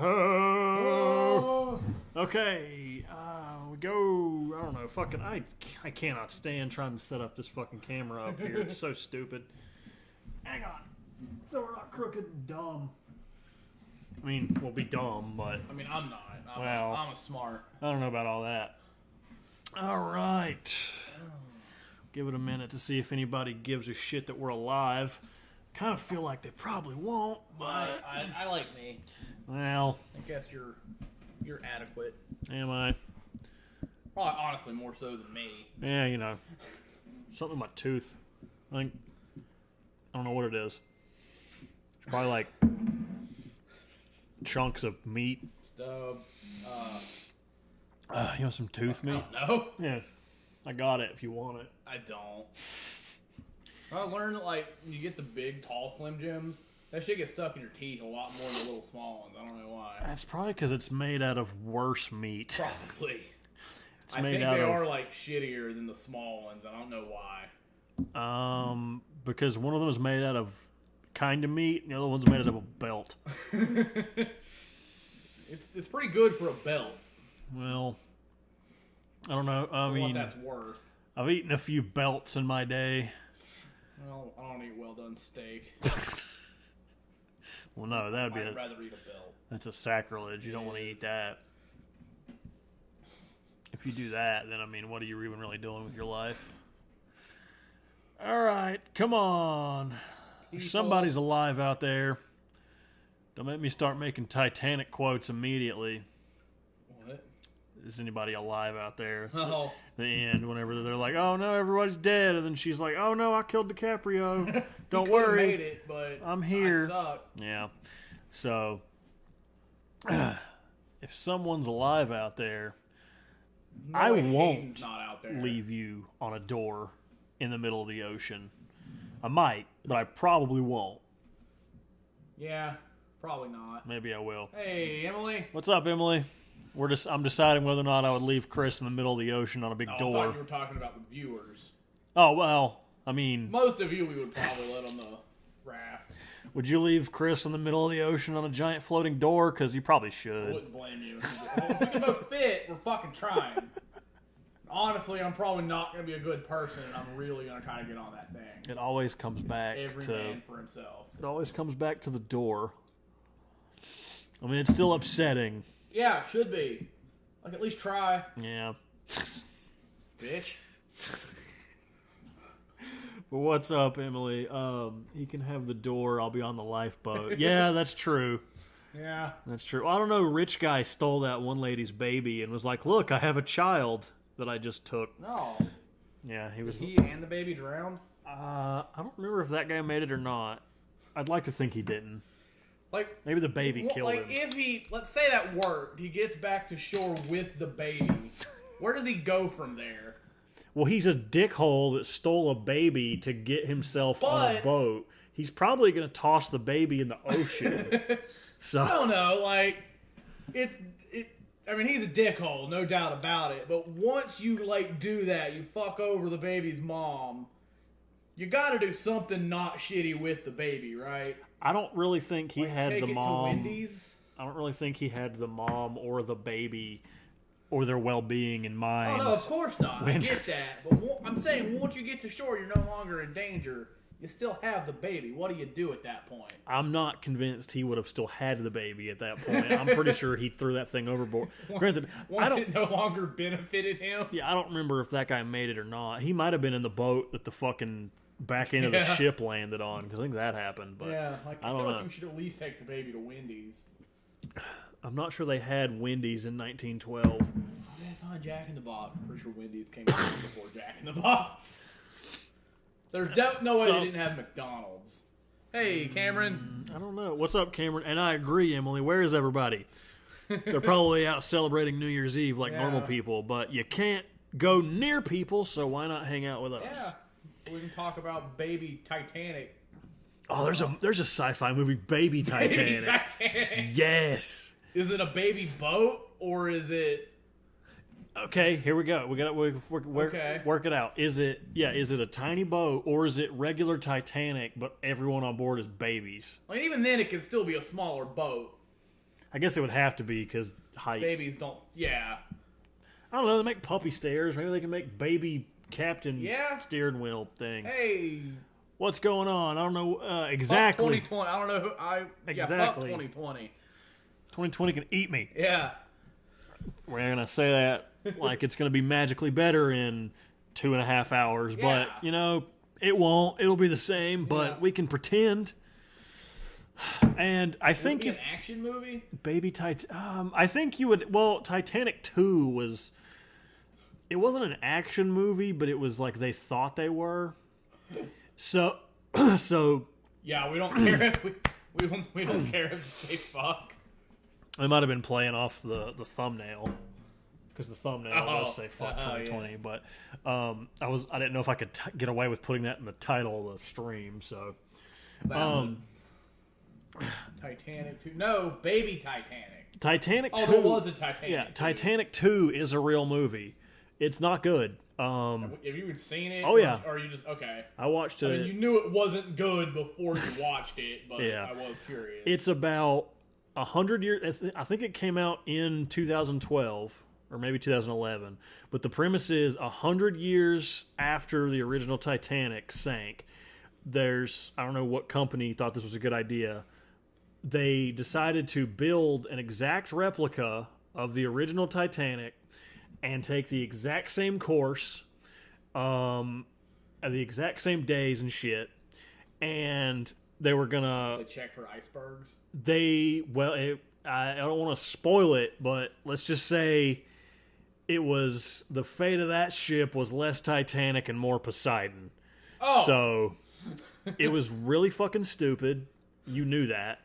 Oh. Okay, we go. I don't know. Fucking, I cannot stand trying to set up this fucking camera up here. It's so stupid. Hang on, so we're not crooked and dumb. I mean, we'll be dumb, but I mean, I'm not. I'm a smart. I don't know about all that. All right, give it a minute to see if anybody gives a shit that we're alive. Kind of feel like they probably won't, but I like me. Well, I guess you're adequate. Am I? Probably, honestly, more so than me. Yeah, you know, something in my tooth. I don't know what it is. It's probably like chunks of meat. Stub. You want some tooth meat? No. Yeah, I got it if you want it. I don't. I learned that, like, when you get the big, tall Slim Jims, that shit gets stuck in your teeth a lot more than the little small ones. I don't know why. That's probably because it's made out of worse meat. Probably. It's I made think out they of, are, like, shittier than the small ones. I don't know why. Because one of them is made out of kind of meat, and the other one's made out of a belt. It's pretty good for a belt. Well, I don't know. I mean, what that's worth. I've eaten a few belts in my day. Well, I don't eat well done steak. Well, no, that'd be I'd rather eat a belt. That's a sacrilege. You don't want to eat that. If you do that, then I mean, what are you even really doing with your life? All right, come on. Somebody's alive out there. Don't make me start making Titanic quotes immediately. What? Is anybody alive out there? It's Oh. the end, whenever they're like, oh no, everybody's dead. And then she's like, oh no, I killed DiCaprio. Don't worry. Made it, but I'm here. I suck. Yeah. So, if someone's alive out there, No I way won't Hayden's not out there. leave you on a door in the middle of the ocean. I might, but I probably won't. Yeah, probably not. Maybe I will. Hey, Emily. What's up, Emily? I'm deciding whether or not I would leave Chris in the middle of the ocean on a big I door. thought you were talking about the viewers. Oh, well, I mean... Most of you we would probably let on the raft. Would you leave Chris in the middle of the ocean on a giant floating door? Because you probably I should. wouldn't blame you. Well, if we can both fit, we're fucking trying. Honestly, I'm probably not going to be a good person, and I'm really going to try to get on that thing. It always comes back Every to... man for himself. It always comes back to the door. I mean, it's still upsetting. Yeah, should be. Like, at least try. Yeah. Bitch. But what's up, Emily? He can have the door. I'll be on the lifeboat. Yeah, that's true. Yeah. That's true. I don't know. Rich guy stole that one lady's baby and was like, look, I have a child that I just took. No. Yeah, he was... He and the baby drowned? I don't remember if that guy made it or not. I'd like to think he didn't. Like, maybe the baby killed him. If he, let's say that worked, he gets back to shore with the baby. Where does he go from there? Well, he's a dickhole that stole a baby to get himself on a boat. He's probably going to toss the baby in the ocean. So I don't know. Like, I mean, he's a dickhole, no doubt about it. But once you do that, you fuck over the baby's mom. You got to do something not shitty with the baby, right? I don't really think he had take the it mom. To Wendy's? I don't really think he had the mom or the baby or their well-being in mind. Oh no, of course not. I get that, but I'm saying once you get to shore, you're no longer in danger. You still have the baby. What do you do at that point? I'm not convinced he would have still had the baby at that point. I'm pretty sure he threw that thing overboard. Granted, once it no longer benefited him. Yeah, I don't remember if that guy made it or not. He might have been in the boat that the fucking back end of the ship landed on, because I think that happened. But yeah, I don't feel know. like you should at least take the baby to Wendy's. I'm not sure they had Wendy's in 1912. Yeah, Jack in the Box. I'm pretty sure Wendy's came out before Jack in the Box. There's no way they didn't have McDonald's. Hey, Cameron. I don't know. What's up, Cameron? And I agree, Emily. Where is everybody? They're probably out celebrating New Year's Eve like normal people, but you can't go near people, so why not hang out with us? Yeah. We can talk about Baby Titanic. Oh, there's a sci-fi movie, Baby Titanic. Baby Titanic. Yes. Is it a baby boat or is it? Okay, here we go. We got to work it out. Is it a tiny boat or is it regular Titanic, but everyone on board is babies? Like even then, it can still be a smaller boat. I guess it would have to be because height. Babies don't. Yeah. I don't know. They make puppy stairs. Maybe they can make baby captain steering wheel thing. Hey. What's going on? I don't know exactly. 2020. I don't know who I. Exactly. Yeah, fuck 2020. 2020 can eat me. Yeah. We're gonna say that like it's gonna be magically better in 2.5 hours, but you know it won't. It'll be the same, but we can pretend. And I think an action movie, Baby I think you would. Well, Titanic 2 was. It wasn't an action movie, but it was like they thought they were. So. Yeah, we don't care if we don't care if they fuck. They might have been playing off the thumbnail. Because the thumbnail does say "fuck 2020," but I didn't know if I could get away with putting that in the title of the stream. So, Titanic 2. No, Baby Titanic. Titanic 2. Oh, there was a Titanic. Yeah, 2. Titanic 2 is a real movie. It's not good. Have you seen it? Oh yeah. Or are you just okay? I watched it. I mean, you knew it wasn't good before you watched it, but I was curious. It's about 100 years. I think it came out in 2012. Or maybe 2011. But the premise is 100 years after the original Titanic sank, I don't know what company thought this was a good idea. They decided to build an exact replica of the original Titanic and take the exact same course, the exact same days and shit. And they were gonna... They check for icebergs? I don't want to spoil it, but let's just say... It was the fate of that ship was less Titanic and more Poseidon. Oh. So it was really fucking stupid. You knew that.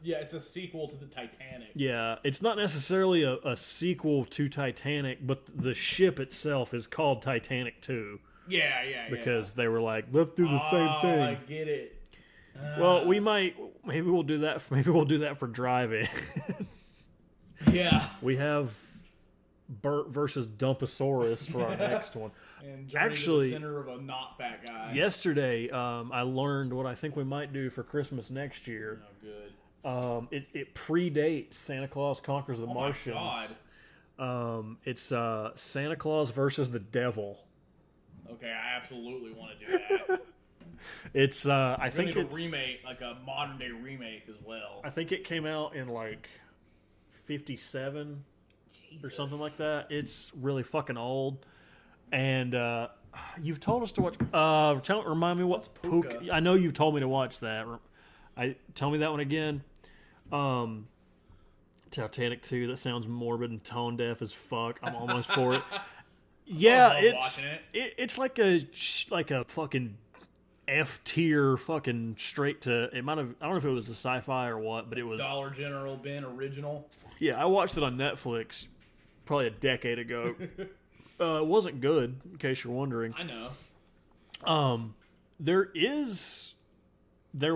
Yeah, it's a sequel to the Titanic. Yeah, it's not necessarily a sequel to Titanic, but the ship itself is called Titanic 2. Yeah. Because they were like, let's do the same thing. I get it. Well, maybe we'll do that. Maybe we'll do that for driving. Yeah. We have Bert versus Dumposaurus for our next one. And actually, to the center of a not fat guy. Yesterday, I learned what I think we might do for Christmas next year. Oh, good. It predates Santa Claus Conquers the Martians. My God. It's Santa Claus versus the Devil. Okay, I absolutely want to do that. It's I think it's a remake, like a modern day remake as well. I think it came out in like 57. Or something like that. It's really fucking old. And you've told us to watch... remind me what... Puka. I know you've told me to watch that. Tell me that one again. Titanic 2. That sounds morbid and tone deaf as fuck. I'm almost for it. Yeah, it's like a fucking F tier fucking straight to... It might have... I don't know if it was a sci-fi or what, but it was... Dollar General Ben original. Yeah, I watched it on Netflix probably a decade ago. It wasn't good, in case you're wondering. I know. There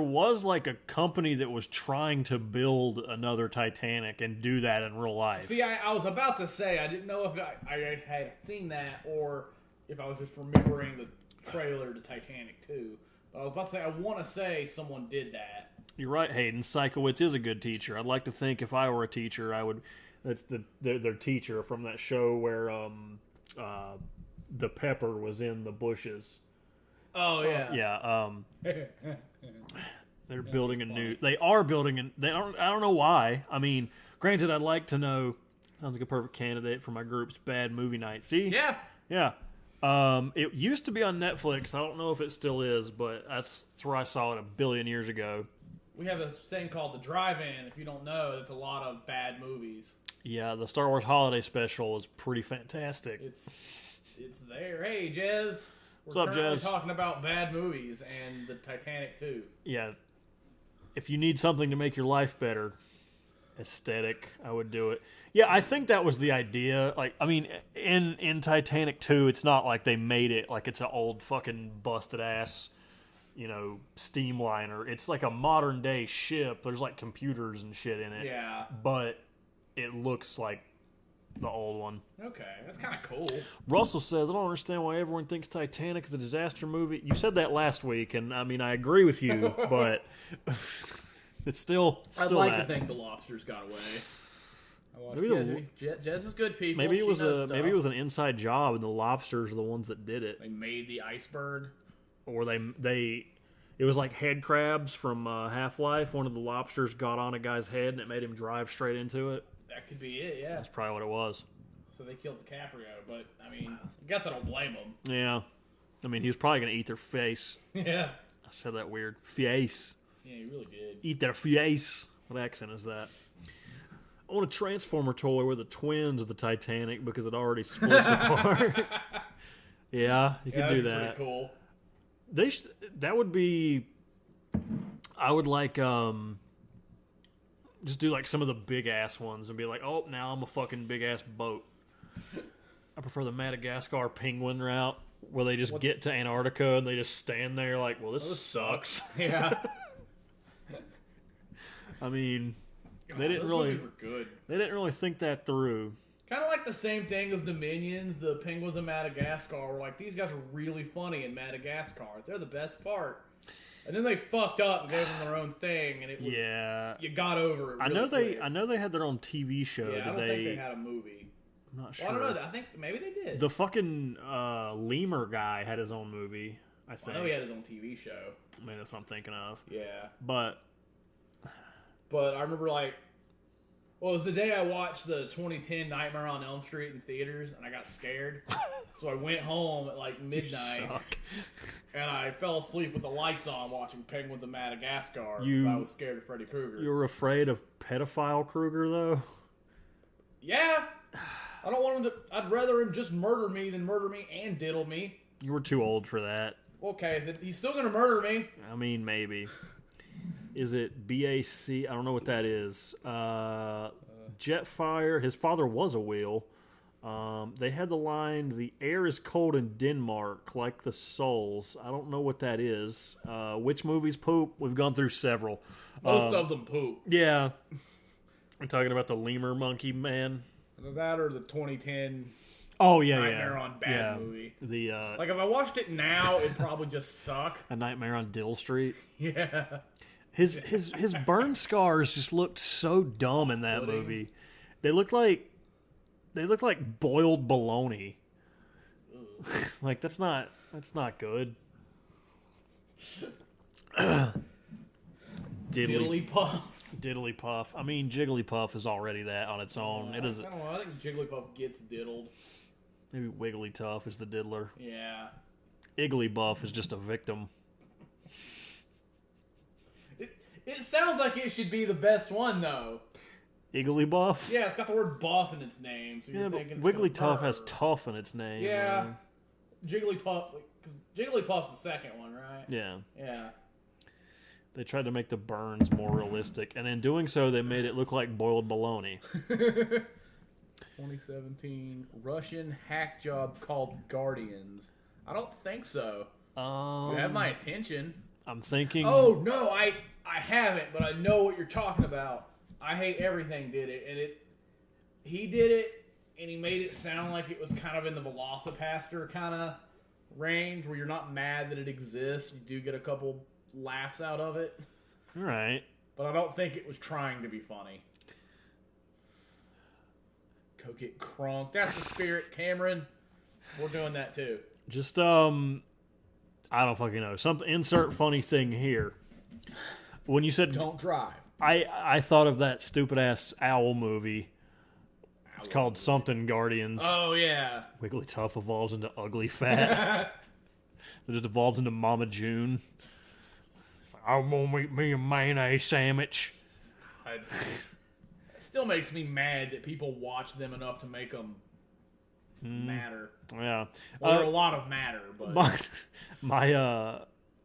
was like a company that was trying to build another Titanic and do that in real life. See, I was about to say, I didn't know if I had seen that or if I was just remembering the trailer to Titanic 2. But I was about to say, I want to say someone did that. You're right, Hayden. Sikowitz is a good teacher. I'd like to think if I were a teacher, I would... That's their teacher from that show where the pepper was in the bushes. Oh yeah. They're building a new. They are building an. They don't. I don't know why. I mean, granted, I'd like to know. Sounds like a perfect candidate for my group's bad movie night. See? Yeah. It used to be on Netflix. I don't know if it still is, but that's where I saw it a billion years ago. We have a thing called the drive-in. If you don't know, it's a lot of bad movies. Yeah, the Star Wars Holiday Special is pretty fantastic. It's there. Hey, Jez. What's up, Jez? We're talking about bad movies and the Titanic too. Yeah. If you need something to make your life better, aesthetic, I would do it. Yeah, I think that was the idea. Like, I mean, in Titanic 2, it's not like they made it like it's an old fucking busted ass, steamliner. It's like a modern day ship. There's like computers and shit in it. Yeah. But it looks like the old one. Okay, that's kind of cool. Russell says, I don't understand why everyone thinks Titanic is a disaster movie. You said that last week, and I mean, I agree with you, but It's still I'd like that. to think the lobsters got away. I watched Maybe Jez is good people. Maybe it She was knows stuff. maybe it was an inside job, and the lobsters are the ones that did it. They made the iceberg. Or it was like head crabs from Half-Life. One of the lobsters got on a guy's head, and it made him drive straight into it. That could be it, yeah. That's probably what it was. So they killed DiCaprio, but, I mean, I guess I don't blame them. Yeah. I mean, he was probably going to eat their face. Yeah. I said that weird. Face. Yeah, he really did. Eat their face. What accent is that? I want a Transformer toy where the twins of the Titanic because it already splits apart. Yeah, you could do that. Pretty cool. That would be. I would like just do like some of the big ass ones and be like, oh, now I'm a fucking big ass boat. I prefer the Madagascar penguin route where they just get to Antarctica and they just stand there like, well, this sucks. Yeah. I mean, they didn't those really. movies were good. They didn't really think that through. Kind of like the same thing as the Minions, the Penguins of Madagascar. Were like, these guys are really funny in Madagascar. They're the best part. And then they fucked up and gave them their own thing, and it was you got over it. Really I know they had their own TV show. Yeah, I don't think they had a movie. I'm not sure. Well, I don't know. I think maybe they did. The fucking lemur guy had his own movie. I think. I know he had his own TV show. I mean, that's what I'm thinking of. Yeah. But I remember it was the day I watched the 2010 Nightmare on Elm Street in theaters, and I got scared. So I went home at like midnight, and I fell asleep with the lights on watching Penguins of Madagascar because I was scared of Freddy Krueger. You were afraid of pedophile Krueger, though? Yeah. I don't want him to... I'd rather him just murder me than murder me and diddle me. You were too old for that. Okay, then he's still going to murder me. I mean, maybe. Is it BAC? I don't know what that is. Jetfire. His father was a wheel. They had the line, the air is cold in Denmark, like the souls. I don't know what that is. Which movies poop? We've gone through several. Most of them poop. Yeah. We're talking about the lemur monkey man. That or the 2010 Nightmare on Bad movie. The like if I watched it now, it'd probably just suck. A Nightmare on Dill Street. Yeah. His burn scars just looked so dumb in that movie. They looked like boiled bologna. Like that's not good. Diddly-puff. I mean, Jigglypuff is already that on its own. It is. I don't know. I think Jigglypuff gets diddled. Maybe Wigglytuff is the diddler. Yeah. Igglybuff is just a victim. It sounds like it should be the best one though. Igglybuff? Yeah, it's got the word buff in its name. So you're thinking Wigglytuff has tough in its name. Yeah. Jigglypuff, because Jigglypuff's the second one, right? Yeah. Yeah. They tried to make the burns more realistic, and in doing so, they made it look like boiled bologna. 2017 Russian hack job called Guardians. I don't think so. You have my attention. I'm thinking. Oh no, I haven't, but I know what you're talking about. I Hate Everything did it, and he did it, and he made it sound like it was kind of in the Velocipaster kind of range, where you're not mad that it exists. You do get a couple laughs out of it. All right. But I don't think it was trying to be funny. Go get crunk. That's the spirit, Cameron. We're doing that too. Just, I don't fucking know. Insert funny thing here. When you said... Don't drive. I thought of that stupid-ass owl movie. It's called something Guardians. Oh, yeah. Wigglytuff evolves into Ugly Fat. It just evolves into Mama June. I'm gonna make me a mayonnaise sandwich. It still makes me mad that people watch them enough to make them matter. Yeah. Well, there are a lot of matter, but...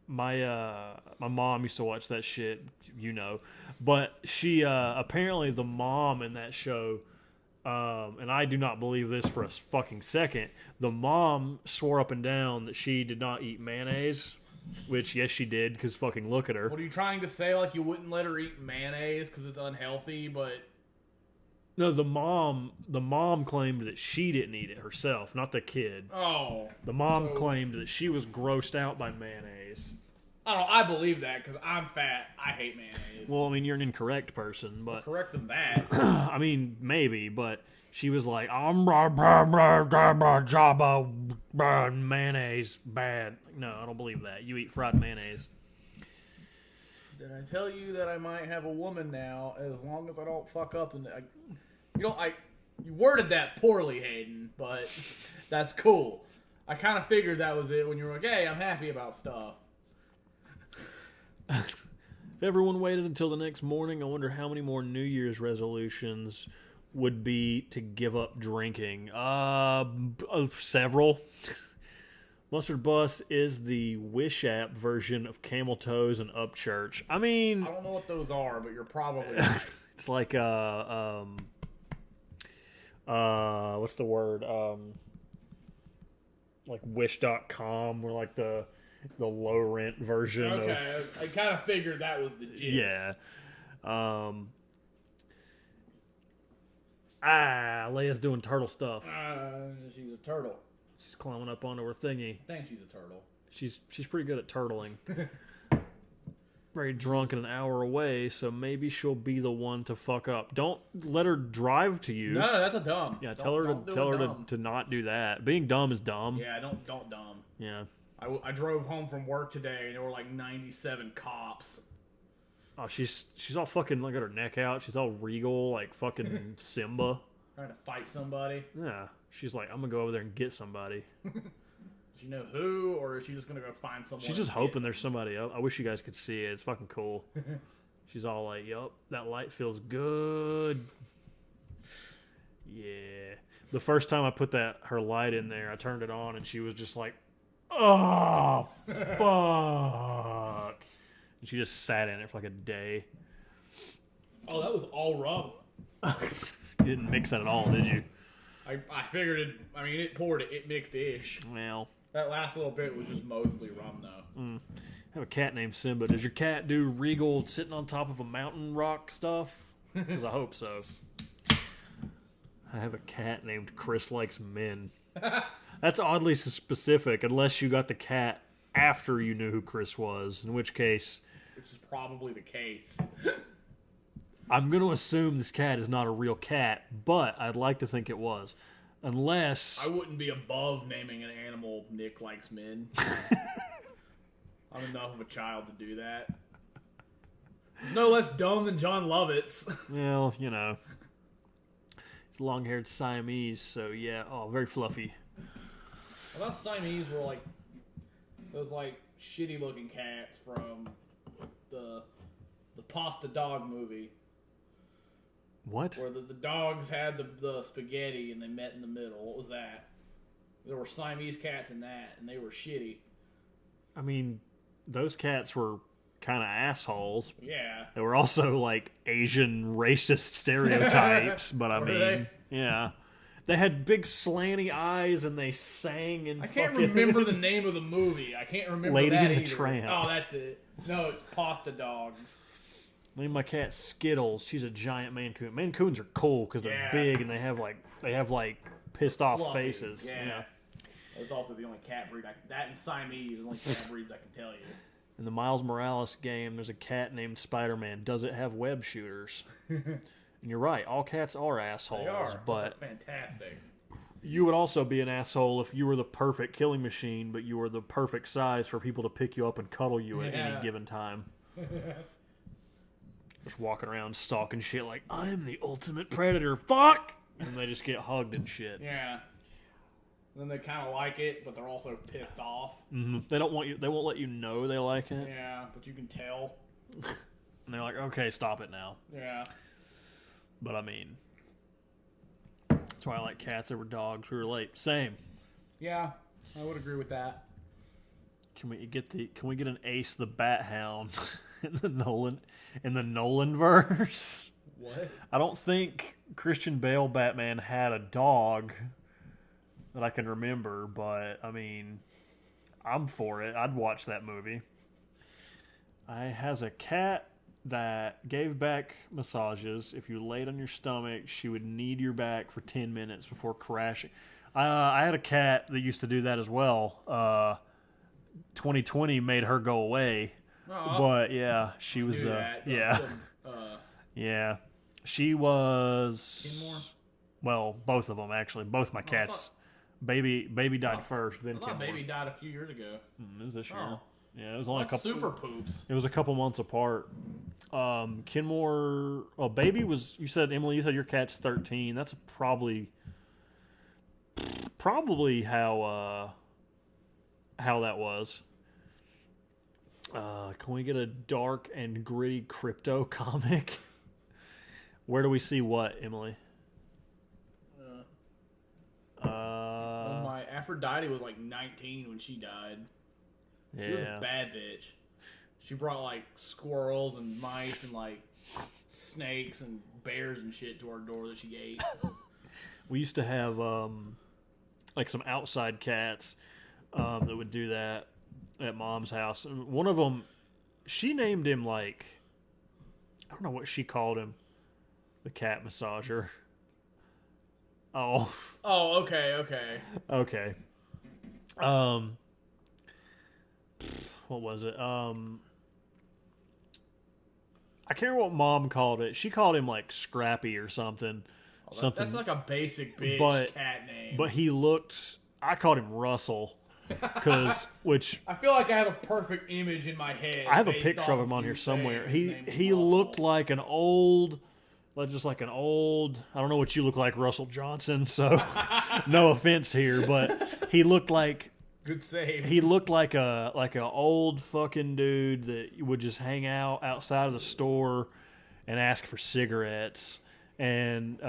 My mom used to watch that shit, but she apparently the mom in that show, and I do not believe this for a fucking second, the mom swore up and down that she did not eat mayonnaise, which yes she did, because fucking look at her. What are you trying to say? Like you wouldn't let her eat mayonnaise because it's unhealthy, but... No, the mom claimed that she didn't eat it herself, not the kid. Oh. The mom claimed that she was grossed out by mayonnaise. I don't know. I believe that because I'm fat. I hate mayonnaise. Well, I mean, you're an incorrect person, but Correct than that. I mean, maybe, but she was like, I'm Jabba mayonnaise bad. No, I don't believe that. You eat fried mayonnaise. Did I tell you that I might have a woman now as long as I don't fuck up? You worded that poorly, Hayden, but that's cool. I kind of figured that was it when you were like, hey, I'm happy about stuff. If everyone waited until the next morning, I wonder how many more New Year's resolutions would be to give up drinking. Several. MustardBus is the Wish app version of Camel Toes and Upchurch. I mean, I don't know what those are, but you're probably it's like what's the word? Like Wish.com, or like the low rent version of. Okay, I kind of figured that was the gist. Yeah. Leia's doing turtle stuff. She's a turtle. She's climbing up onto her thingy. I think she's a turtle. She's pretty good at turtling. Very drunk and an hour away, so maybe she'll be the one to fuck up. Don't let her drive to you. No, that's a dumb. Yeah, tell her to not do that. Being dumb is dumb. Yeah, don't dumb. Yeah. I drove home from work today and there were like 97 cops. Oh, she's all fucking, like, got her neck out. She's all regal, like fucking Simba. Trying to fight somebody. Yeah. She's like, I'm gonna go over there and get somebody. Does she know who, or is she just gonna go find someone? She's just hoping there's somebody. I wish you guys could see it. It's fucking cool. She's all like, yup, that light feels good. Yeah. The first time I put her light in there, I turned it on and she was just like, oh, fuck. And she just sat in it for like a day. Oh, that was all rum. You didn't mix that at all, did you? I figured it. I mean, it mixed-ish. Well. That last little bit was just mostly rum, though. I have a cat named Simba. Does your cat do regal sitting on top of a mountain rock stuff? Because I hope so. I have a cat named Chris Likes Men. That's oddly specific, unless you got the cat after you knew who Chris was, in which case... Which is probably the case. I'm going to assume this cat is not a real cat, but I'd like to think it was. Unless... I wouldn't be above naming an animal Nick Likes Men. I'm enough of a child to do that. He's no less dumb than John Lovitz. Well, you know. He's long-haired Siamese, so yeah. Oh, very fluffy. I thought Siamese were like those like shitty-looking cats from the Pasta Dog movie. What? Where the dogs had the spaghetti and they met in the middle. What was that? There were Siamese cats in that, and they were shitty. I mean, those cats were kind of assholes. Yeah. They were also, like, Asian racist stereotypes, but I mean, yeah. They had big slanty eyes, and they sang and I can't remember the name of the movie. I can't remember Lady that and the either. Tramp. Oh, that's it. No, it's Pasta Dogs. Name my cat Skittles. She's a giant Maine Coon. Maine Coons are cool because they're big and they have like pissed off Fluffy. faces. Yeah. It's also the only cat breed that and Siamese are the only cat breeds I can tell you. In the Miles Morales game, there's a cat named Spider-Man. Does it have web shooters? And you're right. All cats are assholes. They are. But that's fantastic. you would also be an asshole if you were the perfect killing machine, but you were the perfect size for people to pick you up and cuddle you at any given time. Just walking around stalking shit like, I'm the ultimate predator, fuck! And they just get hugged and shit. Yeah. Then they kind of like it, but they're also pissed off. Mm-hmm. They won't let you know they like it. Yeah, but you can tell. And they're like, okay, stop it now. Yeah. But I mean, that's why I like cats over dogs. We were late. Same. Yeah, I would agree with that. Can we get an Ace the Bat Hound in the Nolan verse? What? I don't think Christian Bale Batman had a dog that I can remember, but I mean, I'm for it. I'd watch that movie. I has a cat that gave back massages. If you laid on your stomach, she would knead your back for 10 minutes before crashing. I had a cat that used to do that as well. 2020 made her go away. But yeah, she was. Yeah. Yeah. She was. Kenmore? Well, both of them actually. Both my cats. Baby died first. Then I thought Kenmore. Baby died a few years ago. It was this year. Oh. Yeah, it was only a couple. Super poops. It was a couple months apart. Kenmore. Oh, Baby was. You said, Emily. You said your cat's 13. That's probably how that was. Can we get a dark and gritty crypto comic? Where do we see what, Emily? Well, my Aphrodite was like 19 when she died. She was a bad bitch. She brought like squirrels and mice and like snakes and bears and shit to our door that she ate. We used to have like some outside cats that would do that at Mom's house. And one of them, she named him like, I don't know what she called him, the cat massager. Oh, okay. What was it? I can't remember what Mom called it. She called him like Scrappy or something. That's like a basic bitch cat name. But he looked. I called him Russell, which I feel like I have a perfect image in my head. I have a picture of him on here somewhere. He looked like an old. Just like an old, I don't know what you look like, Russell Johnson, so no offense here, but he looked like good save. He looked like an old fucking dude that would just hang out outside of the store and ask for cigarettes. And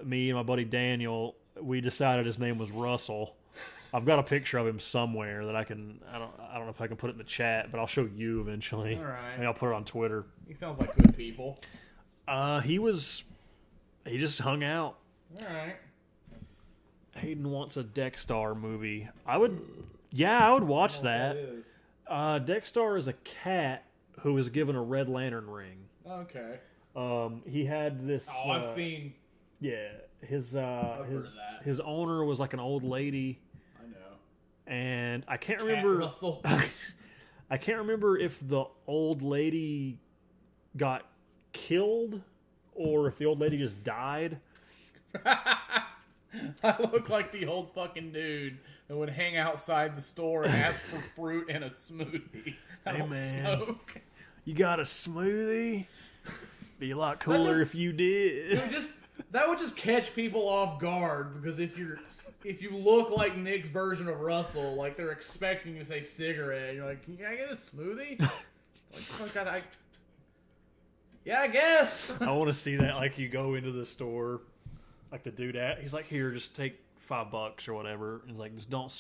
me and my buddy Daniel, we decided his name was Russell. I've got a picture of him somewhere that I don't know if I can put it in the chat, but I'll show you eventually. All right. Maybe I'll put it on Twitter. He sounds like good people. He just hung out. All right. Hayden wants a Dexstar movie. I would watch that. Dexstar is a cat who was given a Red Lantern ring. Okay. He had this. Oh, I've seen. Yeah, his his owner was like an old lady. I know. And I can't Cat remember. Russell. I can't remember if the old lady got killed or if the old lady just died. I look like the old fucking dude that would hang outside the store and ask for fruit and a smoothie. I don't smoke. You got a smoothie? Be a lot cooler if you did. That would just catch people off guard, because if you look like Nick's version of Russell, like they're expecting you to say cigarette, you're like, can I get a smoothie? Yeah, I guess. I want to see that. Like, you go into the store, like the dude he's like, here, just take $5 or whatever. And he's like, just don't.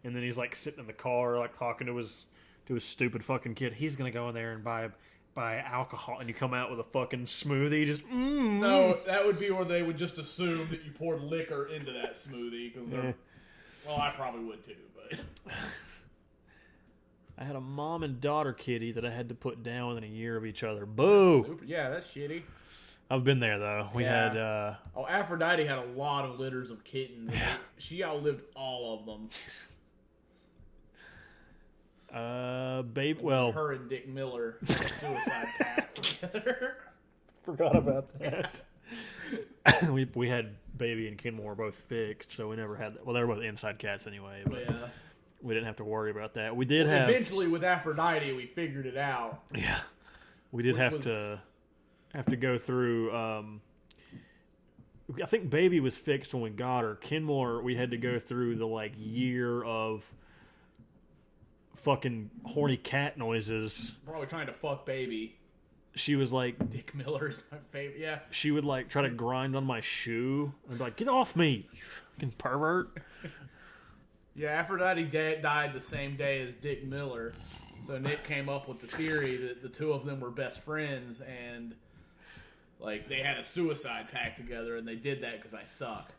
And then he's like sitting in the car, like talking to his stupid fucking kid. He's gonna go in there and buy alcohol, and you come out with a fucking smoothie. Just No, that would be where they would just assume that you poured liquor into that smoothie, because they're. Well, I probably would too, but. I had a mom and daughter kitty that I had to put down within a year of each other. Boo! Yeah, that's shitty. I've been there, though. We had... Aphrodite had a lot of litters of kittens. Yeah. She outlived all of them. Her and Dick Miller had a suicide pact together. Forgot about that. we had Baby and Kenmore both fixed, so we never had that. Well, they were both inside cats anyway, but... Yeah. We didn't have to worry about that. We did have... Eventually, with Aphrodite, we figured it out. Yeah. We did have to go through... I think Baby was fixed when we got her. Kenmore, we had to go through the, year of fucking horny cat noises. Probably trying to fuck Baby. She was like... Dick Miller is my favorite, yeah. She would, try to grind on my shoe. And be like, get off me, you fucking pervert. Yeah, Aphrodite died the same day as Dick Miller, so Nick came up with the theory that the two of them were best friends, and they had a suicide pact together, and they did that because I suck.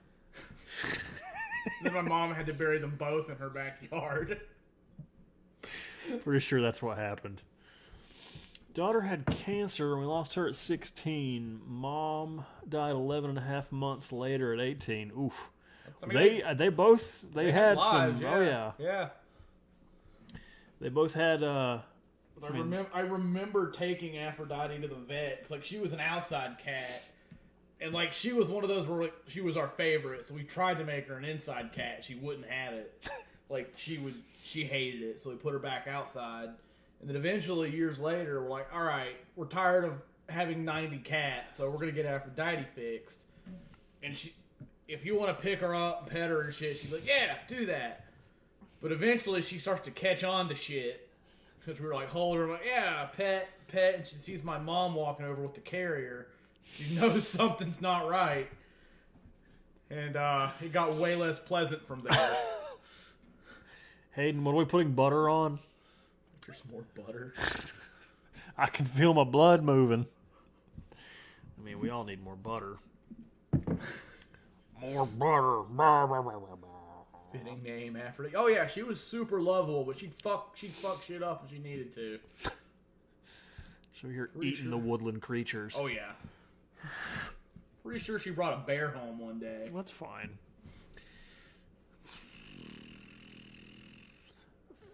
Then my mom had to bury them both in her backyard. Pretty sure that's what happened. Daughter had cancer, and we lost her at 16. Mom died 11 and a half months later at 18. Oof. They had lives, some. Yeah. Oh yeah. They both had. I remember taking Aphrodite to the vet because like she was an outside cat, and like she was one of those where like, she was our favorite. So we tried to make her an inside cat. She wouldn't have it. Like she hated it. So we put her back outside, and then eventually years later we're like, all right, we're tired of having 90 cats, so we're gonna get Aphrodite fixed. And if you want to pick her up, and pet her and shit, she's like, yeah, do that. But eventually she starts to catch on to shit. Because we were like holding her, like, yeah, pet, and she sees my mom walking over with the carrier. She knows something's not right. And it got way less pleasant from there. Hayden, what are we putting butter on? There's more butter. I can feel my blood moving. I mean, we all need more butter. More butter. Fitting name, Aphrodite. Oh yeah, she was super lovable, but she'd fuck shit up if she needed to. So you're eating the woodland creatures. Oh yeah. Pretty sure she brought a bear home one day. That's fine.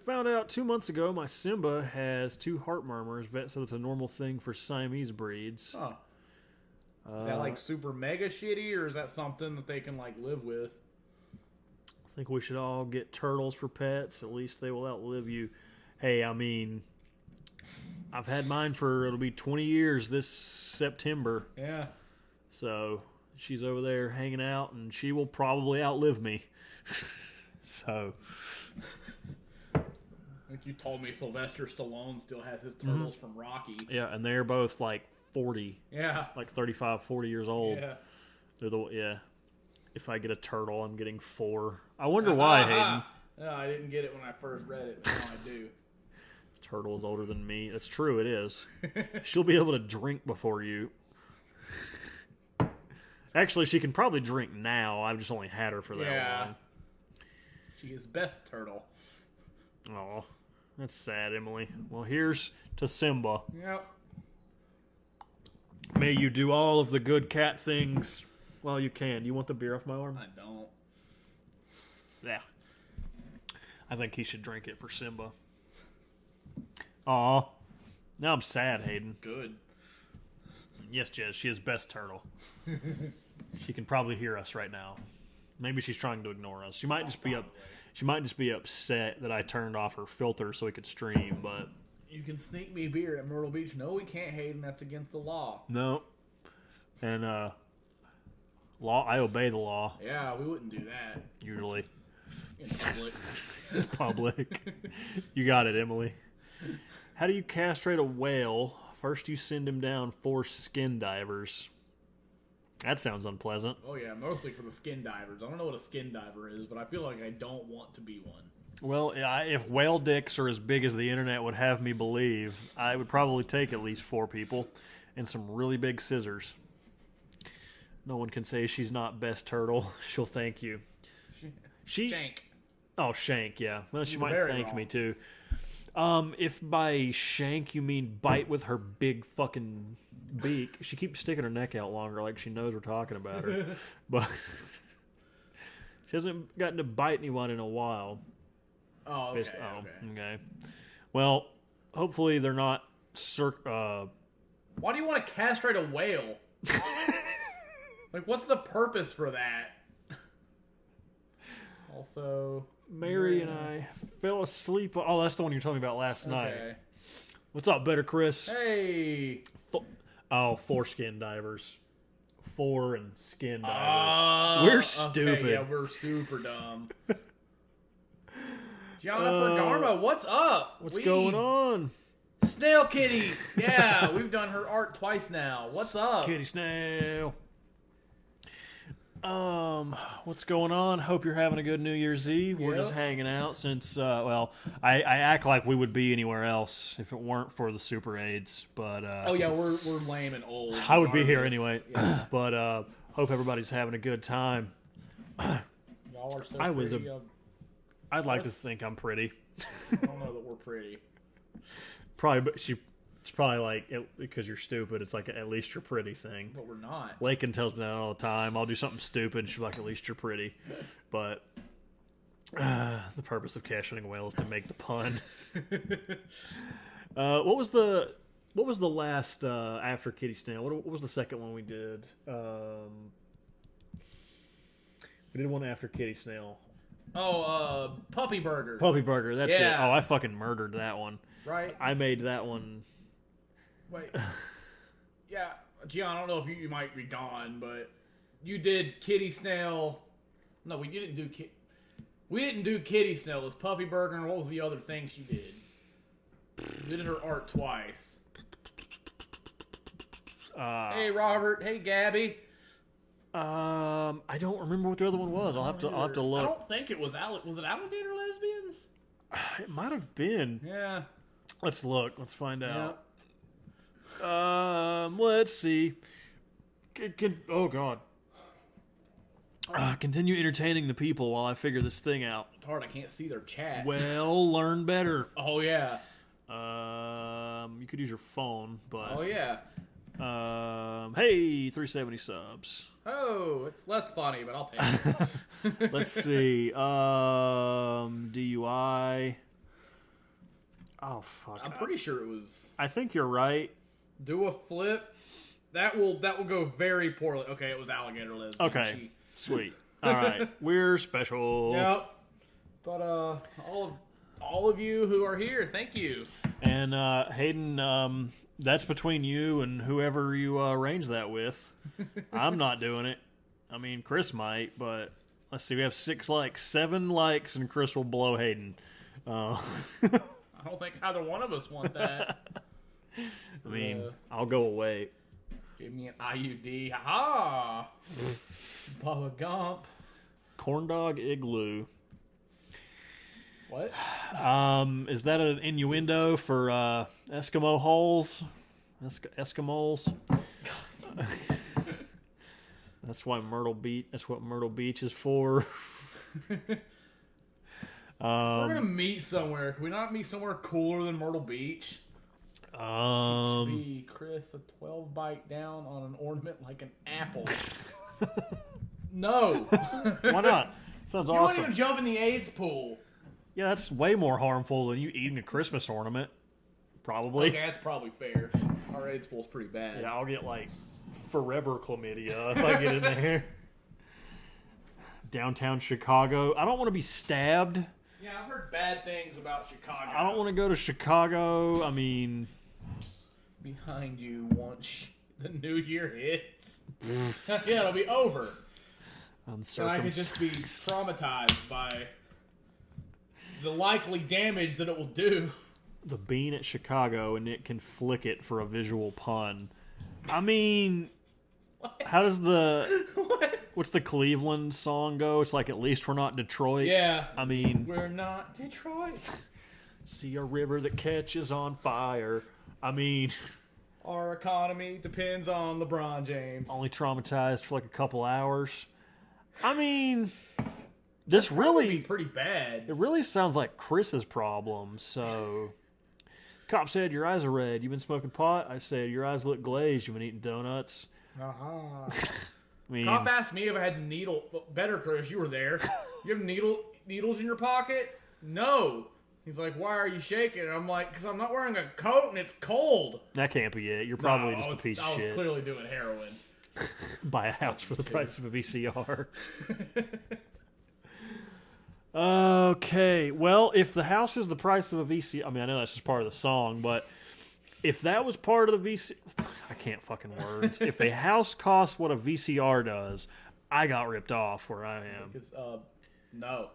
Found out 2 months ago my Simba has 2 heart murmurs. Vet said it's a normal thing for Siamese breeds. Huh. Is that like super mega shitty, or is that something that they can like live with? I think we should all get turtles for pets. At least they will outlive you. Hey, I mean, I've had mine it'll be 20 years this September. Yeah. So she's over there hanging out, and she will probably outlive me. So. Like you told me, Sylvester Stallone still has his turtles from Rocky. Yeah, and they're both like 40. Yeah. Like 35, 40 years old. Yeah. Yeah. If I get a turtle, I'm getting 4. I wonder why, Hayden. No, I didn't get it when I first read it, but now I do. This turtle is older than me. That's true, it is. She'll be able to drink before you. Actually, she can probably drink now. I've just only had her for that long. She is best turtle. Oh, that's sad, Emily. Well, here's to Simba. Yep. May you do all of the good cat things while you can. Do you want the beer off my arm? I don't. Yeah. I think he should drink it for Simba. Aw. Now I'm sad, Hayden. Good. Yes, Jez, she is best turtle. She can probably hear us right now. Maybe she's trying to ignore us. She might just be upset that I turned off her filter so we could stream, but you can sneak me beer at Myrtle Beach. No, we can't, Hayden. That's against the law. No. And I obey the law. Yeah, we wouldn't do that. Usually. In public. In public. You got it, Emily. How do you castrate a whale? First you send him down 4 skin divers. That sounds unpleasant. Oh yeah, mostly for the skin divers. I don't know what a skin diver is, but I feel like I don't want to be one. Well, if whale dicks are as big as the internet would have me believe, I would probably take at least 4 people and some really big scissors. No one can say she's not best turtle. She'll thank you. Shank. Oh, Shank, yeah. Well, she might thank me too. If by shank you mean bite with her big fucking beak, she keeps sticking her neck out longer like she knows we're talking about her. But she hasn't gotten to bite anyone in a while. Oh, okay. Okay. Well, hopefully they're not Why do you want to castrate a whale? Like, what's the purpose for that? Also, Mary and I fell asleep. Oh, that's the one you were telling me about last night. What's up, Better Chris? Hey. Foreskin divers. 4 and skin divers. We're stupid. Okay, yeah, we're super dumb. Jonathan Garma, what's up? What's going on? Snail Kitty. Yeah, we've done her art twice now. What's up? Kitty Snail. What's going on? Hope you're having a good New Year's Eve. We're just hanging out since, I act like we would be anywhere else if it weren't for the Super AIDS, but, we're lame and old. I would be here anyway, but, hope everybody's having a good time. Y'all are so pretty. I'd like to think I'm pretty. I don't know that we're pretty. Probably, but it's probably like, because you're stupid, it's like at least you're pretty thing. But we're not. Lakin tells me that all the time. I'll do something stupid and she's like, at least you're pretty. But The purpose of casting a whale is to make the pun. What was the last after Kitty Snail? What was the second one we did? We did one after Kitty Snail. Oh, Puppy Burger. Puppy Burger, that's it. Yeah. Oh, I fucking murdered that one. Right? I made that one. Wait. Yeah, Gian, I don't know if you might be gone, but you did Kitty Snail. No, we didn't do Kitty Snail. It was Puppy Burger, and what was the other thing she did? You did her art twice. Hey, Robert. Hey, Gabby. I don't remember what the other one was. I'll have to look. I don't think it was Was it Alligator Lesbians? It might have been. Yeah. Let's look. Let's find out. Yeah. Let's see. Oh God. Continue entertaining the people while I figure this thing out. It's hard. I can't see their chat. Well, learn better. Oh yeah. You could use your phone, but. Oh yeah. Hey, 370 subs. Oh, it's less funny, but I'll take it. Let's see. DUI. Oh fuck. I'm pretty sure it was. I think you're right. Do a flip. That will go very poorly. Okay, it was Alligator Lesbian. Okay. Sweet. All right. We're special. Yep. But all of you who are here, thank you. And Hayden, that's between you and whoever you arrange that with. I'm not doing it. I mean, Chris might, but let's see. We have 6 likes, 7 likes, and Chris will blow Hayden. I don't think either one of us want that. I mean, I'll go away. Give me an IUD. Ha! Bubba Gump. Corn dog igloo. What? Is that an innuendo for Eskimo holes? Eskimos? That's why Myrtle Beach. That's what Myrtle Beach is for. We're gonna meet somewhere. Can we not meet somewhere cooler than Myrtle Beach? Be Chris a 12 bite down on an ornament like an apple. No. Why not? Sounds You awesome. won't even jump in the AIDS pool. Yeah, that's way more harmful than you eating a Christmas ornament. Probably. Okay, that's probably fair. Our AIDS pool's pretty bad. Yeah, I'll get like forever chlamydia if I get in there. Downtown Chicago. I don't want to be stabbed. Yeah, I've heard bad things about Chicago. I don't want to go to Chicago. I mean, behind you once the new year hits. Yeah, it'll be over. And I could just be traumatized by the likely damage that it will do. The bean at Chicago, and it can flick it for a visual pun. I mean, what? How does what's the Cleveland song go? It's like, at least we're not Detroit. Yeah. I mean, we're not Detroit. See a river that catches on fire. I mean, our economy depends on LeBron James. Only traumatized for like a couple hours. I mean, this really be pretty bad. It really sounds like Chris's problem. So, cop said your eyes are red. You've been smoking pot. I said your eyes look glazed. You've been eating donuts. Uh-huh. I mean, cop asked me if I had needle. Better, Chris, you were there. You have needles in your pocket? No. He's like, why are you shaking? And I'm like, because I'm not wearing a coat and it's cold. That can't be it. You're probably just a piece of shit. I was clearly doing heroin. Buy a house for the price of a VCR. Okay, well, if the house is the price of a VCR, I mean, I know that's just part of the song, but if that was part of the VCR, I can't fucking words. If a house costs what a VCR does, I got ripped off where I am. Because, no.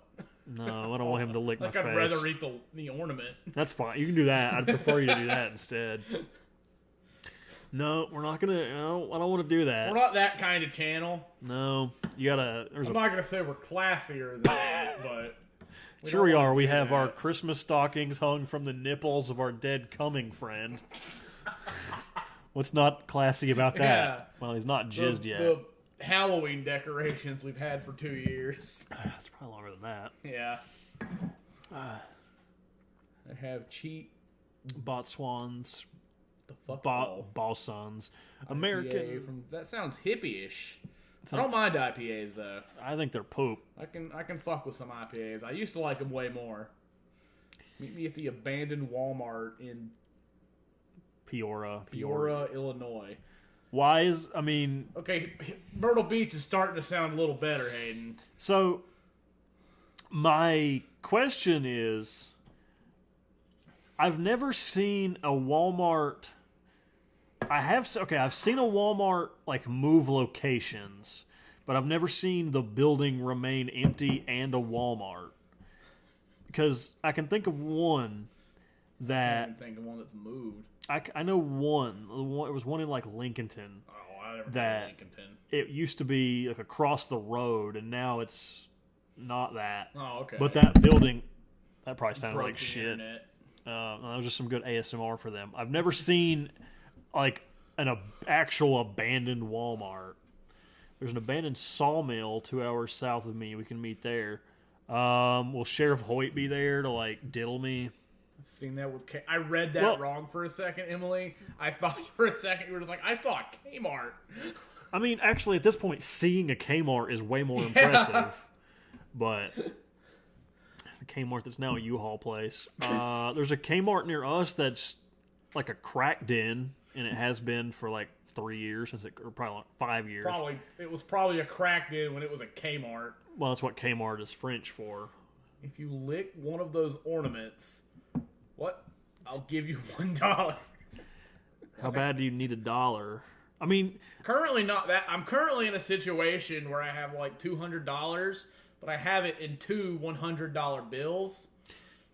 No, I don't want him to lick my face. I'd rather eat the ornament. That's fine. You can do that. I'd prefer you to do that instead. No, we're not gonna. No, I don't want to do that. We're not that kind of channel. No, you gotta. I'm not gonna say we're classier than that, but sure we are. We have our Christmas stockings hung from the nipples of our dead coming friend. What's not classy about that? Yeah. Well, he's not jizzed yet. The Halloween decorations we've had for 2 years. It's probably longer than that. Yeah. I have cheap Botswans. The fuck Balsons. American. That sounds hippie-ish. I don't mind IPAs though. I think they're poop. I can fuck with some IPAs. I used to like them way more. Meet me at the abandoned Walmart in Peoria, Illinois. Why is, I mean... Okay, Myrtle Beach is starting to sound a little better, Hayden. So, my question is, I've never seen a Walmart... I've seen a Walmart, like, move locations, but I've never seen the building remain empty and a Walmart. Because I can think of one that... I can't think of one that's moved. I know one. It was one in like Lincolnton. Oh, I never that heard of Lincolnton. It used to be like across the road, and now it's not that. Oh, okay. But that building, that probably sounded Broke like the shit. internet. That was just some good ASMR for them. I've never seen like an actual abandoned Walmart. There's an abandoned sawmill 2 hours south of me. We can meet there. Will Sheriff Hoyt be there to like diddle me? I've seen that with I read that wrong for a second, Emily. I thought for a second you were just like, I saw a Kmart. I mean, actually, at this point, seeing a Kmart is way more impressive. But the Kmart that's now a U-Haul place. There's a Kmart near us that's like a crack den, and it has been for like 3 years, or probably like 5 years. It was probably a crack den when it was a Kmart. Well, that's what Kmart is French for. If you lick one of those ornaments, what? I'll give you $1. How bad do you need $1? I mean, currently not that. I'm currently in a situation where I have like $200, but I have it in two $100 bills.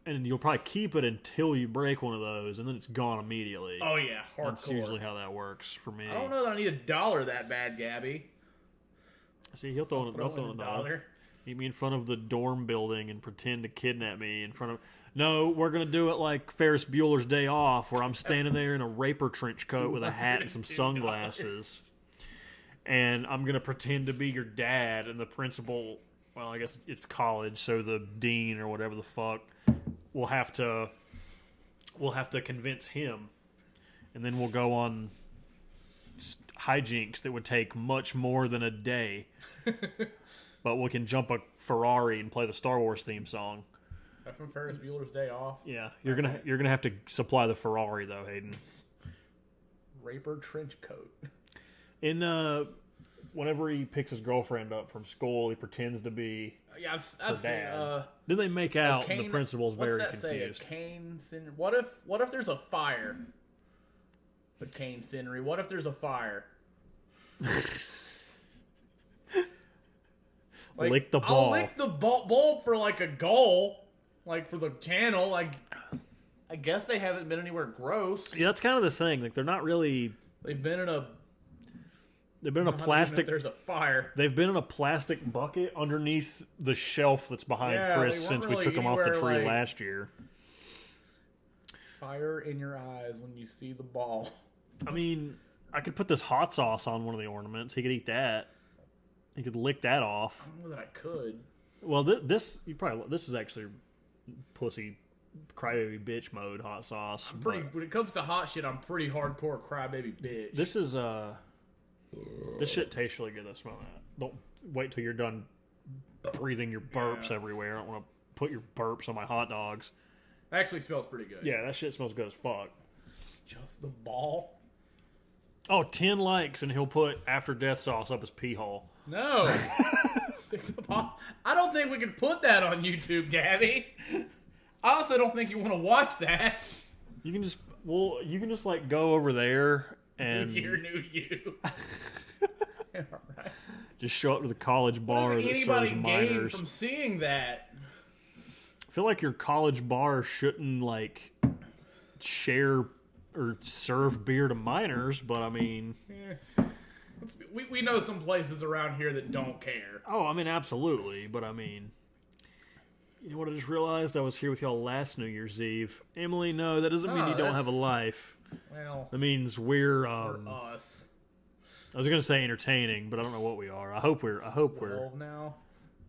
And you'll probably keep it until you break one of those, and then it's gone immediately. Oh yeah, hardcore. That's usually how that works for me. I don't know that I need $1 that bad, Gabby. See, he'll throw in $1. Meet me in front of the dorm building and pretend to kidnap me in front of... No, we're going to do it like Ferris Bueller's Day Off, where I'm standing there in a raper trench coat with a hat and some sunglasses. And I'm going to pretend to be your dad, and the principal... Well, I guess it's college, so the dean or whatever the fuck will have to convince him. And then we'll go on hijinks that would take much more than a day. But we can jump a Ferrari and play the Star Wars theme song. That's from Ferris Bueller's Day Off. Yeah, you're gonna have to supply the Ferrari though, Hayden. Raper trench coat. In whenever he picks his girlfriend up from school, he pretends to be I've her seen. dad. Then they make out, and the principal's very confused. What's that say? A cane scenery. What if there's a fire? The cane scenery. What if there's a fire? Like, lick the ball. I'll lick the ball for like a goal, like for the channel. Like, I guess they haven't been anywhere gross. Yeah, that's kind of the thing. Like, they're not really. They've been in a plastic. There's a fire. They've been in a plastic bucket underneath the shelf that's behind Chris since we took him off the tree last year. Fire in your eyes when you see the ball. I mean, I could put this hot sauce on one of the ornaments. He could eat that. He could lick that off. I don't know that I could. Well, this is actually pussy crybaby bitch mode hot sauce. When it comes to hot shit, I'm pretty hardcore crybaby bitch. This shit tastes really good. I smell that. Don't wait till you're done breathing your burps everywhere. I don't want to put your burps on my hot dogs. It actually smells pretty good. Yeah, that shit smells good as fuck. Just the ball. Oh, 10 likes and he'll put after death sauce up his pee hole. No. I don't think we can put that on YouTube, Gabby. I also don't think you want to watch that. You can just like go over there and New year, new you. Right. Just show up to the college bar that serves minors. Gain from seeing that? I feel like your college bar shouldn't like share or serve beer to minors, but I mean, we know some places around here that don't care. Oh, I mean, absolutely, but I mean, you know what I just realized? I was here with y'all last New Year's Eve. Emily, no, that doesn't mean you don't have a life. Well, that means we're us. I was gonna say entertaining, but I don't know what we are. I hope we're 12 now.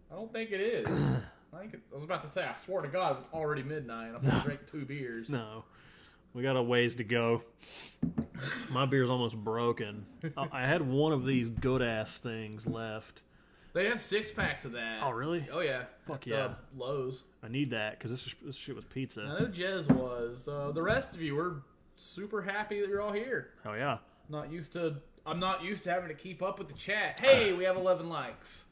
I don't think it is. I was about to say, I swear to God, it's already midnight. I've only drank 2 beers. No. We got a ways to go. My beer's almost broken. I had one of these good-ass things left. They have 6-packs of that. Oh, really? Oh, yeah. Fuck yeah. Lowe's. I need that, because this shit was pizza. I know Jez was. The rest of you, we're super happy that you're all here. Hell yeah. I'm not used to having to keep up with the chat. Hey, we have 11 likes.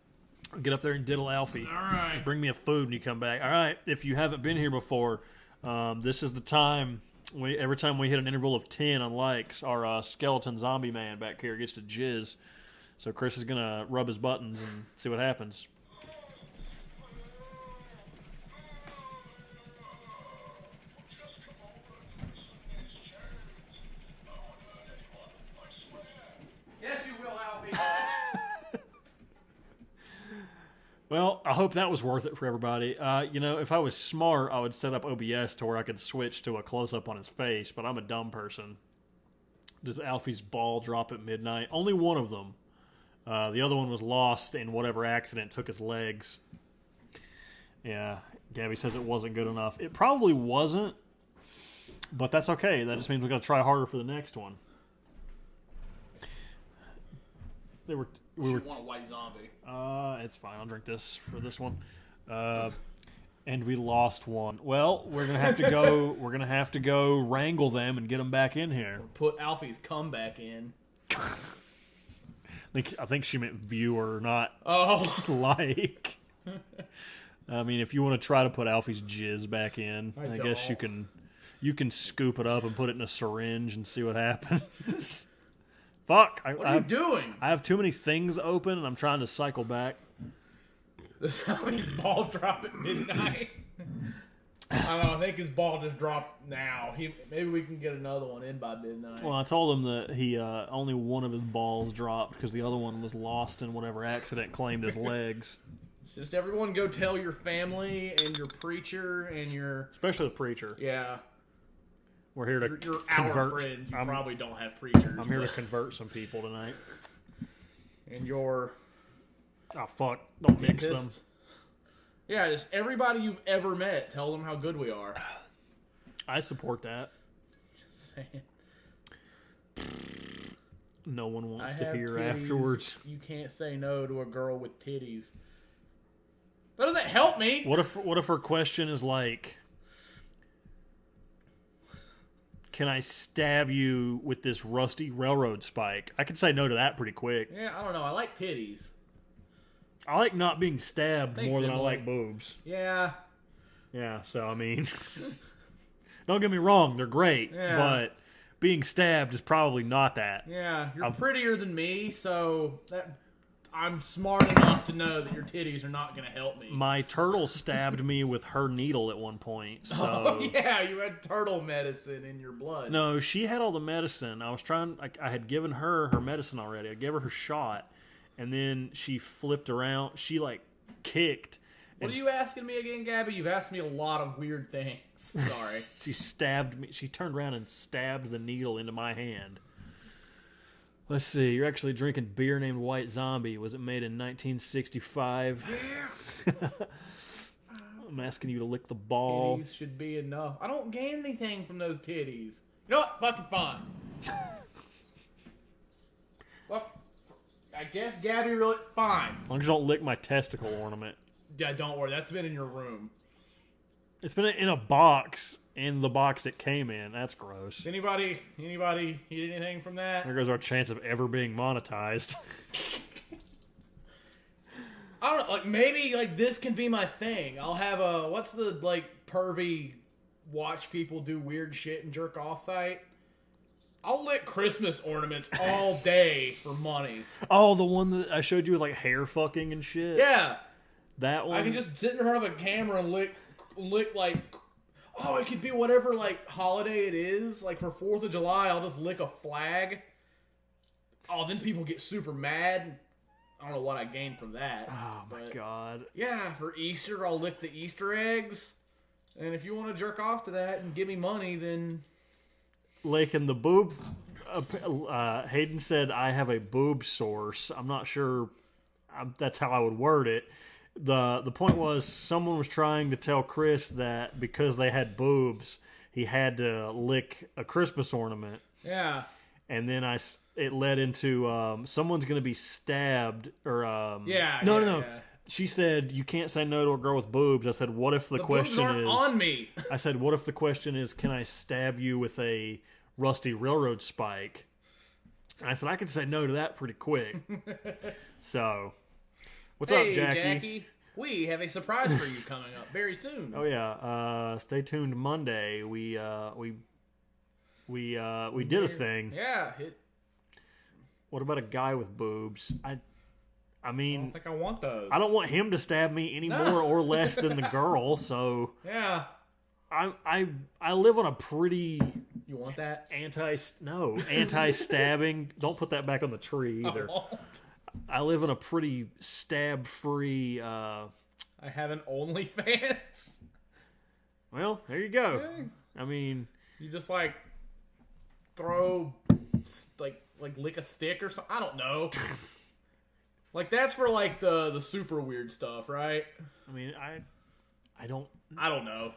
Get up there and diddle Alfie. All right. Bring me a food when you come back. All right. If you haven't been here before, this is the time. Every time we hit an interval of 10 on likes, our skeleton zombie man back here gets to jizz. So Chris is going to rub his buttons and see what happens. Yes, you will, Alfie. Well, I hope that was worth it for everybody. If I was smart, I would set up OBS to where I could switch to a close-up on his face, but I'm a dumb person. Does Alfie's ball drop at midnight? Only one of them. The other one was lost in whatever accident took his legs. Yeah, Gabby says it wasn't good enough. It probably wasn't, but that's okay. That just means we got to try harder for the next one. We were want a white zombie. It's fine. I'll drink this for this one. And we lost one. Well, we're gonna have to go. We're gonna have to go wrangle them and get them back in here. Put Alfie's comeback in. I think she meant viewer, not like. I mean, if you want to try to put Alfie's jizz back in, I guess you can. You can scoop it up and put it in a syringe and see what happens. Fuck! What are you doing? I have too many things open, and I'm trying to cycle back. This is how his ball drop at midnight. I don't know. I think his ball just dropped now. Maybe we can get another one in by midnight. Well, I told him that he only one of his balls dropped because the other one was lost in whatever accident claimed his legs. Just everyone go tell your family and your preacher and your... Especially the preacher. Yeah. We're here to You're convert. Our friends. You probably don't have preachers. I'm here to convert some people tonight. And your... Oh, fuck. Don't mix them. Yeah, just everybody you've ever met, tell them how good we are. I support that. Just saying. No one wants I to have hear titties. afterwards. You can't say no to a girl with titties. That doesn't help me. What if her question is like, can I stab you with this rusty railroad spike? I could say no to that pretty quick. Yeah, I don't know. I like titties. I like not being stabbed more than Emily. I like boobs. Yeah. Yeah, so I mean, don't get me wrong, they're great, but being stabbed is probably not that. Yeah, you're prettier than me, so I'm smart enough to know that your titties are not going to help me. My turtle stabbed me with her needle at one point. So. Oh, yeah, you had turtle medicine in your blood. No, she had all the medicine. I had given her medicine already. I gave her shot, and then she flipped around. She, kicked. What are you asking me again, Gabby? You've asked me a lot of weird things. Sorry. She stabbed me. She turned around and stabbed the needle into my hand. Let's see. You're actually drinking beer named White Zombie. Was it made in 1965? Yeah. I'm asking you to lick the ball. Titties should be enough. I don't gain anything from those titties. You know what? Fucking fine. Well, I guess Gabby really... Fine. As long as you don't lick my testicle ornament. Yeah, don't worry. That's been in your room. It's been in a box. In the box it came in. That's gross. Anybody eat anything from that? There goes our chance of ever being monetized. I don't know. Maybe this can be my thing. I'll have a... What's the, pervy watch people do weird shit and jerk off site? I'll lick Christmas ornaments all day for money. Oh, the one that I showed you with, hair fucking and shit? Yeah. That one? I can just sit in front of a camera and lick it could be whatever, holiday it is. For 4th of July, I'll just lick a flag. Oh, then people get super mad. I don't know what I gained from that. Oh, my God. Yeah, for Easter, I'll lick the Easter eggs. And if you want to jerk off to that and give me money, then... Licking the boobs. Hayden said, I have a boob source. I'm not sure that's how I would word it. The point was someone was trying to tell Chris that because they had boobs, he had to lick a Christmas ornament. Yeah. And then it led into someone's going to be stabbed or no. She said you can't say no to a girl with boobs. I said, what if the question boobs aren't on me? I said, what if the question is, can I stab you with a rusty railroad spike? And I said I could say no to that pretty quick. So, what's up, Jackie? We have a surprise for you coming up very soon. Oh yeah, stay tuned. Monday we did a thing. Yeah. What about a guy with boobs? I mean, I don't think I want those. I don't want him to stab me any more or less than the girl. So yeah, I live on a pretty. You want that? Anti-stabbing. Don't put that back on the tree either. I live in a pretty stab-free. I have an OnlyFans. Well, there you go. Yeah. I mean, you just like throw like lick a stick or something. I don't know. Like that's for like the super weird stuff, right? I mean, I don't know.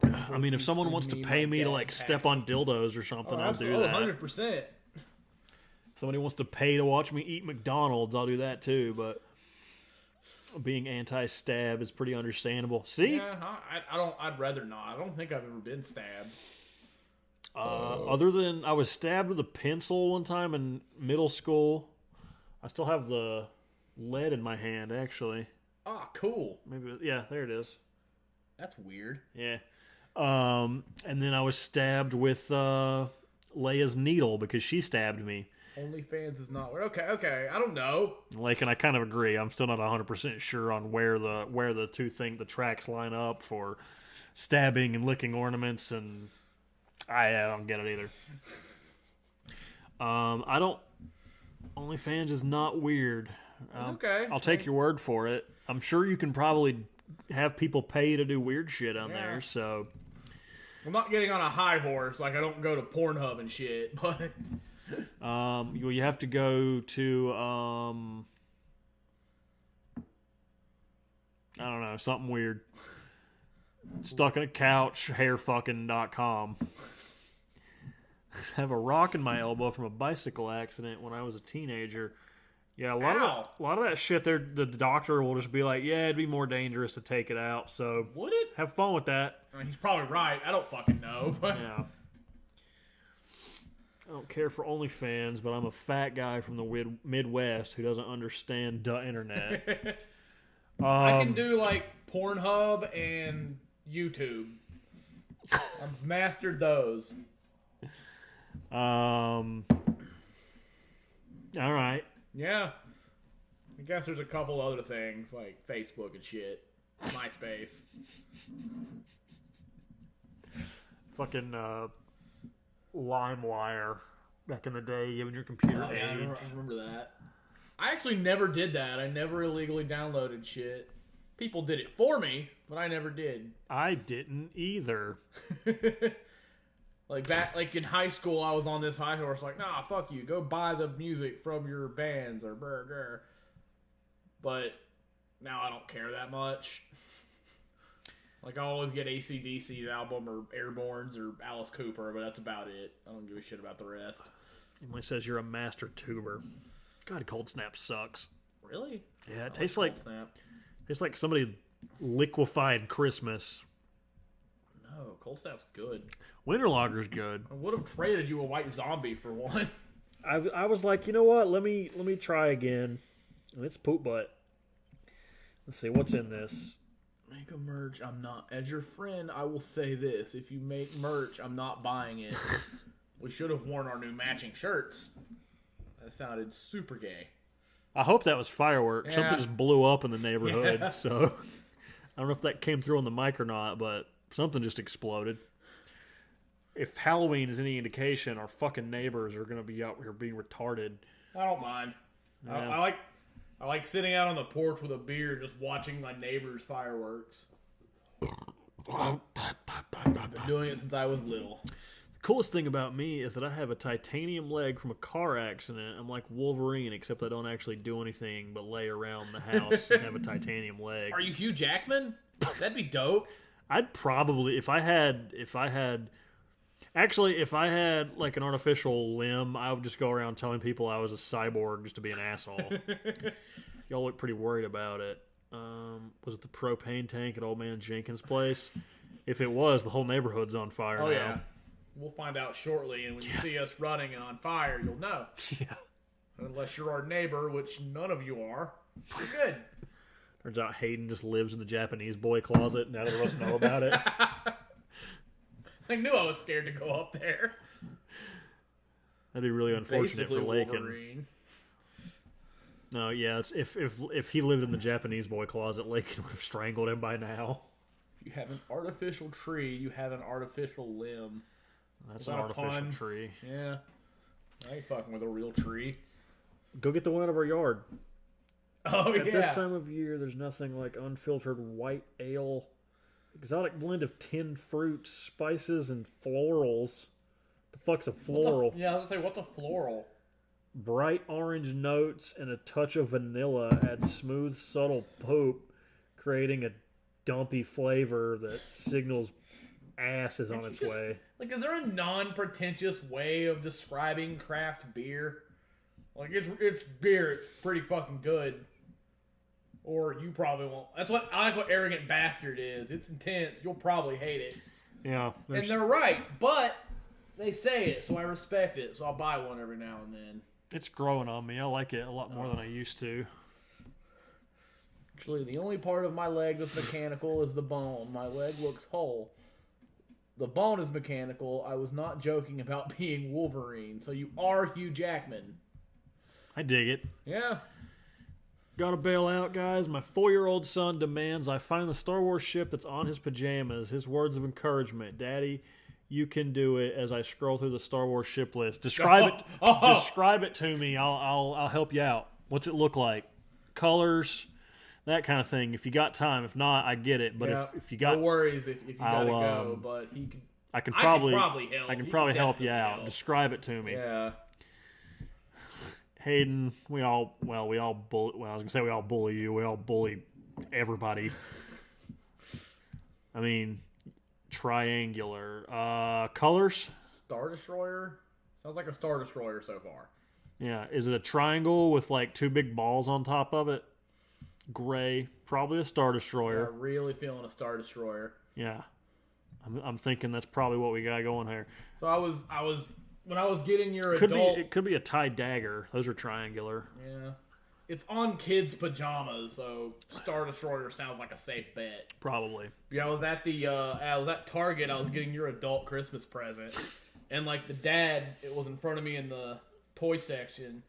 I mean, if someone wants to pay me to like step on dildos or something, I'll do that. 100%. Somebody wants to pay to watch me eat McDonald's, I'll do that too. But being anti-stab is pretty understandable. See? Yeah, I'd rather not. I don't think I've ever been stabbed. Other than I was stabbed with a pencil one time in middle school. I still have the lead in my hand, actually. Oh, cool. Maybe, yeah, there it is. That's weird. Yeah. And then I was stabbed with Leia's needle because she stabbed me. OnlyFans is not weird. Okay. I don't know. Like, and I kind of agree. I'm still not 100% sure on where the the tracks line up for stabbing and licking ornaments, and I don't get it either. I don't. OnlyFans is not weird. Okay. I'll take your word for it. I'm sure you can probably have people pay to do weird shit on there. So I'm not getting on a high horse. Like I don't go to Pornhub and shit, but you have to go to I don't know, something weird. Stuck in a couch, hairfucking.com. I have a rock in my elbow from a bicycle accident when I was a teenager. Yeah, a lot of that shit there, the doctor will just be like, yeah, it'd be more dangerous to take it out, so would it? Have fun with that. I mean, he's probably right. I don't fucking know. But yeah. I don't care for OnlyFans, but I'm a fat guy from the Midwest who doesn't understand the internet. I can do like Pornhub and YouTube. I've mastered those. All right. Yeah. I guess there's a couple other things like Facebook and shit. MySpace. Fucking LimeWire back in the day, giving your computer AIDS. I remember that. I actually never did that. I never illegally downloaded shit. People did it for me, but I never did. I didn't either. Like in high school, I was on this high horse, like, nah, fuck you, go buy the music from your bands or burger. But now I don't care that much. Like I always get AC/DC's album or Airborne's or Alice Cooper, but that's about it. I don't give a shit about the rest. Emily says you're a master tuber. God, Cold Snap sucks. Really? Yeah, it tastes like somebody liquefied Christmas. No, Cold Snap's good. Winter Lager's good. I would have traded you a White Zombie for one. I was like, you know what? Let me try again. And it's poop butt. Let's see what's in this. Make a merch. I'm not. As your friend, I will say this: if you make merch, I'm not buying it. We should have worn our new matching shirts. That sounded super gay. I hope that was fireworks. Yeah. Something just blew up in the neighborhood. So I don't know if that came through on the mic or not, but something just exploded. If Halloween is any indication, our fucking neighbors are going to be out here being retarded. I don't mind. Yeah. I like sitting out on the porch with a beer, just watching my neighbors' fireworks. I've been doing it since I was little. The coolest thing about me is that I have a titanium leg from a car accident. I'm like Wolverine, except I don't actually do anything but lay around the house and have a titanium leg. Are you Hugh Jackman? That'd be dope. I'd probably if I had like an artificial limb, I would just go around telling people I was a cyborg just to be an asshole. Y'all look pretty worried about it. Was it the propane tank at Old Man Jenkins' place? If it was, the whole neighborhood's on fire now. Yeah. We'll find out shortly, and when you see us running and on fire, you'll know. Yeah. Unless you're our neighbor, which none of you are. You're good. Turns out Hayden just lives in the Japanese boy closet. Now that of us know about it. I knew I was scared to go up there. That'd be really unfortunate Basically for Lakin. Wolverine. No, yeah, if he lived in the Japanese boy closet, Lakin would have strangled him by now. If you have an artificial tree, you have an artificial limb. That's an artificial tree. Yeah. I ain't fucking with a real tree. Go get the one out of our yard. Oh, At this time of year, there's nothing like unfiltered white ale, exotic blend of tinned fruits, spices, and florals. The fuck's a floral? I was gonna say, what's a floral? Bright orange notes and a touch of vanilla add smooth, subtle poop, creating a dumpy flavor that signals ass is on its way. Like, is there a non-pretentious way of describing craft beer? Like, it's beer. It's pretty fucking good. Or you probably won't. I like what Arrogant Bastard is. It's intense. You'll probably hate it. Yeah. And they're right, but they say it, so I respect it. So I'll buy one every now and then. It's growing on me. I like it a lot more than I used to. Actually, the only part of my leg that's mechanical is the bone. My leg looks whole. The bone is mechanical. I was not joking about being Wolverine. So you are Hugh Jackman. I dig it. Yeah. Gotta bail out, guys. My 4-year-old son demands I find the Star Wars ship that's on his pajamas. His words of encouragement. Daddy, you can do it. As I scroll through the Star Wars ship list. Describe it. Describe it to me. I'll help you out. What's it look like? Colors, that kind of thing. If you got time. If not, I get it. But if you got no worries if you gotta go. But he can. I can probably help. I can probably help you out. Help. Describe it to me. Yeah. Hayden, we all bully. Well, I was gonna say we all bully you. We all bully everybody. I mean, triangular colors. Star Destroyer sounds like a Star Destroyer so far. Yeah, is it a triangle with like 2 big balls on top of it? Gray, probably a Star Destroyer. Yeah, really feeling a Star Destroyer. Yeah, I'm thinking that's probably what we got going here. So I was when I was getting your It could be a TIE dagger. Those are triangular. Yeah. It's on kids' pajamas, so Star Destroyer sounds like a safe bet. Probably. Yeah, I was at Target. I was getting your adult Christmas present, and like the dad, it was in front of me in the toy section,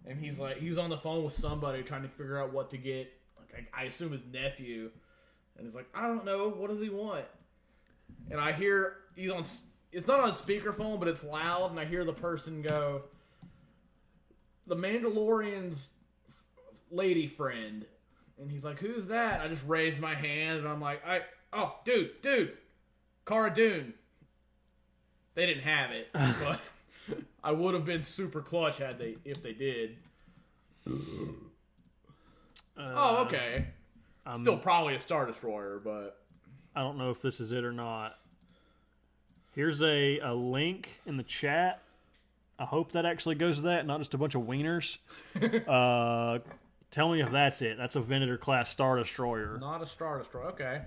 and he was on the phone with somebody trying to figure out what to get. Like I assume his nephew, and he's like, I don't know, what does he want? And I hear he's on. It's not on speakerphone, but it's loud, and I hear the person go, "The Mandalorian's lady friend," and he's like, "Who's that?" I just raised my hand, and I'm like, dude, Cara Dune." They didn't have it, but I would have been super clutch if they did. Okay. Still probably a Star Destroyer, but I don't know if this is it or not. Here's a link in the chat. I hope that actually goes to that, not just a bunch of wieners. Tell me if that's it. That's a Venator class Star Destroyer. Not a Star Destroyer. Okay.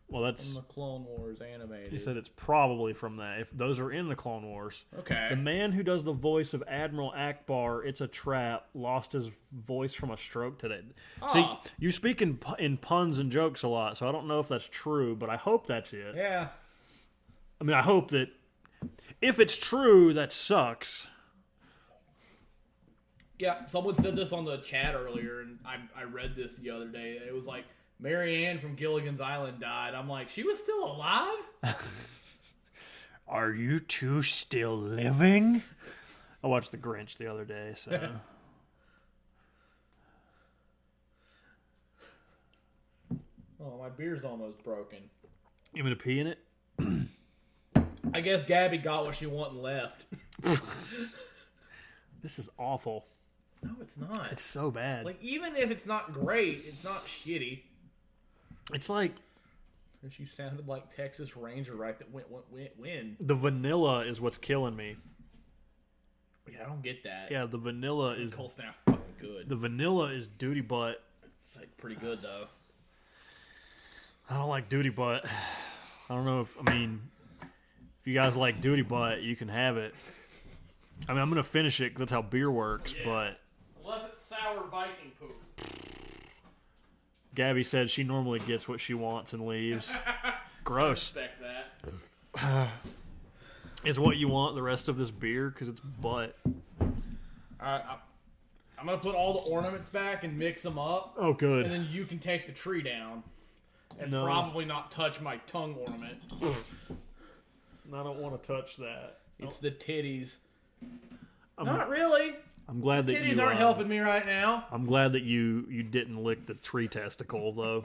Well, that's from the Clone Wars animated. He said it's probably from that. If those are in the Clone Wars. Okay. The man who does the voice of Admiral Akbar, it's a trap, lost his voice from a stroke today. See, you speak in puns and jokes a lot, so I don't know if that's true, but I hope that's it. Yeah. I mean, I hope that if it's true, that sucks. Yeah, someone said this on the chat earlier, and I read this the other day. It was like, Mary Ann from Gilligan's Island died. I'm like, she was still alive? Are you two still living? I watched The Grinch the other day, so... Oh, my beer's almost broken. You want me to pee in it? I guess Gabby got what she wanted and left. This is awful. No, it's not. It's so bad. Like, even if it's not great, it's not shitty. It's like... She sounded like Texas Ranger, right? That win. The vanilla is what's killing me. Yeah, I don't get that. Yeah, the vanilla is Cold Snap's fucking good. the vanilla is duty butt. It's like pretty good though. I don't like duty butt. I don't know if you guys like duty butt, you can have it. I mean, I'm gonna finish it 'cause that's how beer works. Yeah. But Unless it's sour Viking poop. Gabby said she normally gets what she wants and leaves. Gross. I respect that. Is what you want the rest of this beer? Because it's butt. I'm gonna put all the ornaments back and mix them up. Oh, good. And then you can take the tree down. And No. probably not touch my tongue ornament. I don't want to touch that. It's the titties. Not really. I'm glad that Titties you aren't helping me right now. I'm glad that you didn't lick the tree testicle though.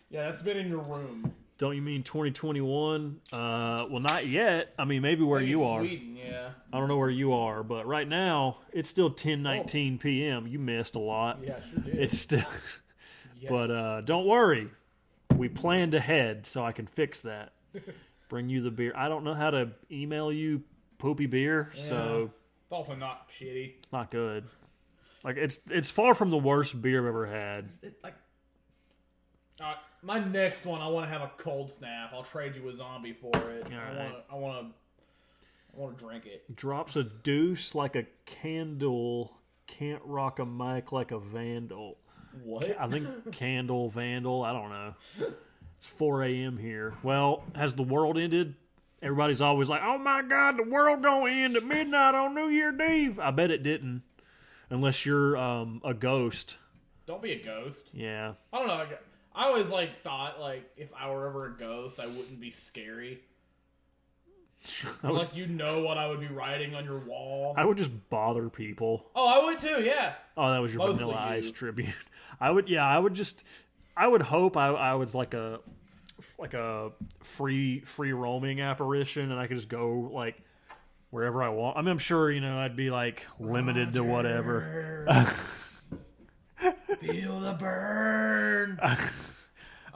Yeah, that's been in your room. Don't you mean 2021? Well, not yet. I mean, maybe where Maybe you are. Sweden, yeah. I don't know where you are, but right now it's still 10:19 p.m. You missed a lot. Yeah, I sure did. It's still. Yes. But don't worry, we planned ahead, so I can fix that. Bring you the beer. I don't know how to email you poopy beer, so It's also not shitty. it's not good. Like it's far from the worst beer I've ever had. My next one, I want to have a cold snap. I'll trade you a zombie for it. I want to drink it. Drops a deuce like a candle, can't rock a mic like a vandal. What? I think candle, vandal, I don't know. It's 4 a.m. here. Well, has the world ended? Everybody's always like, oh my God, the world gonna end at midnight on New Year's Eve. I bet it didn't. Unless you're a ghost. Don't be a ghost. Yeah. I don't know. I always thought if I were ever a ghost, I wouldn't be scary. Like what I would be writing on your wall. I would just bother people. Oh, I would too. Yeah. Oh, that was your Mostly Vanilla you. Ice tribute. I would hope I was like a free roaming apparition and I could just go like wherever I want. I mean, I'm sure, I'd be like limited to whatever. Feel the burn. I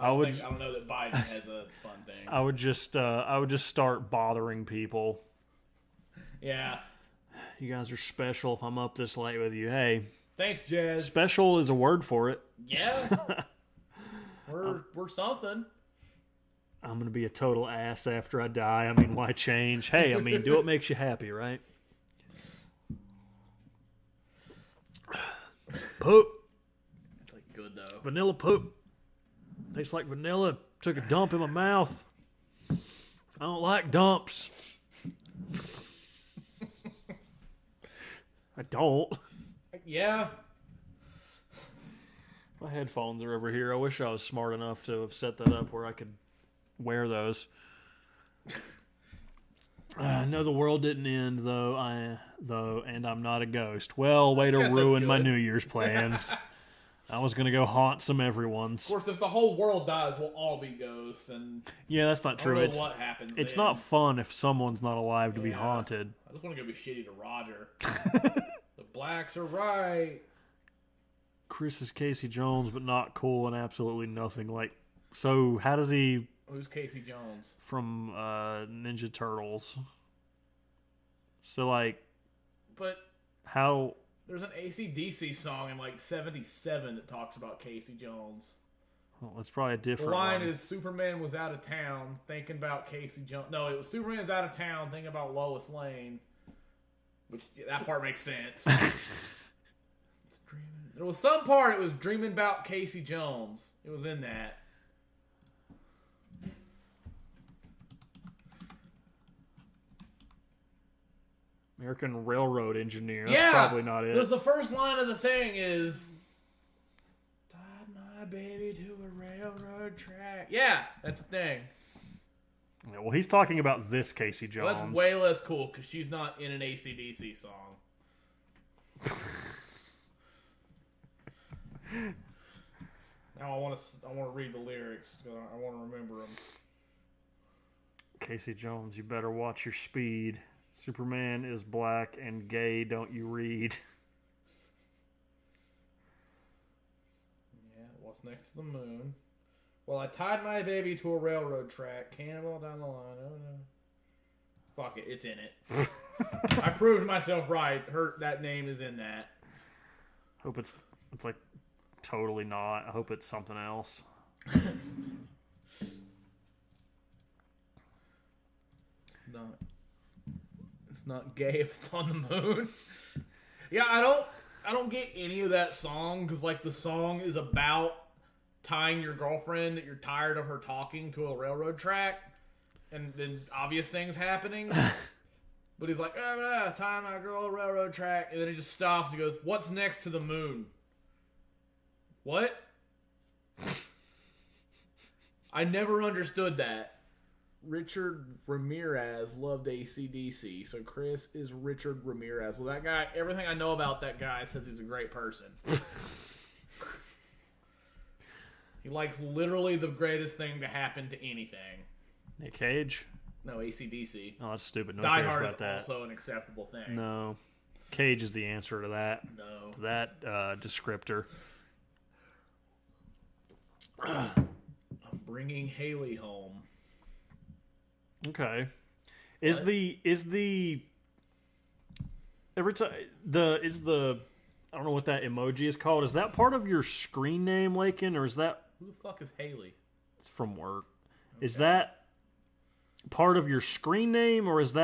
don't know that Biden has a fun thing. I would just start bothering people. Yeah. You guys are special if I'm up this late with you. Hey, Thanks, Jazz. special is a word for it. Yeah. We're something. I'm going to be a total ass after I die. I mean, why change? Hey, I mean, do what makes you happy, right? Poop. It's good though. Vanilla poop. Tastes like vanilla. Took a dump in my mouth. I don't like dumps. I don't. Yeah. My headphones are over here. I wish I was smart enough to have set that up where I could wear those. I know the world didn't end though, and I'm not a ghost. Well, way to ruin my New Year's plans. I was gonna go haunt some everyone's. Of course, if the whole world dies, we'll all be ghosts, and yeah, that's not true. I don't know what happens. It's then. not fun if someone's not alive to be Yeah. haunted. I just want to go be shitty to Roger. The blacks are right. Chris is Casey Jones, but not cool and absolutely nothing like. So how does he? Who's Casey Jones? From Ninja Turtles. So like, But how? there's an AC/DC song in 77 that talks about Casey Jones. Well, that's probably a The different line one. is Superman was out of town thinking about Casey Jones. No, it was Superman's out of town thinking about Lois Lane. Which, that part makes sense. There was some part it was dreaming about Casey Jones. It was in that. American Railroad Engineer. That's Yeah, probably not it. There's the first line of the thing is tied my baby to a railroad track. Yeah, that's the thing. Yeah, well, he's talking about this Casey Jones. Well, that's way less cool because she's not in an AC/DC song. Now I want to read the lyrics. I want to remember them. Casey Jones, you better watch your speed. Superman is black and gay, don't you read? Yeah, what's next to the moon? Well, I tied my baby to a railroad track. Cannonball down the line. Oh no. Fuck it, it's in it. I proved myself right. That name is in that. Hope it's like totally not. I hope it's something else. No. It's not gay if it's on the moon. Yeah, I don't get any of that song because like the song is about tying your girlfriend that you're tired of her talking to a railroad track, and then obvious things happening. But he's like, tying my girl to a railroad track, and then he just stops and goes, "What's next to the moon?" What? I never understood that. Richard Ramirez loved AC/DC, so Chris is Richard Ramirez. Well, that guy, everything I know about that guy says he's a great person. He likes literally the greatest thing to happen to anything. Nick Cage? No, AC/DC. Oh, that's stupid. No Die one cares Hard about is that. also an acceptable thing. No. Cage is the answer to that. No. To that descriptor. I'm bringing Haley home. Okay. Is the every time I don't know what that emoji is called. Is that part of your screen name, Lakin, or is that Who the fuck is Haley? from work? Okay. Is that part of your screen name, or is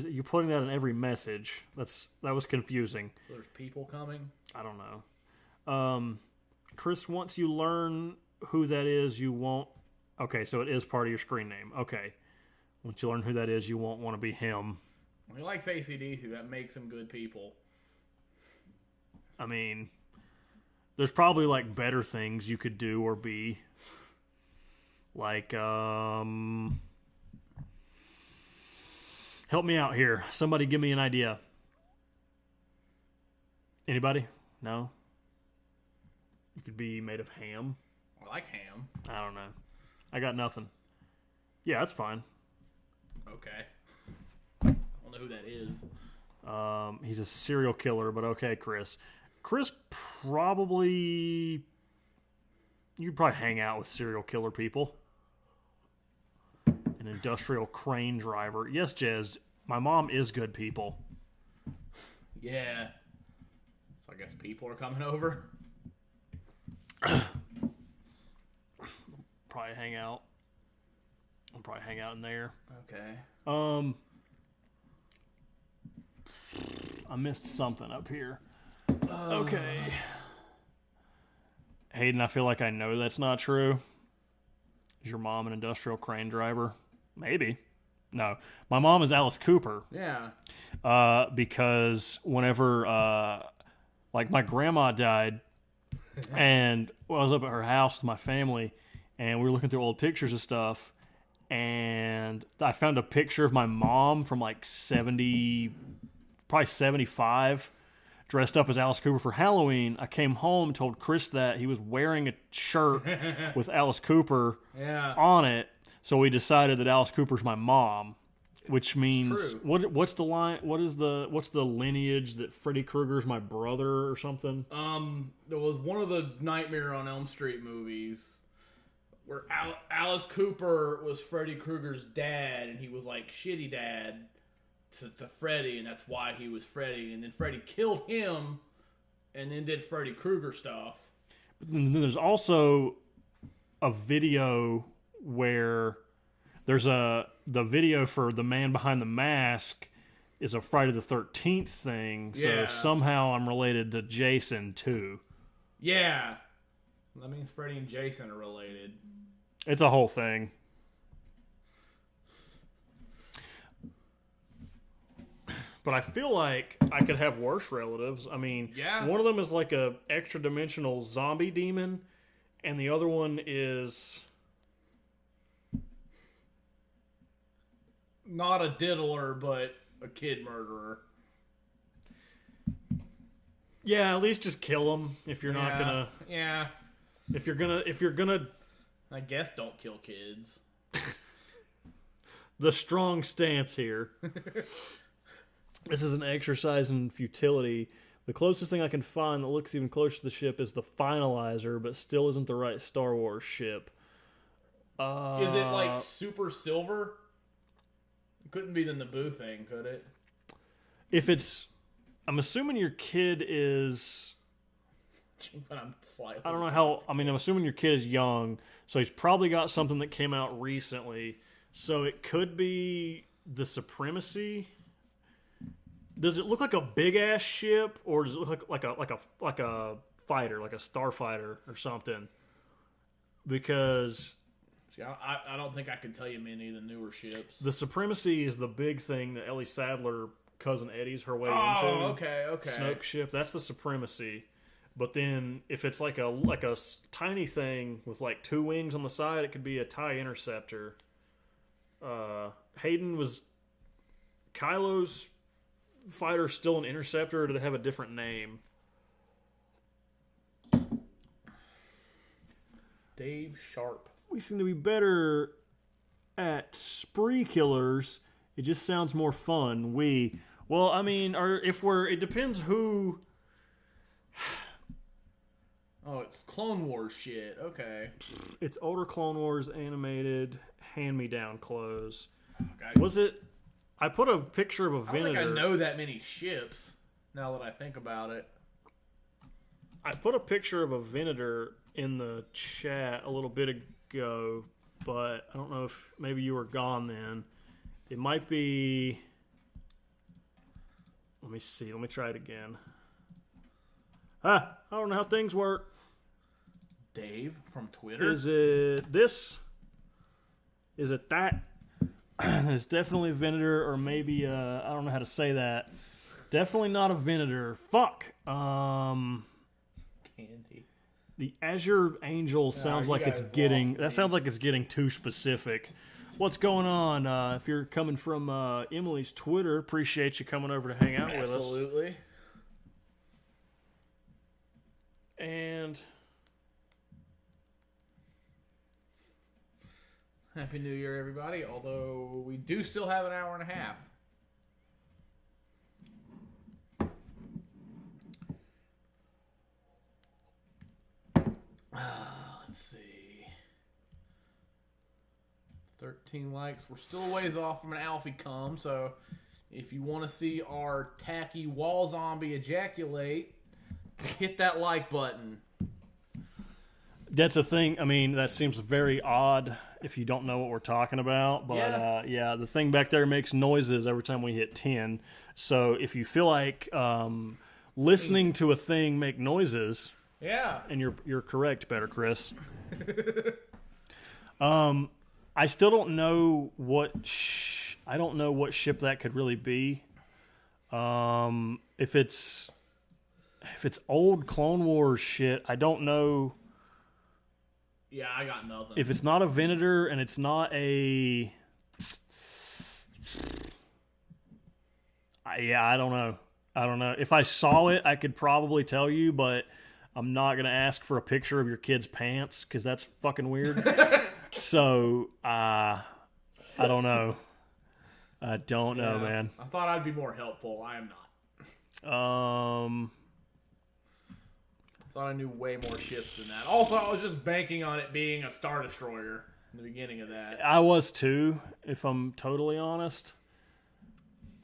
you putting that in every message? That was confusing. So there's people coming? I don't know. Chris, once you learn who that is, you won't. Okay, so it is part of your screen name. Okay. Once you learn who that is, you won't want to be him. Well, he likes AC/DC. That makes him good people. I mean, there's probably like better things you could do or be. Like, help me out here. Somebody give me an idea. Anybody? No? You could be made of ham. I like ham. I don't know. I got nothing. Yeah, that's fine. Okay. I don't know who that is. He's a serial killer, but okay, Chris. Chris probably... You'd probably hang out with serial killer people. An industrial crane driver. Yes, Jez, my mom is good people. Yeah. So I guess people are coming over. Probably hang out. I'll probably hang out in there. Okay. I missed something up here. Okay. Hayden, I feel like I know that's not true. Is your mom an industrial crane driver? Maybe. No. My mom is Alice Cooper. Yeah. Because whenever, like, my grandma died, and I was up at her house with my family, and we were looking through old pictures and stuff, and I found a picture of my mom from, like, 70, probably 75, dressed up as Alice Cooper for Halloween. I came home and told Chris that he was wearing a shirt with Alice Cooper on it, so we decided that Alice Cooper's my mom, which means what's the line? What's the lineage that Freddy Krueger's my brother or something? There was one of the Nightmare on Elm Street movies where Alice Cooper was Freddy Krueger's dad, and he was like shitty dad to Freddy, and that's why he was Freddy. And then Freddy killed him, and then did Freddy Krueger stuff. But then there's also a video where there's the video for The Man Behind the Mask is a Friday the 13th thing, so somehow I'm related to Jason too. Yeah. That means Freddy and Jason are related. It's a whole thing. But I feel like I could have worse relatives. I mean, one of them is like a extra-dimensional zombie demon, and the other one is... not a diddler, but a kid murderer. Yeah, at least just kill him if you're not gonna... Yeah. If you're gonna... I guess don't kill kids. The strong stance here. This is an exercise in futility. The closest thing I can find that looks even closer to the ship is the Finalizer, but still isn't the right Star Wars ship. Is it like super silver? It couldn't be the Naboo thing, could it? If it's, I'm assuming your kid is. But I'm slightly. I don't know how. I mean, I'm assuming your kid is young, so he's probably got something that came out recently. So it could be the Supremacy. Does it look like a big ass ship, or does it look like a fighter, like a starfighter or something? Because See, I don't think I can tell you many of the newer ships. the Supremacy is the big thing that Ellie Sadler, cousin Eddie's her way into. Oh, okay. Snoke ship. That's the Supremacy. But then if it's like a tiny thing with like 2 wings on the side, it could be a TIE Interceptor. Hayden was Kylo's fighter still an interceptor, or do they have a different name? Dave Sharp. We seem to be better at spree killers. It just sounds more fun. Well, I mean, it depends who. Oh, it's Clone Wars shit. Okay. It's older Clone Wars animated hand-me-down clothes. Okay. Was it? I put a picture of a Venator. I don't think I know that many ships, now that I think about it. I put a picture of a Venator in the chat a little bit ago, but I don't know if maybe you were gone then. It might be... Let me see. Let me try it again. I don't know how things work. Dave from Twitter? Is it this? Is it that? It's definitely a Venator, or maybe I don't know how to say that. Definitely not a Venator. Fuck. Candy. The Azure Angel sounds like it's getting. That sounds like it's getting too specific. What's going on? If you're coming from Emily's Twitter, appreciate you coming over to hang out with us. Absolutely. And Happy New Year, everybody. Although we do still have an hour and a half. Let's see. 13 likes. We're still a ways off from an Alfie cum, so if you want to see our tacky wall zombie ejaculate, hit that like button. that's a thing. I mean, that seems very odd if you don't know what we're talking about. But yeah, the thing back there makes noises every time we hit 10. So if you feel like listening to a thing make noises, yeah, and you're correct, Better Chris. I still don't know what I don't know what ship that could really be. If it's old Clone Wars shit, I don't know. Yeah, I got nothing. If it's not a Venator and it's not a... I don't know. I don't know. If I saw it, I could probably tell you, but I'm not going to ask for a picture of your kid's pants because that's fucking weird. So, I don't know. I don't know, man. I thought I'd be more helpful. I am not. I thought I knew way more ships than that. Also, I was just banking on it being a Star Destroyer in the beginning of that. I was too, if I'm totally honest.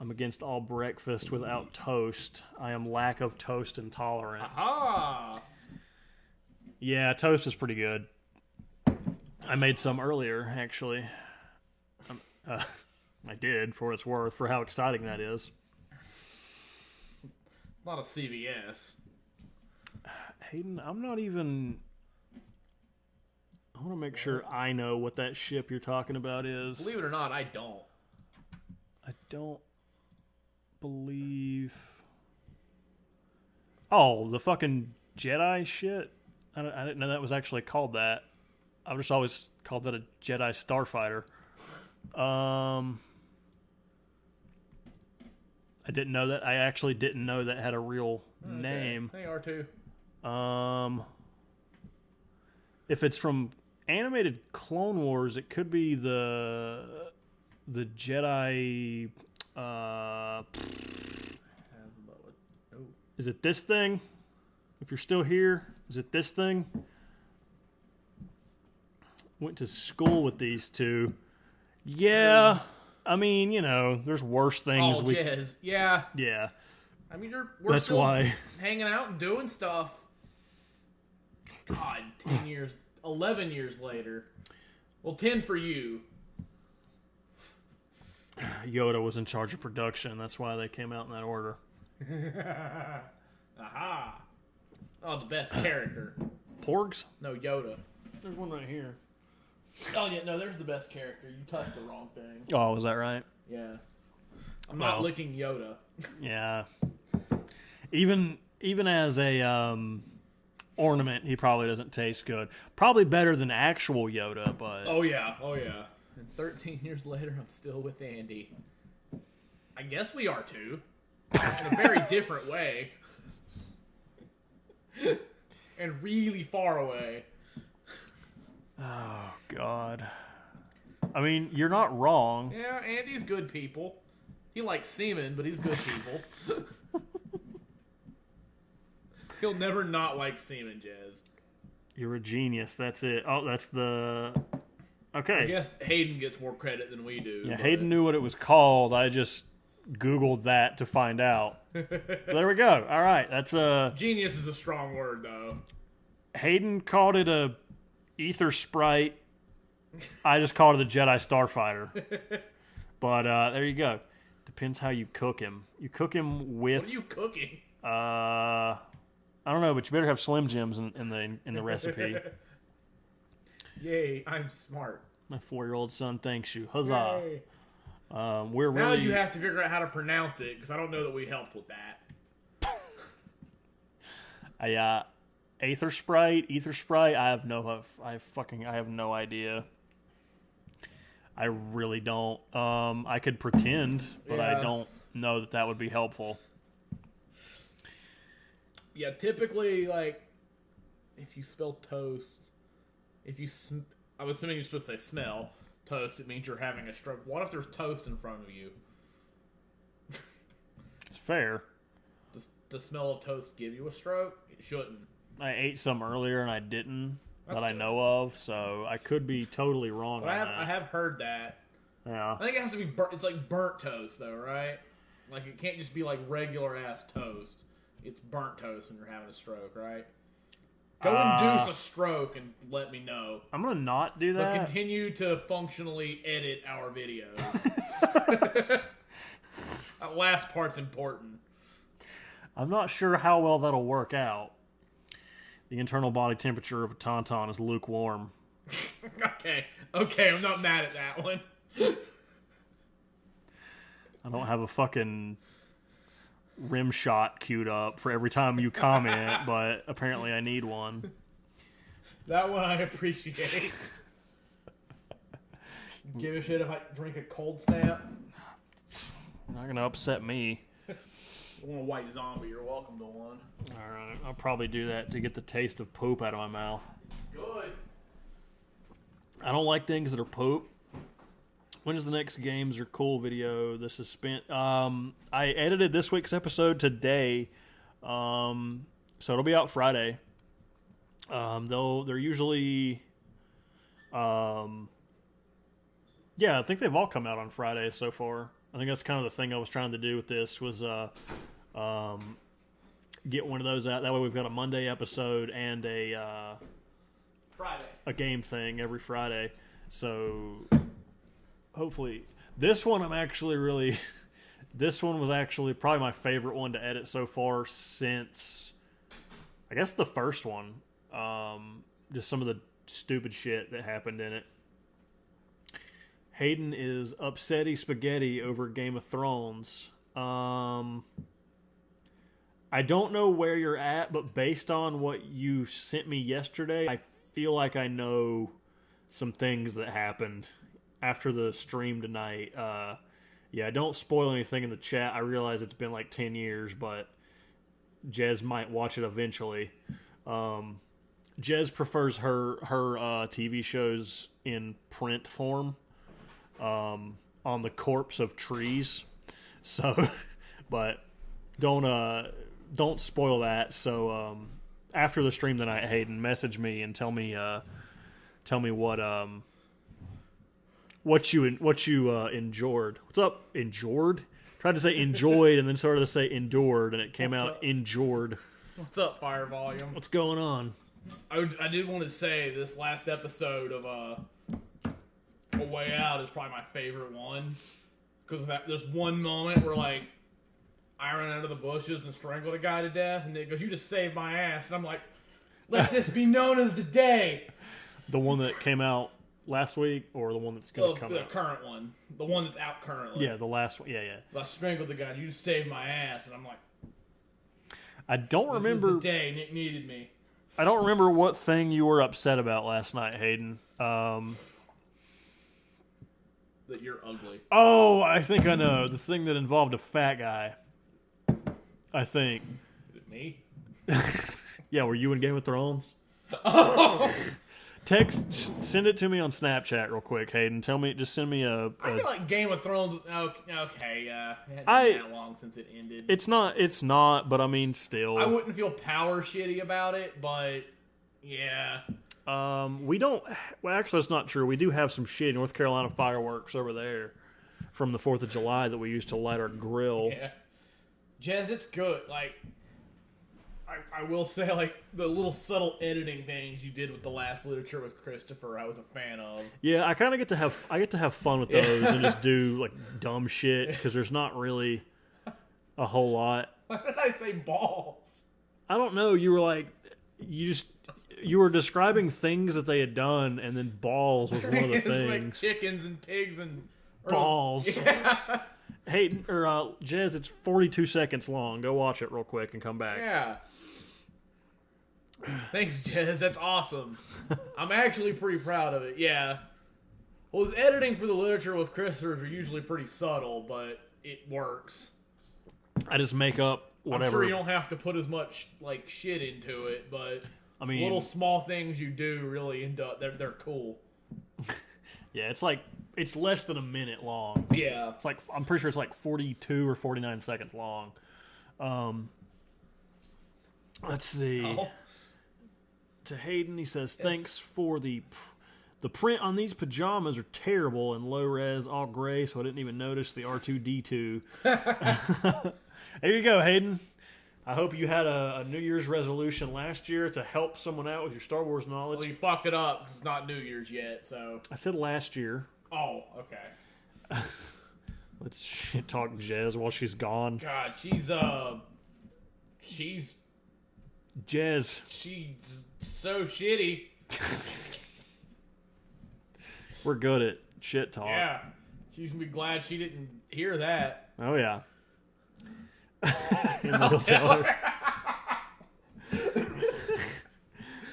I'm against all breakfast without toast. I am lack of toast intolerant. Aha! Yeah, toast is pretty good. I made some earlier, actually. I did, for what it's worth, for how exciting that is. Not a CVS. Hayden, I'm not even... I want to make sure I know what that ship you're talking about is. Believe it or not, I don't. I don't believe... Oh, the fucking Jedi shit? I didn't know that was actually called that. I've just always called that a Jedi Starfighter. I didn't know that. I actually didn't know that had a real name. Hey, R2. If it's from animated Clone Wars, it could be the Jedi. Is it this thing? If you're still here, is it this thing? went to school with these two. Yeah, I mean, there's worse things. Oh, Jez. Yeah. Yeah. I mean, we're That's still why. hanging out and doing stuff. God, 10 years, 11 years later. Well, 10 for you. Yoda was in charge of production. That's why they came out in that order. Aha. Oh, the best character. Porgs? No, Yoda. There's one right here. Oh, yeah, no, there's the best character. You touched the wrong thing. Oh, was that right? Yeah. I'm not licking Yoda. Yeah. Even as a ornament, he probably doesn't taste good. Probably better than actual Yoda, but... Oh, yeah. And 13 years later, I'm still with Andy. I guess we are too. In a very different way. And really far away. Oh, God. I mean, you're not wrong. Yeah, Andy's good people. He likes semen, but he's good people. He'll never not like semen, Jez. You're a genius. That's it. Oh, that's the... Okay. I guess Hayden gets more credit than we do. Yeah, but... Hayden knew what it was called. I just Googled that to find out. So there we go. All right. That's a... Genius is a strong word, though. Hayden called it a ether sprite. I just called it a Jedi Starfighter. But there you go. Depends how you cook him. You cook him with... What are you cooking? I don't know, but you better have Slim Jims in the recipe. Yay, I'm smart. My 4-year-old son thanks you. Huzzah. Yay. We're now really... you have to figure out how to pronounce it, because I don't know that we helped with that. Ether Sprite. I have no idea. I really don't. I could pretend, but Yeah. I don't know that would be helpful. Yeah, typically, like, if you spell toast, I'm assuming you're supposed to say smell toast, it means you're having a stroke. What if there's toast in front of you? It's fair. Does the smell of toast give you a stroke? It shouldn't. I ate some earlier and I didn't, That's that I good. know of, so I could be totally wrong But on I that. have heard that. Yeah. I think it has to be burnt. It's like burnt toast, though, right? Like, it can't just be like regular ass toast. It's burnt toast when you're having a stroke, right? Go induce a stroke and let me know. I'm going to not do But that. continue to functionally edit our videos. That last part's important. I'm not sure how well that'll work out. The internal body temperature of a tauntaun is lukewarm. Okay, I'm not mad at that one. I don't have a fucking rim shot queued up for every time you comment, but apparently I need one. That one I appreciate. Give a shit if I drink a cold snap. You're not going to upset me. I want a white zombie, you're welcome to one. Alright, I'll probably do that to get the taste of poop out of my mouth. Good. I don't like things that are poop. When is the next Games Are Cool video? This is spent... I edited this week's episode today, so it'll be out Friday. They're usually... yeah, I think they've all come out on Friday so far. I think that's kind of the thing I was trying to do with this was get one of those out. That way we've got a Monday episode and a game thing every Friday. So hopefully this one I'm actually really this one was actually probably my favorite one to edit so far since I guess the first one. Just some of the stupid shit that happened in it. Hayden is upsetty spaghetti over Game of Thrones. I don't know where you're at, but based on what you sent me yesterday, I feel like I know some things that happened after the stream tonight. Yeah, don't spoil anything in the chat. I realize it's been like 10 years, but Jez might watch it eventually. Jez prefers her TV shows in print form. On the corpse of trees, so but don't spoil that. So after the stream tonight, Hayden, message me and tell me tell me what you endured. What's up? Endured? Tried to say enjoyed and then started to say endured, and it came What's out up? endured. What's up, Fire Volume? What's going on? I did want to say this last episode of A Way Out is probably my favorite one. Because there's one moment where, like, I ran out of the bushes and strangled a guy to death, and it goes, "You just saved my ass." And I'm like, let this be known as the day. The one that came out last week, or the one that's going to come The out? current one. The one that's out currently. Yeah, the last one. Yeah. So I strangled the guy, and you just saved my ass. And I'm like, I don't this remember. is the day Nick needed me. I don't remember what thing you were upset about last night, Hayden. That you're ugly. Oh, I think I know. The thing that involved a fat guy. I think. Is it me? Yeah, were you in Game of Thrones? Oh! Send it to me on Snapchat real quick, Hayden. Just send me a I feel like Game of Thrones. Okay, it hadn't I- been that long since it ended. It's not, but I mean, still. I wouldn't feel power shitty about it, but yeah. We don't. Well, actually, that's not true. We do have some shitty North Carolina fireworks over there from the 4th of July that we used to light our grill. Yeah. Jez, it's good. Like, I will say, like, the little subtle editing things you did with the last literature with Christopher, I was a fan of. Yeah, I kind of get to have fun with those and just do like dumb shit because there's not really a whole lot. Why did I say balls? I don't know. You were like, you were describing things that they had done, and then balls was one of the It's like things. chickens and pigs and Balls. Yeah. Hey, or Jez, it's 42 seconds long. Go watch it real quick and come back. Yeah. Thanks, Jez. That's awesome. I'm actually pretty proud of it. Yeah. Well, his editing for the literature with Christopher are usually pretty subtle, but it works. I just make up whatever. I'm sure you don't have to put as much like shit into it, but I mean, little small things you do really end up they're cool. Yeah, it's less than a minute long. Yeah. It's like I'm pretty sure it's like 42 or 49 seconds long. Let's see. Oh. To Hayden, he says, "Thanks for the print on these pajamas are terrible and low res, all gray, so I didn't even notice the R2D2." There you go, Hayden. I hope you had a New Year's resolution last year to help someone out with your Star Wars knowledge. Well, you fucked it up 'cause it's not New Year's yet, so. I said last year. Oh, okay. Let's shit talk Jez while she's gone. God, she's Jez, so shitty. we're good at shit talk. Yeah. She's gonna be glad she didn't hear that. Oh, yeah. And we'll tell her.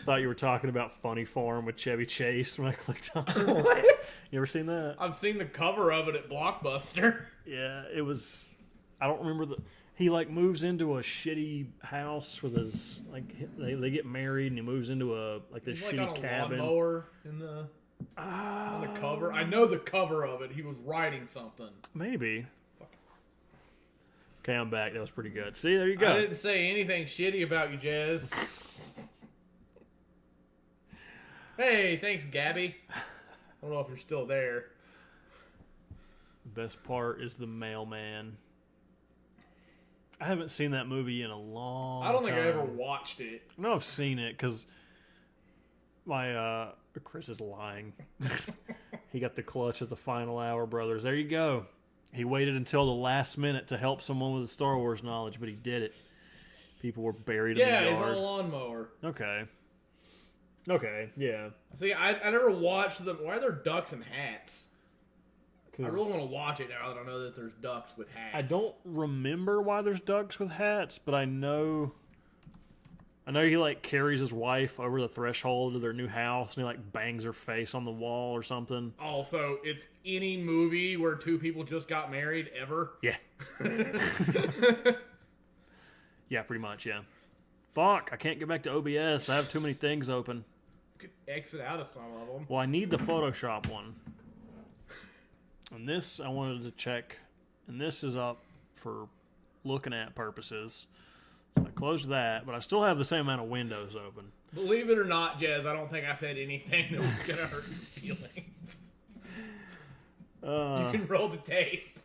Thought you were talking about Funny Farm with Chevy Chase when I clicked on it. What? You ever seen that? I've seen the cover of it at Blockbuster. Yeah, it was. I don't remember he like moves into a shitty house with his like they get married and he moves into this He's shitty like on a cabin. lawnmower on the cover. I know the cover of it. He was writing something. Maybe. Okay, I'm back. That was pretty good. See, there you go. I didn't say anything shitty about you, Jez. Hey, thanks, Gabby. I don't know if you're still there. The best part is the mailman. I haven't seen that movie in a long time. I don't think I ever watched it. No, I've seen it because my Chris is lying. He got the clutch at the final hour, brothers. There you go. He waited until the last minute to help someone with the Star Wars knowledge, but he did it. People were buried in the Yeah, yard. he's on a lawnmower. Okay, yeah. See, I never watched them. Why are there ducks and hats? I really want to watch it now that I know that there's ducks with hats. I don't remember why there's ducks with hats, but I know he like carries his wife over the threshold of their new house and he like bangs her face on the wall or something. Also, it's any movie where two people just got married ever. Yeah. Yeah, pretty much, yeah. Fuck, I can't get back to OBS. I have too many things open. You could exit out of some of them. Well, I need the Photoshop one. And this I wanted to check. And this is up for looking at purposes. So I closed that, but I still have the same amount of windows open. Believe it or not, Jez, I don't think I said anything that was gonna hurt your feelings. You can roll the tape.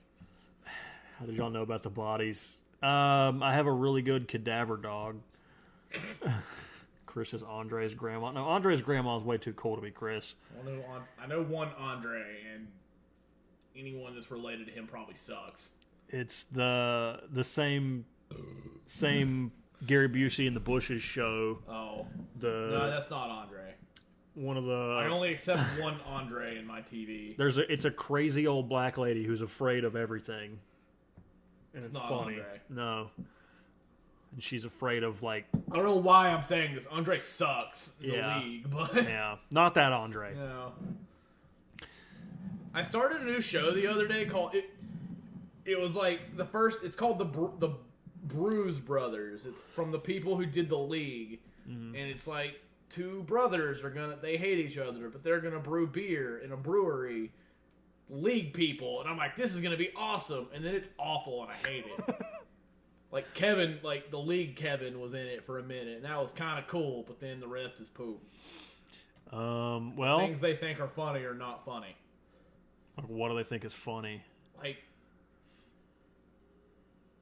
How did y'all know about the bodies? I have a really good cadaver dog. Chris is Andre's grandma. No, Andre's grandma is way too cool to be Chris. I know one Andre, and anyone that's related to him probably sucks. It's the same Gary Busey in the Bushes show. Oh. No, that's not Andre. One of the... I only accept one Andre in my TV. It's a crazy old black lady who's afraid of everything. And it's not funny. Andre. No. And she's afraid of, like... I don't know why I'm saying this. Andre sucks in the league, but... Yeah. Not that Andre. No. I started a new show the other day called... It was like the first... It's called the Bruise Brothers. It's from the people who did the league. Mm-hmm. And it's like... Two brothers they hate each other, but they're gonna brew beer in a brewery. League people, and I'm like, this is gonna be awesome, and then it's awful, and I hate it. Like Kevin, like the league Kevin was in it for a minute, and that was kind of cool, but then the rest is poop. Well, things they think are funny are not funny. Like, what do they think is funny? Like,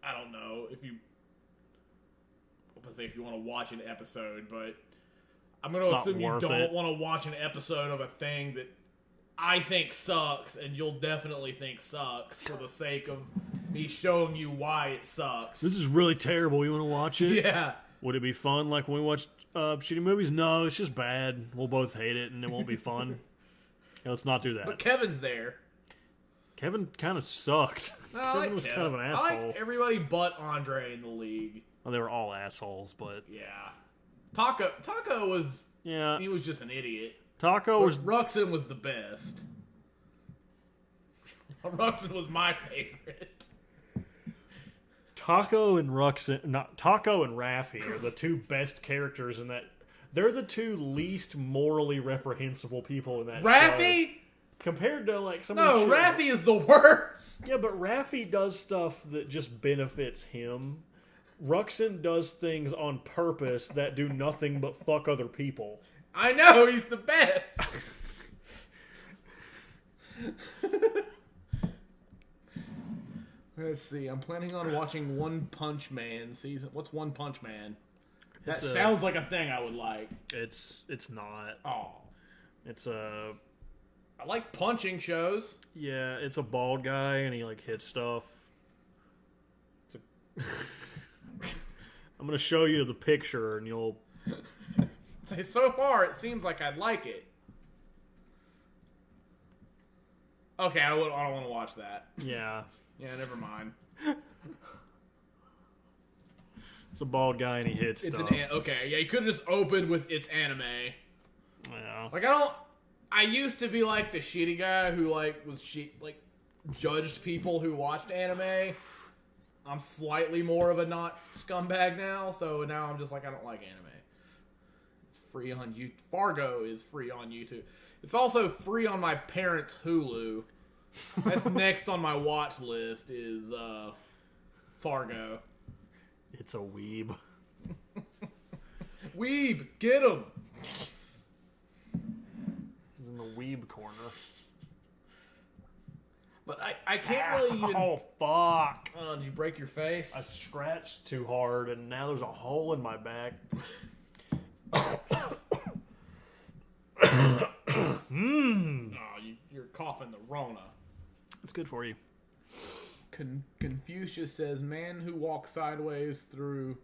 I don't know if you want to watch an episode, but. I'm going to assume you don't want to watch an episode of a thing that I think sucks, and you'll definitely think sucks for the sake of me showing you why it sucks. This is really terrible. You want to watch it? Yeah. Would it be fun like when we watch shitty movies? No, it's just bad. We'll both hate it, and it won't be fun. Yeah, let's not do that. But Kevin's there. Kevin kind of sucked. No, Kevin was kind of an asshole. I like everybody but Andre in the league. Well, they were all assholes, but... Yeah. Taco was... Yeah. He was just an idiot. Ruxin was the best. Ruxin was my favorite. Taco and Raffi are the two best characters in that. They're the two least morally reprehensible people in that Raffi? show. Compared to like some No, Raffi is the worst. Yeah, but Raffi does stuff that just benefits him. Ruxin does things on purpose that do nothing but fuck other people. I know, he's the best. Let's see, I'm planning on watching One Punch Man season. What's One Punch Man? That sounds like a thing I would like. It's not. Oh. It's a... I like punching shows. Yeah, it's a bald guy and he like hits stuff. I'm going to show you the picture and you'll... So far, it seems like I'd like it. Okay, I don't want to watch that. Yeah. Yeah, never mind. It's a bald guy and he hits stuff. Okay, yeah, you could have just opened with it's anime. Yeah. Like, I used to be like the shitty guy who judged people who watched anime. I'm slightly more of a not scumbag now, so now I'm just like, I don't like anime. It's free on YouTube. Fargo is free on YouTube. It's also free on my parents' Hulu. That's next on my watch list is Fargo. It's a weeb. Weeb, get him! He's in the weeb corner. But I can't really even... Oh, fuck. Oh, did you break your face? I scratched too hard, and now there's a hole in my back. Oh, you're coughing the Rona. It's good for you. Confucius says, man who walks sideways through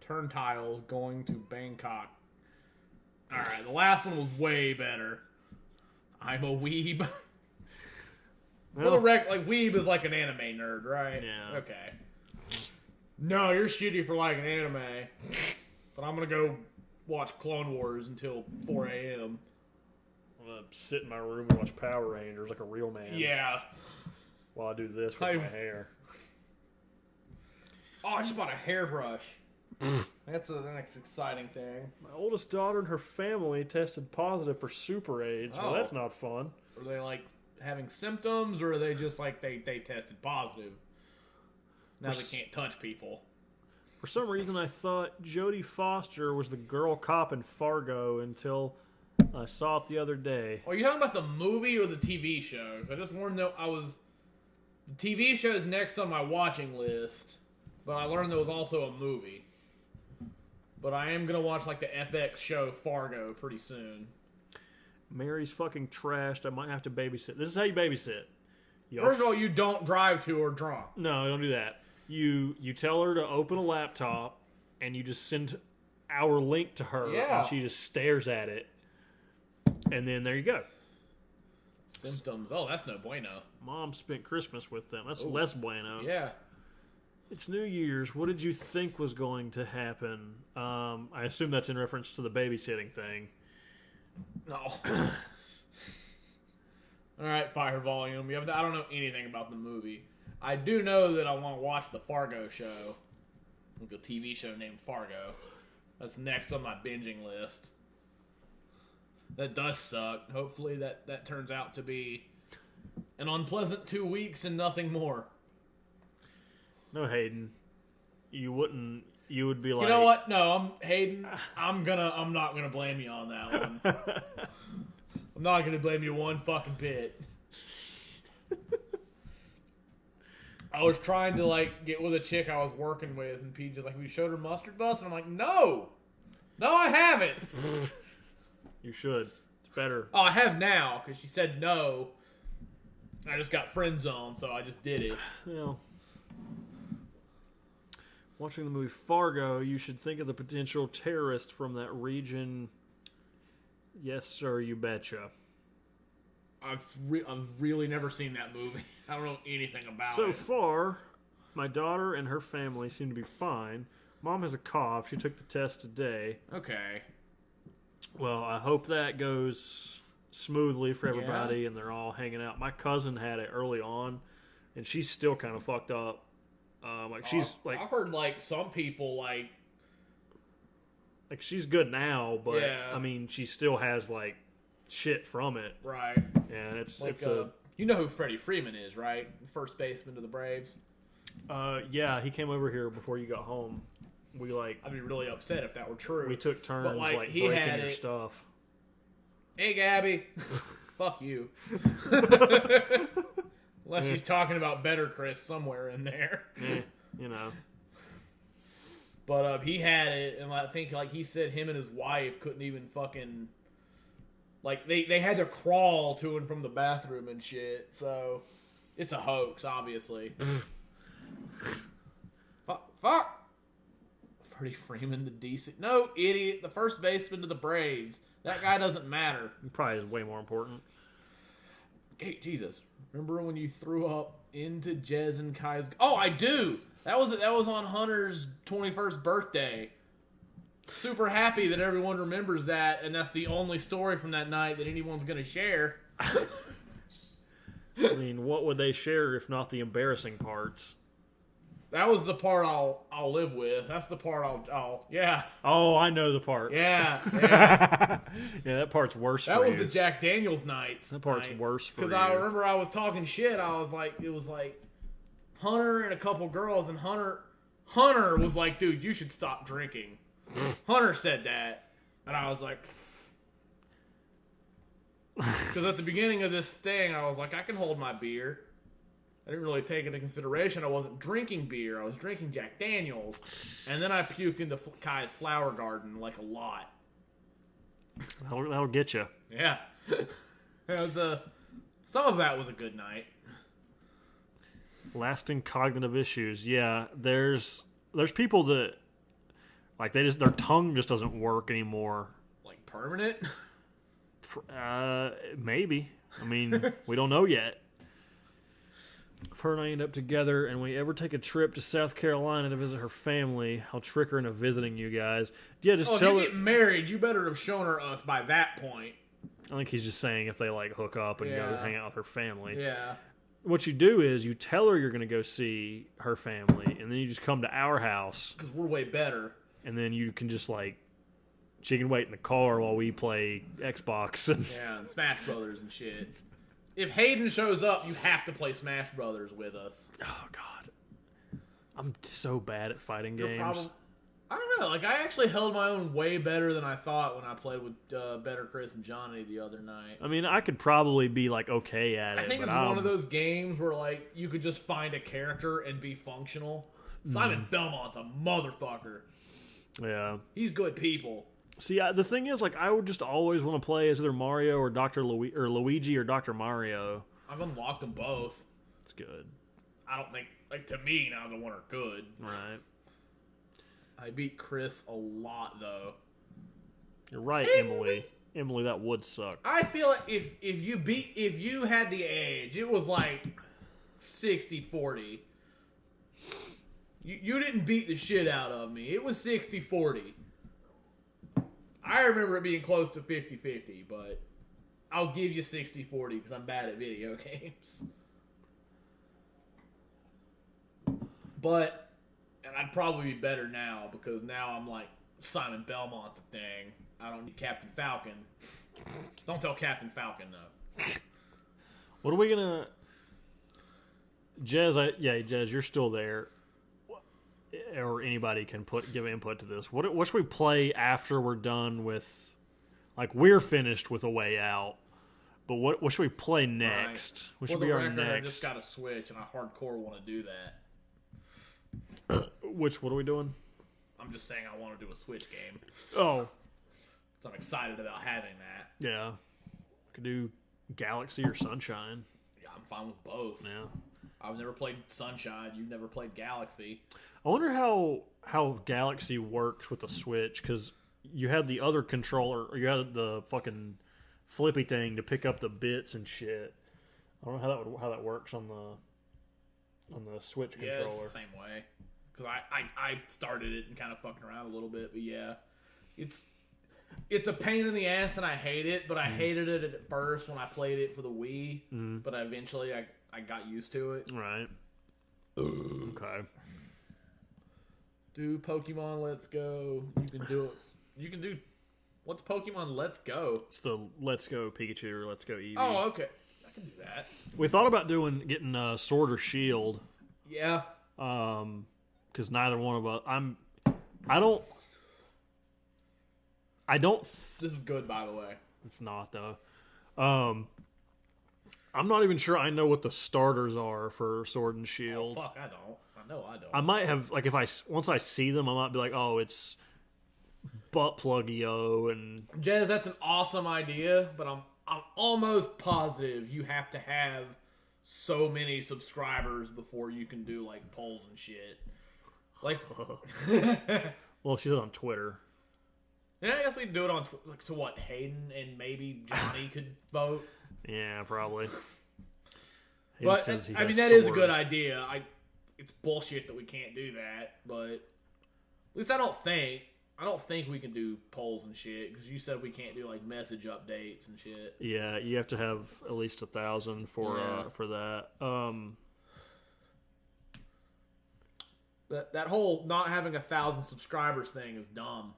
turntiles going to Bangkok. Alright, the last one was way better. I'm a weeb. Well, weeb is like an anime nerd, right? Yeah. Okay. No, you're shitty for liking anime. But I'm gonna go watch Clone Wars until 4 a.m. I'm gonna sit in my room and watch Power Rangers like a real man. Yeah. While I do this with my hair. Oh, I just bought a hairbrush. That's the next exciting thing. My oldest daughter and her family tested positive for super AIDS. Well, that's not fun. Are they like having symptoms, or are they just like they tested positive? Now they can't touch people. For some reason, I thought Jodie Foster was the girl cop in Fargo until I saw it the other day. Are you talking about the movie or the TV show? 'Cause I just learned that the TV show is next on my watching list, but I learned there was also a movie. But I am gonna watch like the FX show Fargo pretty soon. Mary's fucking trashed. I might have to babysit. This is how you babysit. First of all, you don't drive to her drunk. No, don't do that. You tell her to open a laptop, and you just send our link to her, and she just stares at it. And then there you go. Symptoms. Oh, that's no bueno. Mom spent Christmas with them. That's less bueno. Yeah. It's New Year's. What did you think was going to happen? I assume that's in reference to the babysitting thing. No. All right, fire volume. I don't know anything about the movie. I do know that I want to watch the Fargo show. The TV show named Fargo. That's next on my binging list. That does suck. Hopefully that turns out to be an unpleasant 2 weeks and nothing more. No, Hayden. You wouldn't. You would be like, you know what? No, Hayden. I'm not gonna blame you on that one. I'm not gonna blame you one fucking bit. I was trying to like get with a chick I was working with, and Pete just like, we showed her MustardBus, and I'm like, no, I haven't. You should. It's better. Oh, I have now because she said no. I just got friend zoned, so I just did it. Well, watching the movie Fargo, you should think of the potential terrorist from that region. Yes, sir, you betcha. I've really never seen that movie. I don't know anything about it. So far, my daughter and her family seem to be fine. Mom has a cough. She took the test today. Okay. Well, I hope that goes smoothly for everybody and they're all hanging out. My cousin had it early on, and she's still kind of fucked up. I've heard like some people like she's good now, but I mean, she still has like shit from it. Right. And it's like, it's a. You know who Freddie Freeman is, right? First baseman of the Braves. Yeah, he came over here before you got home. I'd be really upset if that were true. We took turns but, like breaking your stuff. Hey, Gabby. Fuck you. Unless she's talking about Better Chris somewhere in there. You know. But he had it, and I think like he said him and his wife couldn't even fucking like they had to crawl to and from the bathroom and shit. So it's a hoax, obviously. Fuck. Freddie Freeman, the decent idiot, the first baseman of the Braves. That guy doesn't matter. He probably is way more important. Hey, Jesus. Remember when you threw up into Jez and Kai's... Oh, I do! That was on Hunter's 21st birthday. Super happy that everyone remembers that, and that's the only story from that night that anyone's going to share. I mean, what would they share if not the embarrassing parts? That was the part I'll live with. That's the part I'll yeah. Oh, I know the part. Yeah. Yeah, that part's worse for you. That was the Jack Daniels nights. That part's worse for you. Because I remember I was talking shit. I was like, it was like Hunter and a couple girls, and Hunter was like, dude, you should stop drinking. Hunter said that. And I was like, because at the beginning of this thing, I was like, I can hold my beer. I didn't really take into consideration I wasn't drinking beer. I was drinking Jack Daniels. And then I puked into Kai's flower garden like a lot. That'll get you. Yeah. It was some of that was a good night. Lasting cognitive issues. Yeah, there's people that like their tongue just doesn't work anymore. Like permanent? Maybe. I mean, we don't know yet. If her and I end up together and we ever take a trip to South Carolina to visit her family, I'll trick her into visiting you guys. Yeah, just tell her. If you get married, you better have shown her us by that point. I think he's just saying if they like hook up and go hang out with her family. Yeah. What you do is you tell her you're going to go see her family, and then you just come to our house. Because we're way better. And then you can just like, she can wait in the car while we play Xbox. And Smash Brothers and shit. If Hayden shows up, you have to play Smash Brothers with us. Oh, God. I'm so bad at fighting games. I don't know. Like, I actually held my own way better than I thought when I played with Better Chris and Johnny the other night. I mean, I could probably be, like, okay at it. I think it's one of those games where, like, you could just find a character and be functional. Simon Belmont's a motherfucker. Yeah. He's good people. See, the thing is, like, I would just always want to play as either Mario or Luigi or Dr. Mario. I've unlocked them both. It's good. I don't think, like, to me, neither one are good. Right. I beat Chris a lot, though. You're right, Emily. Emily, that would suck. I feel like if you had the age, it was like 60-40. You didn't beat the shit out of me. It was 60-40. I remember it being close to 50-50, but I'll give you 60-40 because I'm bad at video games. But, and I'd probably be better now because now I'm like Simon Belmont the thing. I don't need Captain Falcon. Don't tell Captain Falcon, though. What are we gonna... Jez, Jez, you're still there. Or anybody can give input to this. What should we play after we're done with... Like, we're finished with A Way Out. But what should we play next? Right. What should be our next? I just got a Switch, and I hardcore want to do that. What are we doing? I'm just saying I want to do a Switch game. Oh. So I'm excited about having that. Yeah. We could do Galaxy or Sunshine. Yeah, I'm fine with both. Yeah. I've never played Sunshine. You've never played Galaxy. I wonder how Galaxy works with the Switch, because you had the other controller, or you had the fucking flippy thing to pick up the bits and shit. I don't know how that works on the Switch controller. Yeah, it's the same way. Because I started it and kind of fucking around a little bit, but yeah, it's a pain in the ass and I hate it. But I hated it at first when I played it for the Wii. But eventually I got used to it. Right. Okay. Do Pokemon Let's Go. You can do it. You can do... What's Pokemon Let's Go? It's the Let's Go Pikachu or Let's Go Eevee. Oh, okay. I can do that. We thought about getting Sword or Shield. Yeah. Because neither one of us... I don't... This is good, by the way. It's not, though. I'm not even sure I know what the starters are for Sword and Shield. Oh, fuck, I don't. I know I don't. I might have, like, once I see them, I might be like, oh, it's butt plug-io and... Jez, that's an awesome idea, but I'm almost positive you have to have so many subscribers before you can do, like, polls and shit. Like... Well, she's on Twitter. Yeah, I guess we can do it on to what, Hayden and maybe Johnny could vote. Yeah, probably. But I mean, that is a good idea. It's bullshit that we can't do that, but at least I don't think we can do polls and shit because you said we can't do like message updates and shit. Yeah, you have to have at least 1,000 for that. That whole not having 1,000 subscribers thing is dumb.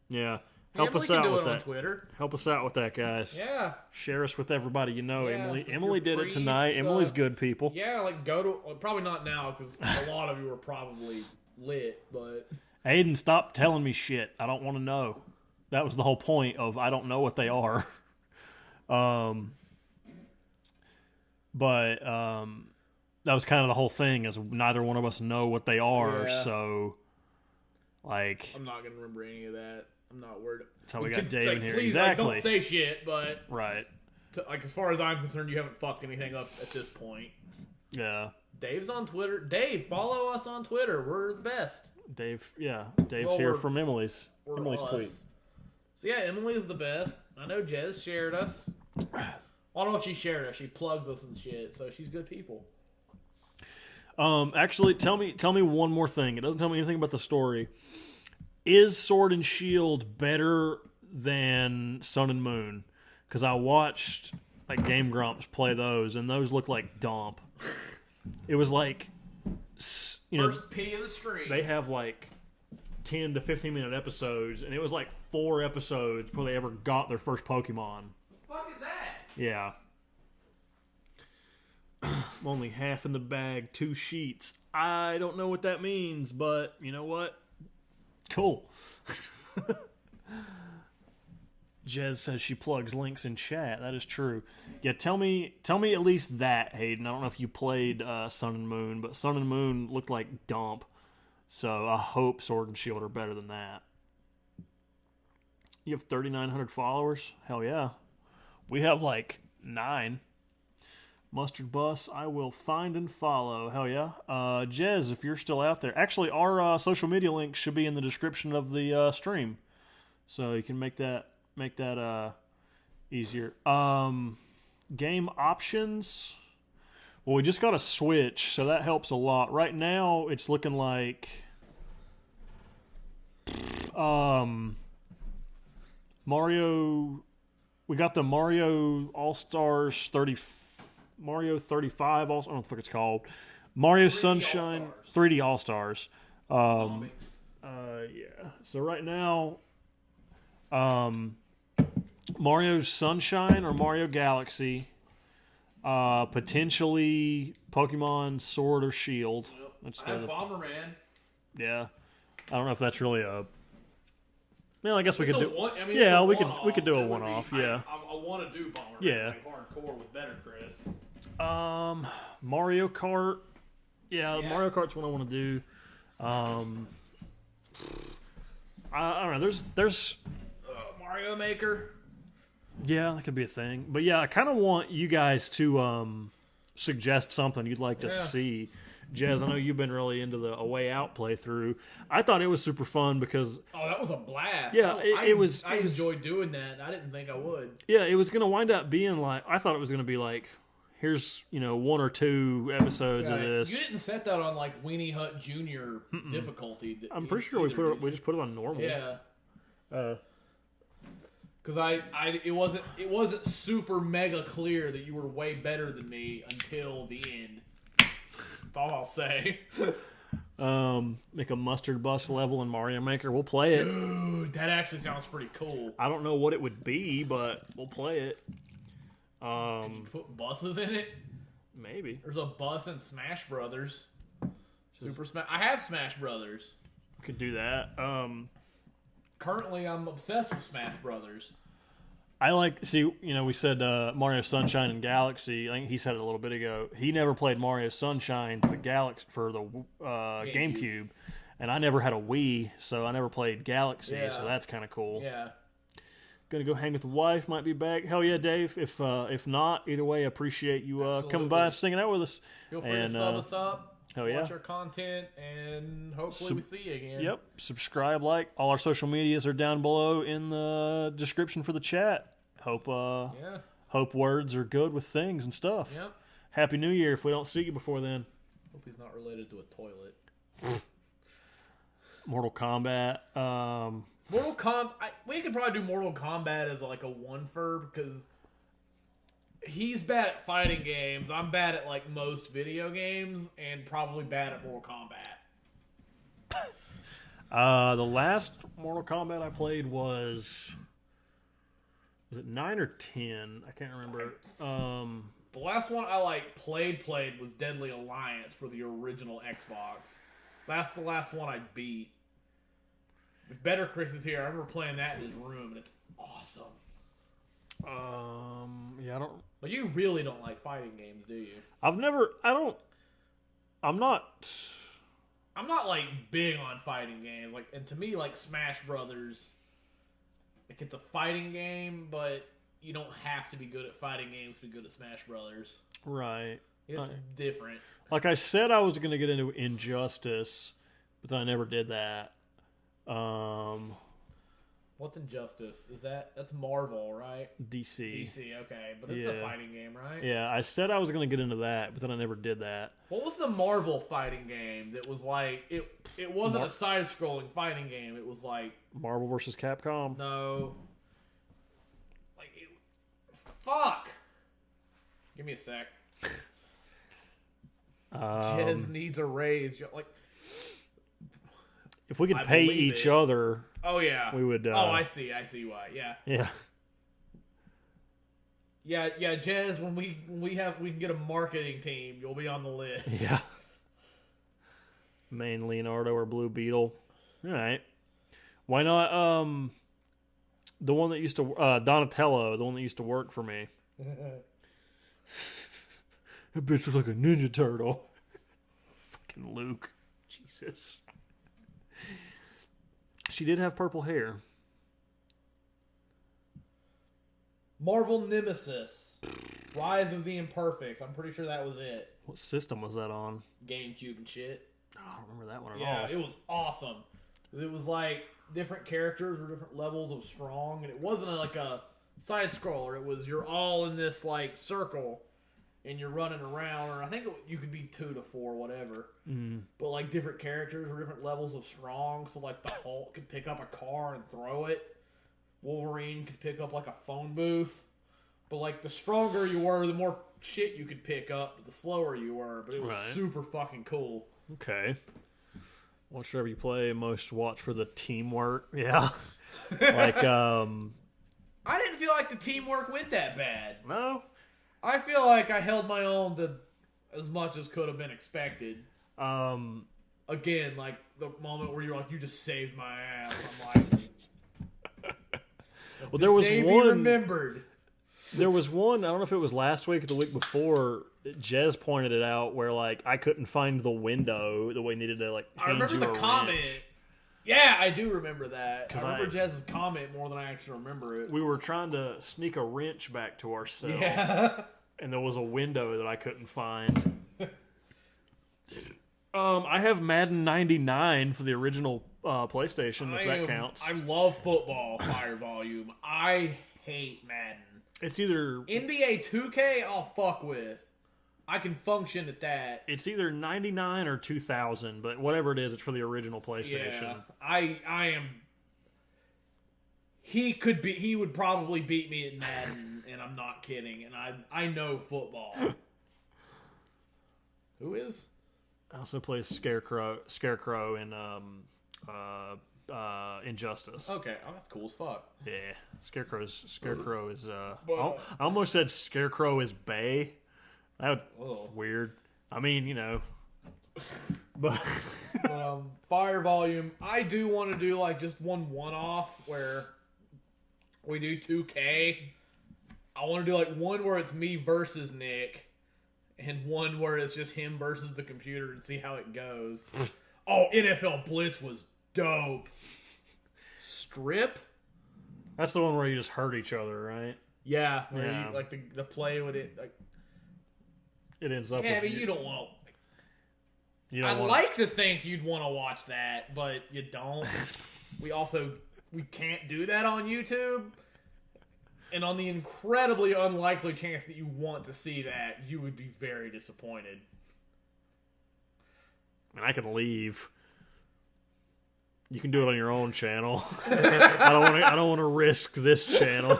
Yeah. Help us out with that. On Twitter. Help us out with that, guys. Yeah. Share us with everybody you know. Yeah, Emily did it tonight. Emily's good people. Yeah, like go to... Probably not now because a lot of you are probably lit, but... Aiden, stop telling me shit. I don't want to know. That was the whole point of I don't know what they are. But that was kind of the whole thing is neither one of us know what they are, so... Like... I'm not going to remember any of that. I'm not worried. That's how we got Dave in here. Please, exactly. Like, don't say shit, but... Right. Like, as far as I'm concerned, you haven't fucked anything up at this point. Yeah. Dave's on Twitter. Dave, follow us on Twitter. We're the best. Dave's here from Emily's tweet. So, yeah, Emily is the best. I know Jez shared us. I don't know if she shared us. She plugs us and shit, so she's good people. Actually, tell me one more thing. It doesn't tell me anything about the story. Is Sword and Shield better than Sun and Moon? Because I watched like Game Grumps play those, and those look like dump. It was like, first pity of the stream. They have like 10 to 15 minute episodes, and it was like 4 episodes before they ever got their first Pokemon. What the fuck is that? Yeah. Only half in the bag, 2 sheets. I don't know what that means, but you know what? Cool. Jez says she plugs links in chat. That is true. Yeah, tell me at least that, Hayden. I don't know if you played Sun and Moon, but Sun and Moon looked like dump. So I hope Sword and Shield are better than that. You have 3,900 followers? Hell yeah. We have like 9. MustardBus, I will find and follow. Hell yeah. Jez, if you're still out there. Actually, our social media link should be in the description of the stream. So you can make that easier. Game options. Well, we just got a Switch, so that helps a lot. Right now, it's looking like Mario. We got the Mario All-Stars 35. I don't know what the fuck it's called. Mario Sunshine All-Stars. 3D All-Stars. Zombie. Yeah. So right now, Mario Sunshine or Mario Galaxy, potentially Pokemon Sword or Shield. Yep. That's I have Bomberman. yeah. I don't know if that's really a. Well, I guess we It's could a do. one- I mean, Yeah, it's a we could one-off. do a It would be- one-off. Yeah. I want to do Bomberman. Yeah. Like hardcore with better Chris. Mario Kart. Yeah, Yeah. Mario Kart's what I want to do. I don't know. There's Mario Maker. yeah, that could be a thing. But yeah, I kind of want you guys to suggest something you'd like to Yeah. see. Jez, I know you've been really into the A Way Out playthrough. I thought it was super fun because Oh, that was a blast. Yeah, it was- I it was- enjoyed doing that. I didn't think I would. yeah, it was going to wind up being like I thought it was going to be like here's 1 or 2 episodes of Right. this. You didn't set that on like Weenie Hut Junior difficulty. I'm pretty sure we just put it on normal. Yeah. Uh, Because it wasn't super mega clear that you were way better than me until the end. That's all I'll say. make a MustardBus level in Mario Maker. We'll play it. Dude, that actually sounds pretty cool. I don't know what it would be, but we'll play it. Put buses in it. Maybe. There's a bus in Smash Brothers. Super Smash. I have Smash Brothers. Could do that. Currently, I'm obsessed with Smash Brothers. I we said Mario Sunshine and Galaxy. I think he said it a little bit ago. He never played Mario Sunshine for the GameCube, and I never had a Wii, so I never played Galaxy. Yeah. So that's kind of cool. Yeah. Gonna go hang with the wife. Might be back. Hell yeah, Dave. If not, either way, I appreciate you coming by and singing out with us. Feel free to sub us up. Hell yeah. Watch our content, and hopefully we see you again. Yep. Subscribe, like. All our social medias are down below in the description for the chat. Hope words are good with things and stuff. Yep. Happy New Year if we don't see you before then. Hope he's not related to a toilet. Mortal Kombat. Mortal Kombat. We could probably do Mortal Kombat as like a one-fer because he's bad at fighting games. I'm bad at like most video games and probably bad at Mortal Kombat. The last Mortal Kombat I played was it 9 or 10? I can't remember. The last one I played was Deadly Alliance for the original Xbox. That's the last one I beat. If Better Chris is here, I remember playing that in his room, and it's awesome. Yeah, I don't. But you really don't like fighting games, do you? I'm not like big on fighting games. And to me, like Smash Brothers, like it's a fighting game, but you don't have to be good at fighting games to be good at Smash Brothers. right. It's different. Like I said, I was going to get into Injustice, but then I never did that. What's Injustice? That's Marvel, right? DC. DC, okay. But it's a fighting game, right? Yeah, I said I was going to get into that, but then I never did that. What was the Marvel fighting game that was like it wasn't a side scrolling fighting game, it was like Marvel vs. Capcom. no. Fuck. Give me a sec. Jez needs a raise. Like, if we could pay believe each it. other, oh yeah, we would. oh, I see why. Yeah. Yeah. Yeah, Jez. When we can get a marketing team, you'll be on the list. Yeah. Main Leonardo or Blue Beetle. All right. Why not? The one that used to Donatello, the one that used to work for me. That bitch was like a Ninja Turtle. Fucking Luke. Jesus. She did have purple hair. Marvel Nemesis. Rise of the Imperfects. I'm pretty sure that was it. What system was that on? GameCube and shit. Oh, I don't remember that one at all. Yeah, it was awesome. It was like different characters were different levels of strong, and it wasn't like a side scroller. It was you're all in this like circle, and you're running around. Or I think you could be 2 to 4, whatever. But like different characters were different levels of strong. So like the Hulk could pick up a car and throw it. Wolverine could pick up like a phone booth. But like the stronger you were, the more shit you could pick up. But the slower you were. But it was super fucking cool. Okay. Watch wherever you play, most watch for the teamwork. Yeah. Like, I didn't feel like the teamwork went that bad. No? I feel like I held my own to as much as could have been expected. Again, like the moment where you're like, you just saved my ass. I'm like, well, there was one. Remembered. There was one. I don't know if it was last week or the week before. Jez pointed it out where like I couldn't find the window that we needed to like. I remember the comment. Wrench. Yeah, I do remember that. I remember I- Jez's comment more than I actually remember it. We were trying to sneak a wrench back to ourselves. Yeah. And there was a window that I couldn't find. I have Madden 99 for the original PlayStation, if that counts. I love football, Fire Volume. I hate Madden. It's either NBA 2K, I'll fuck with. I can function at that. It's either 99 or 2000, but whatever it is, it's for the original PlayStation. Yeah, I am. He would probably beat me at Madden, and I'm not kidding. And I know football. Who is? I also play Scarecrow in Injustice. Okay, oh, that's cool as fuck. Yeah, Scarecrow is. I almost said Scarecrow is Bay. That was weird. I mean, you know, but Fire Volume. I do want to do like just one-off where we do 2K. I want to do like one where it's me versus Nick, and one where it's just him versus the computer and see how it goes. Oh, NFL Blitz was dope. Strip? That's the one where you just hurt each other, right? Yeah, where Yeah. you, like the play with it. Like, It ends up. yeah, with but you don't want to. You don't I'd want. like to think you'd want to watch that, but you don't. we can't do that on YouTube. And on the incredibly unlikely chance that you want to see that, you would be very disappointed. And I can leave. You can do it on your own channel. I don't want to risk this channel.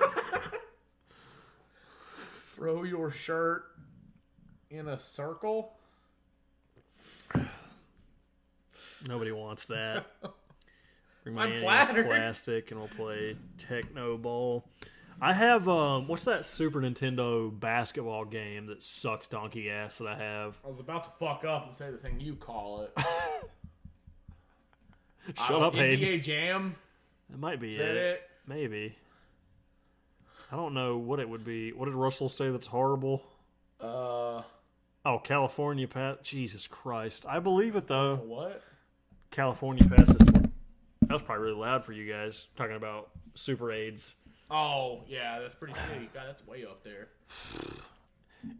Throw your shirt in a circle? Nobody wants that. Bring I'm NES flattered. plastic and we'll play Techno Bowl. I have what's that Super Nintendo basketball game that sucks donkey ass that I have? I was about to fuck up and say the thing you call it. Shut up, Hayden. NBA Jam? That might be Is that it? Maybe. I don't know what it would be. What did Russell say that's horrible? Oh, California Pass. Jesus Christ. I believe it, though. What? California Pass is... That was probably really loud for you guys, talking about Super AIDS. Oh, yeah, that's pretty sweet. God, that's way up there.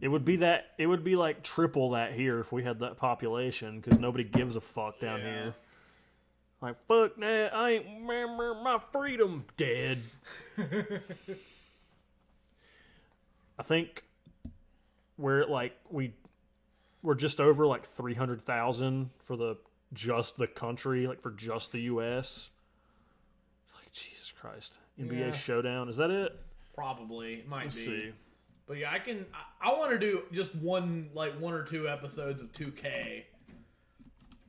It would be that. It would be like triple that here if we had that population, because nobody gives a fuck down here. Like, fuck that, I ain't remember my freedom. Dead. I think we're like, we're just over like 300,000 for just the country, like for just the U.S. Like, Jesus Christ. NBA Showdown, is that it? Probably. It might Let's be. see. But yeah, I want to do just one or two episodes of 2K.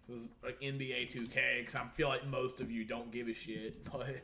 It was like NBA 2K, because I feel like most of you don't give a shit, but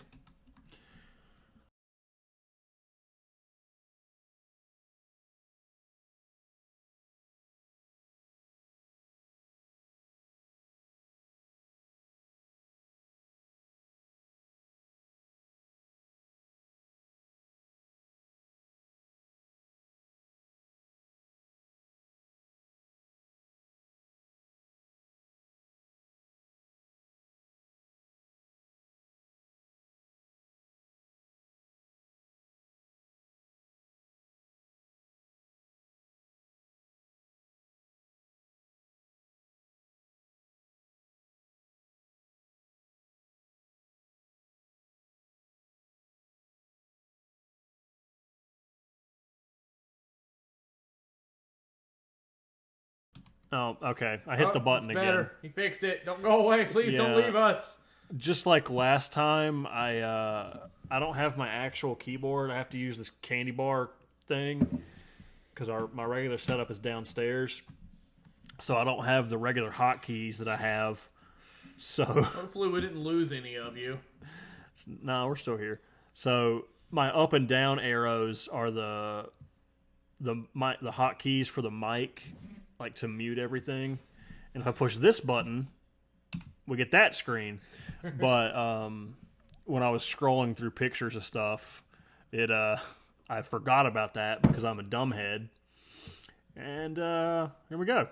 Oh, okay. I hit the button it's again. better. He fixed it. Don't go away. Please don't Yeah. leave us. Just like last time, I don't have my actual keyboard. I have to use this candy bar thing because my regular setup is downstairs. So I don't have the regular hotkeys that I have. So Hopefully we didn't lose any of you. no, we're still here. So my up and down arrows are the hotkeys for the mic, like to mute everything. And if I push this button, we get that screen. But when I was scrolling through pictures of stuff, I forgot about that because I'm a dumbhead. And here we go.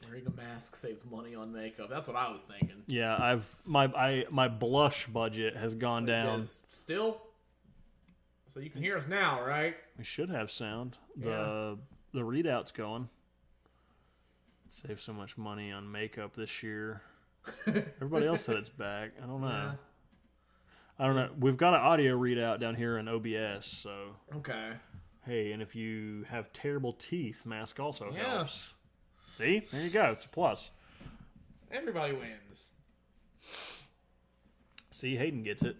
Wearing a mask saves money on makeup. That's what I was thinking. Yeah, my blush budget has gone down. Still? So you can hear us now, right? We should have sound. Yeah. The readout's going. Save so much money on makeup this year. Everybody else said it's back. I don't know. Yeah. I don't know. We've got an audio readout down here in OBS, so Okay. hey, and if you have terrible teeth, mask also Yeah. helps. See? There you go. It's a plus. Everybody wins. See, Hayden gets it.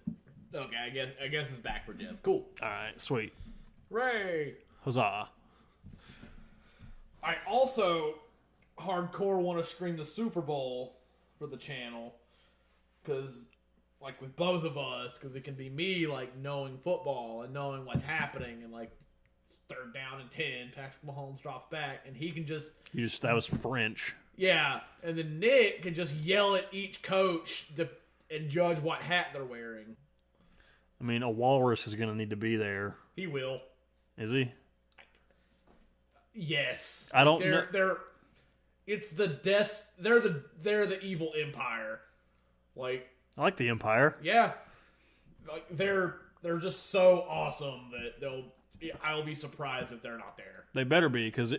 Okay, I guess it's back for Jess. Cool. All right, sweet. Ray. Huzzah. I also hardcore want to stream the Super Bowl for the channel because, like, with both of us, because it can be me like knowing football and knowing what's happening and like 3rd down and 10, Patrick Mahomes drops back and he can just That was French. yeah, and then Nick can just yell at each coach and judge what hat they're wearing. I mean, a walrus is going to need to be there. He will. Is he? Yes. I don't know. They're it's the deaths. They're the evil empire. Like, I like the Empire. yeah, like they're just so awesome that I'll be surprised if they're not there. They better be, because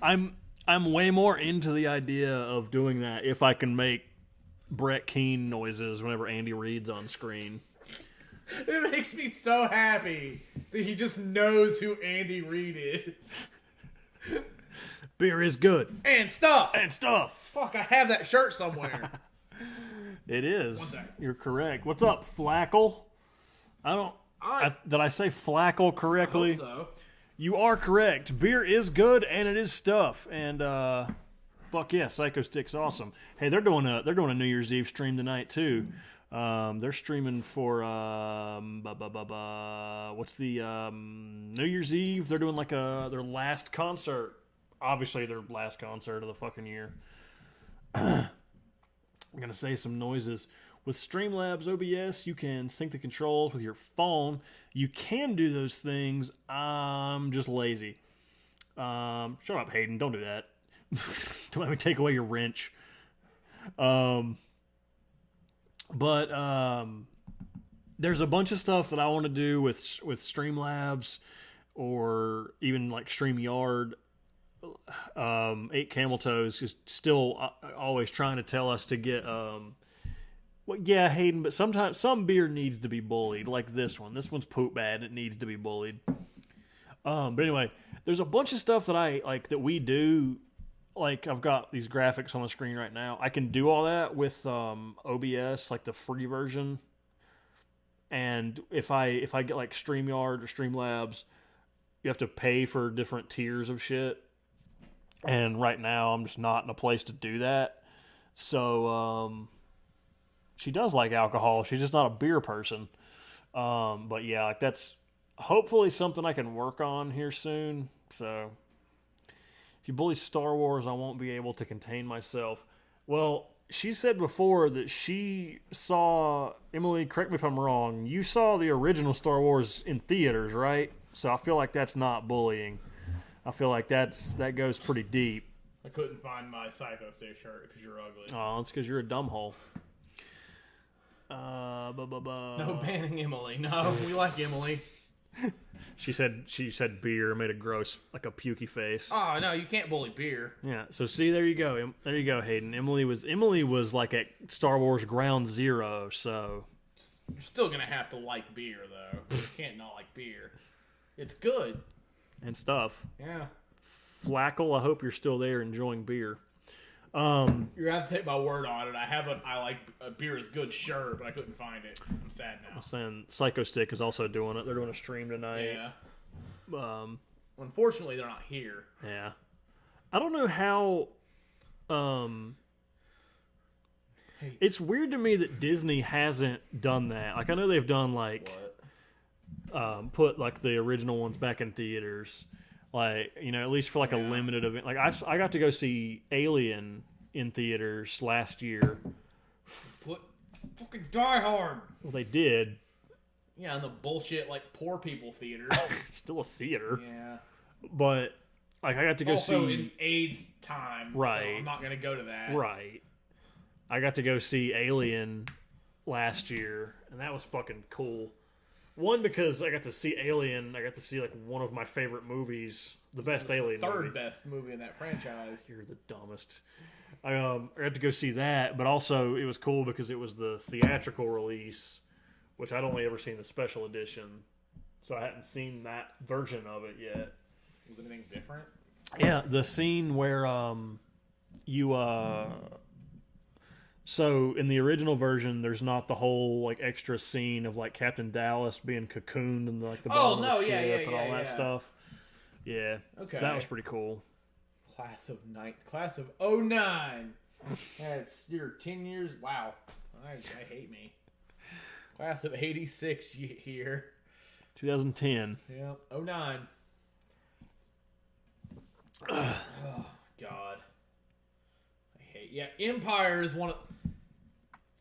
I'm way more into the idea of doing that if I can make Brett Keane noises whenever Andy Reid's on screen. It makes me so happy that he just knows who Andy Reid is. Beer is good. And stuff. And stuff. Fuck, I have that shirt somewhere. It is. 1 second. You're correct. What's up, Flackle? Did I say Flackle correctly? I hope so. You are correct. Beer is good and it is stuff. And fuck yeah, Psycho Stick's awesome. Hey, they're doing a New Year's Eve stream tonight too. They're streaming for what's the New Year's Eve? They're doing like their last concert. Obviously their last concert of the fucking year. I'm gonna say some noises. With Streamlabs OBS, you can sync the controls with your phone. You can do those things. I'm just lazy. Shut up, Hayden. Don't do that. Don't let me take away your wrench. But there's a bunch of stuff that I want to do with Streamlabs or even like StreamYard. 8 Camel Toes is still always trying to tell us to get well, yeah, Hayden, but sometimes some beer needs to be bullied, like this one. This one's poop bad. It needs to be bullied. But anyway, there's a bunch of stuff that I like that we do. Like, I've got these graphics on the screen right now. I can do all that with OBS, like the free version. And if I get like StreamYard or Streamlabs, you have to pay for different tiers of shit. And right now, I'm just not in a place to do that. So, she does like alcohol. She's just not a beer person. But yeah, like that's hopefully something I can work on here soon. So if you bully Star Wars, I won't be able to contain myself. Well, she said before that she saw, Emily, correct me if I'm wrong, you saw the original Star Wars in theaters, right? So I feel like that's not bullying. I feel like that goes pretty deep. I couldn't find my Psycho Stay shirt because you're ugly. Oh, it's because you're a dumbhole. No banning Emily. No, we like Emily. She said beer, made a gross, like a pukey face. Oh no, you can't bully beer. Yeah, so see, there you go. There you go, Hayden. Emily was like at Star Wars Ground Zero, so You're still gonna have to like beer though. You can't not like beer. It's good. and stuff. Yeah. Flackle, I hope you're still there enjoying beer. You're gonna have to take my word on it. I like a beer is good, sure, but I couldn't find it. I'm sad now. I'm saying Psycho Stick is also doing it. They're doing a stream tonight. Yeah. Unfortunately, they're not here. Yeah. I don't know how. It's weird to me that Disney hasn't done that. Like, I know they've done put like the original ones back in theaters. Like, at least for like a limited event. Like I got to go see Alien in theaters last year. Fucking Die Hard. Well, they did. Yeah, in the bullshit like poor people theater. It's still a theater. Yeah. But like I got to go also see in AIDS time. Right. So I'm not gonna go to that. Right. I got to go see Alien last year, and that was fucking cool. One, because I got to see Alien. I got to see like one of my favorite movies, the best Alien movie. Third best movie in that franchise. You're the dumbest. I got to go see that, but also it was cool because it was the theatrical release, which I'd only ever seen the special edition, so I hadn't seen that version of it yet. Was anything different? Yeah, the scene where So in the original version, there's not the whole like extra scene of like Captain Dallas being cocooned and like the bottom of the ship and all that stuff. Yeah, okay, so that was pretty cool. Class of 09. That's you're 10 years. Wow, I hate me. Class of 86 here. 2010. Yeah, 09. Oh God. Yeah, Empire is one of...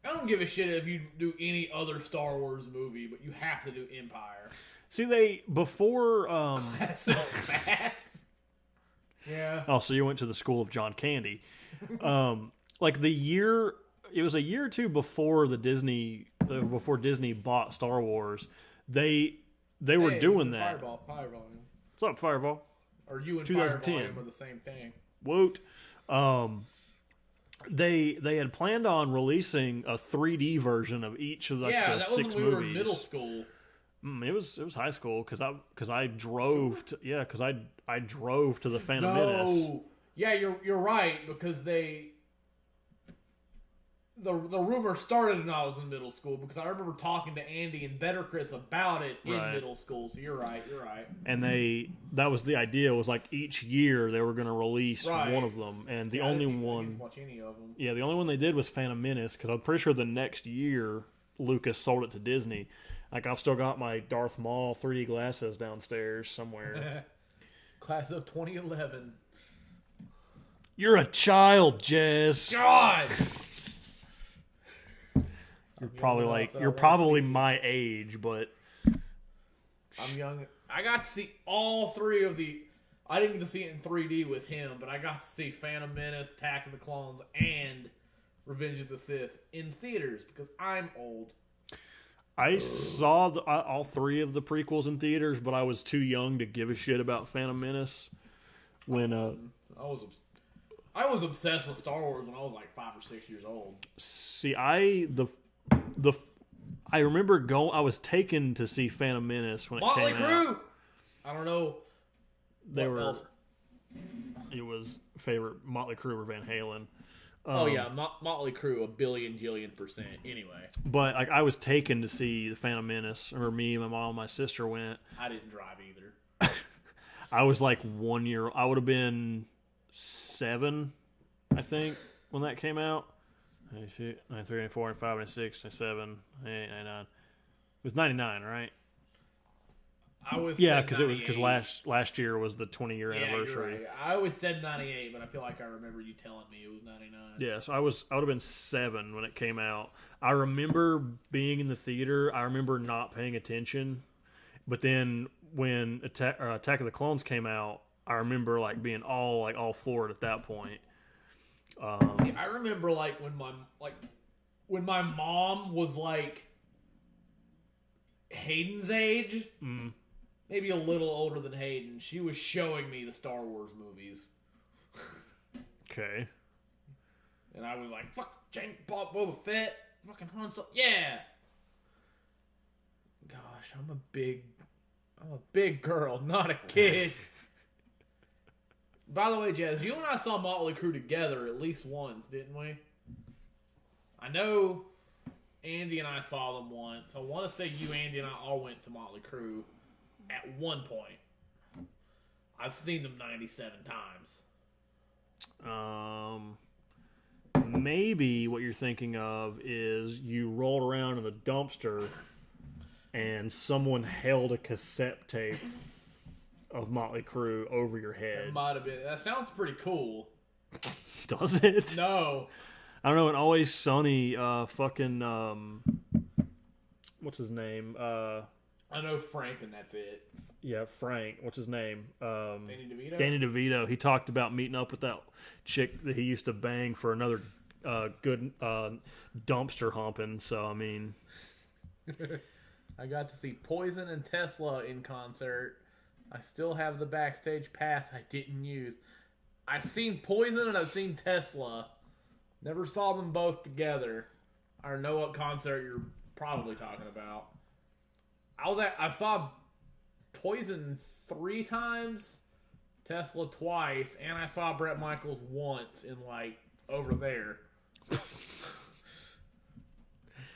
I don't give a shit if you do any other Star Wars movie, but you have to do Empire. See, before... That's so bad. Yeah. Oh, so you went to the school of John Candy. Like the year... It was a year or two before before Disney bought Star Wars. They were doing that. Fireball. What's up, Fireball? Or you and 2010. Fireball were the same thing. Woot. They had planned on releasing a 3D version of each of the 6 movies. Yeah, that was when we were in middle school. It was high school because I drove to I drove to the Phantom Menace. Yeah, you're right because the rumor started when I was in middle school because I remember talking to Andy and Better Chris about it in middle school. So you're right. And that was the idea, was like each year they were going to release one of them, and the only one. I didn't watch any of them. Yeah, the only one they did was Phantom Menace because I'm pretty sure the next year Lucas sold it to Disney. Like I've still got my Darth Maul 3D glasses downstairs somewhere. Class of 2011. You're a child, Jez. God. You're probably my age, but I'm young. I got to see all 3 of the. I didn't get to see it in 3D with him, but I got to see Phantom Menace, Attack of the Clones, and Revenge of the Sith in theaters because I'm old. I saw all 3 of the prequels in theaters, but I was too young to give a shit about Phantom Menace. When I was obsessed with Star Wars when I was like 5 or 6 years old. See, I remember I was taken to see Phantom Menace when it Motley came Crue! out. I don't know. It was favorite Motley Crue or Van Halen. Motley Crue, a billion jillion %. Anyway, but like I was taken to see the Phantom Menace. Or me, my mom, and my sister went. I didn't drive either. I was like 1 year. I would have been 7, I think, when that came out. 92, 93, 94, 95, 96, 97, 98, 99. It was 99, right? I was because last year was the 20-year anniversary. You're right. I always said 98, but I feel like I remember you telling me it was 99. Yeah, so I would have been 7 when it came out. I remember being in the theater. I remember not paying attention, but then when Attack of the Clones came out, I remember like being all for it at that point. See, I remember like when my mom was like Hayden's age, maybe a little older than Hayden. She was showing me the Star Wars movies. Okay. And I was like, "Fuck, Boba Fett, fucking Han Solo, yeah." Gosh, I'm a big girl, not a kid. By the way, Jazz, you and I saw Motley Crue together at least once, didn't we? I know Andy and I saw them once. I want to say you, Andy, and I all went to Motley Crue at one point. I've seen them 97 times. Maybe what you're thinking of is you rolled around in a dumpster and someone held a cassette tape of Motley Crue over your head. It might have been. That sounds pretty cool. Does it? No. I don't know. In Always Sunny, what's his name? I know Frank, and that's it. Yeah, Frank. What's his name? Danny DeVito? Danny DeVito. He talked about meeting up with that chick that he used to bang for another good dumpster humping. So, I mean... I got to see Poison and Tesla in concert. I still have the backstage pass I didn't use. I've seen Poison and I've seen Tesla. Never saw them both together. I know what concert you're probably talking about. I saw Poison 3 times, Tesla twice, and I saw Bret Michaels once in over there. I've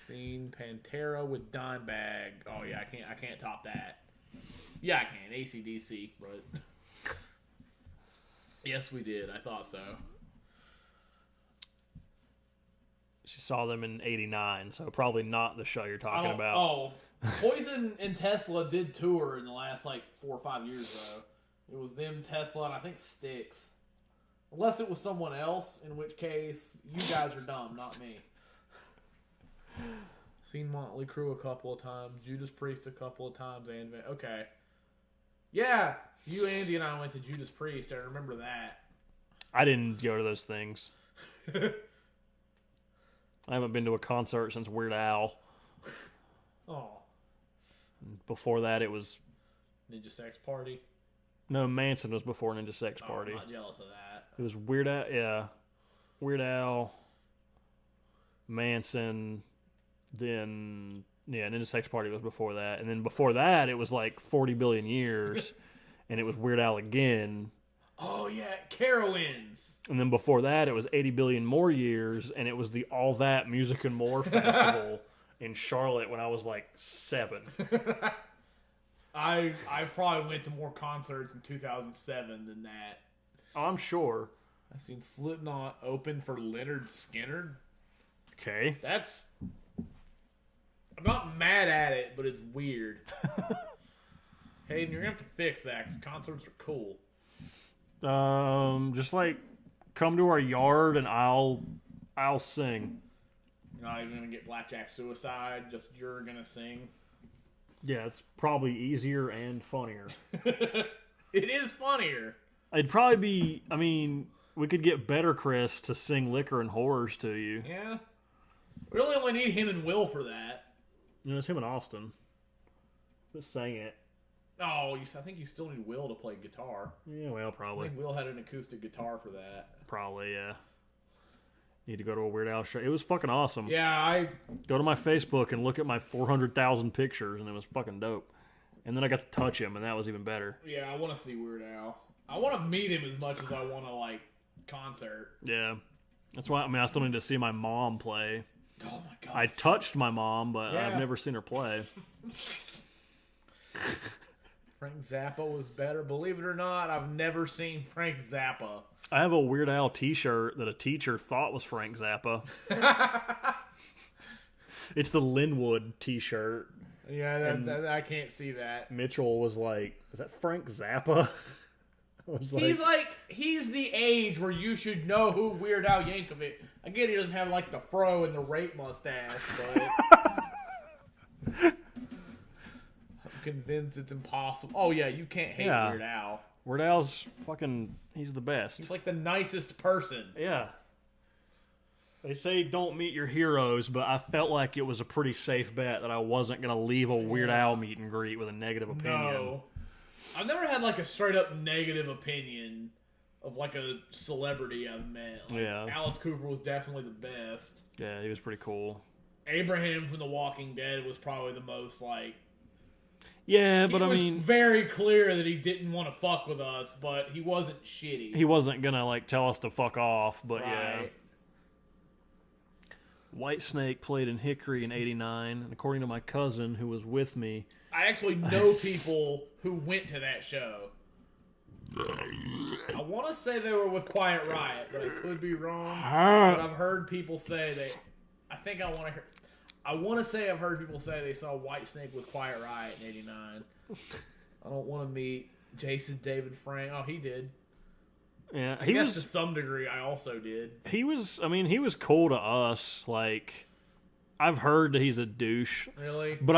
seen Pantera with Dimebag. Oh yeah, I can't top that. Yeah, I can. AC/DC, but yes, we did. I thought so. She saw them in '89, so probably not the show you're talking about. Oh, Poison and Tesla did tour in the last 4 or 5 years though. It was them, Tesla, and I think Styx. Unless it was someone else, in which case you guys are dumb, not me. Seen Motley Crue a couple of times, Judas Priest a couple of times, and okay. Yeah, you, Andy, and I went to Judas Priest. I remember that. I didn't go to those things. I haven't been to a concert since Weird Al. Oh. Before that, it was... Ninja Sex Party? No, Manson was before Ninja Sex Party. I'm not jealous of that. It was Weird Al, yeah. Weird Al, Manson, then... Yeah, Ninja Sex Party was before that. And then before that, it was 40 billion years. And it was Weird Al again. Oh, yeah, Carowinds. And then before that, it was 80 billion more years. And it was the All That Music and More Festival in Charlotte when I was 7. I probably went to more concerts in 2007 than that. I'm sure. I've seen Slipknot open for Leonard Skinner. Okay. That's... I'm not mad at it, but it's weird. Hayden, you're going to have to fix that because concerts are cool. Just come to our yard and I'll sing. You're not even going to get Blackjack Suicide, just you're going to sing. Yeah, it's probably easier and funnier. It is funnier. It'd probably be, I mean, we could get Better Chris to sing Liquor and Horrors to you. Yeah. We really only need him and Will for that. It's him and Austin. Just sang it. Oh, I think you still need Will to play guitar. Yeah, well, I probably. think Will had an acoustic guitar for that. Probably, yeah. Need to go to a Weird Al show. It was fucking awesome. Yeah, Go to my Facebook and look at my 400,000 pictures, and it was fucking dope. And then I got to touch him, and that was even better. Yeah, I want to see Weird Al. I want to meet him as much as I want to, concert. Yeah. That's why, I still need to see my mom play. Oh, my God. I touched my mom, but Yeah. I've never seen her play. Frank Zappa was better. Believe it or not, I've never seen Frank Zappa. I have a Weird Al t-shirt that a teacher thought was Frank Zappa. It's the Linwood t-shirt. Yeah, I can't see that. Mitchell was like, is that Frank Zappa? He's the age where you should know who Weird Al Yankovic. Again, he doesn't have the fro and the rape mustache, but I'm convinced it's impossible. Oh yeah, you can't hate Weird Al. Weird Al's fucking, he's the best. He's the nicest person. Yeah. They say don't meet your heroes, but I felt like it was a pretty safe bet that I wasn't going to leave a Weird Al meet and greet with a negative opinion. No. I've never had a straight up negative opinion of a celebrity I've met. Yeah. Alice Cooper was definitely the best. Yeah, he was pretty cool. Abraham from The Walking Dead was probably the most Yeah, but It I was mean, very clear that he didn't want to fuck with us, but he wasn't shitty. he wasn't gonna like tell us to fuck off. But yeah, Right. Whitesnake played in Hickory in '89, and according to my cousin who was with me, I actually know people who went to that show. I want to say they were with Quiet Riot, but I could be wrong. But I've heard people say they. I think I want to hear. I want to say I've heard people say they saw Whitesnake with Quiet Riot in '89. I don't want to meet Jason David Frank. Oh, he did. yeah, I he guess was. to some degree, I also did. He was. I mean, he was cool to us. Like, I've heard that he's a douche, Really? but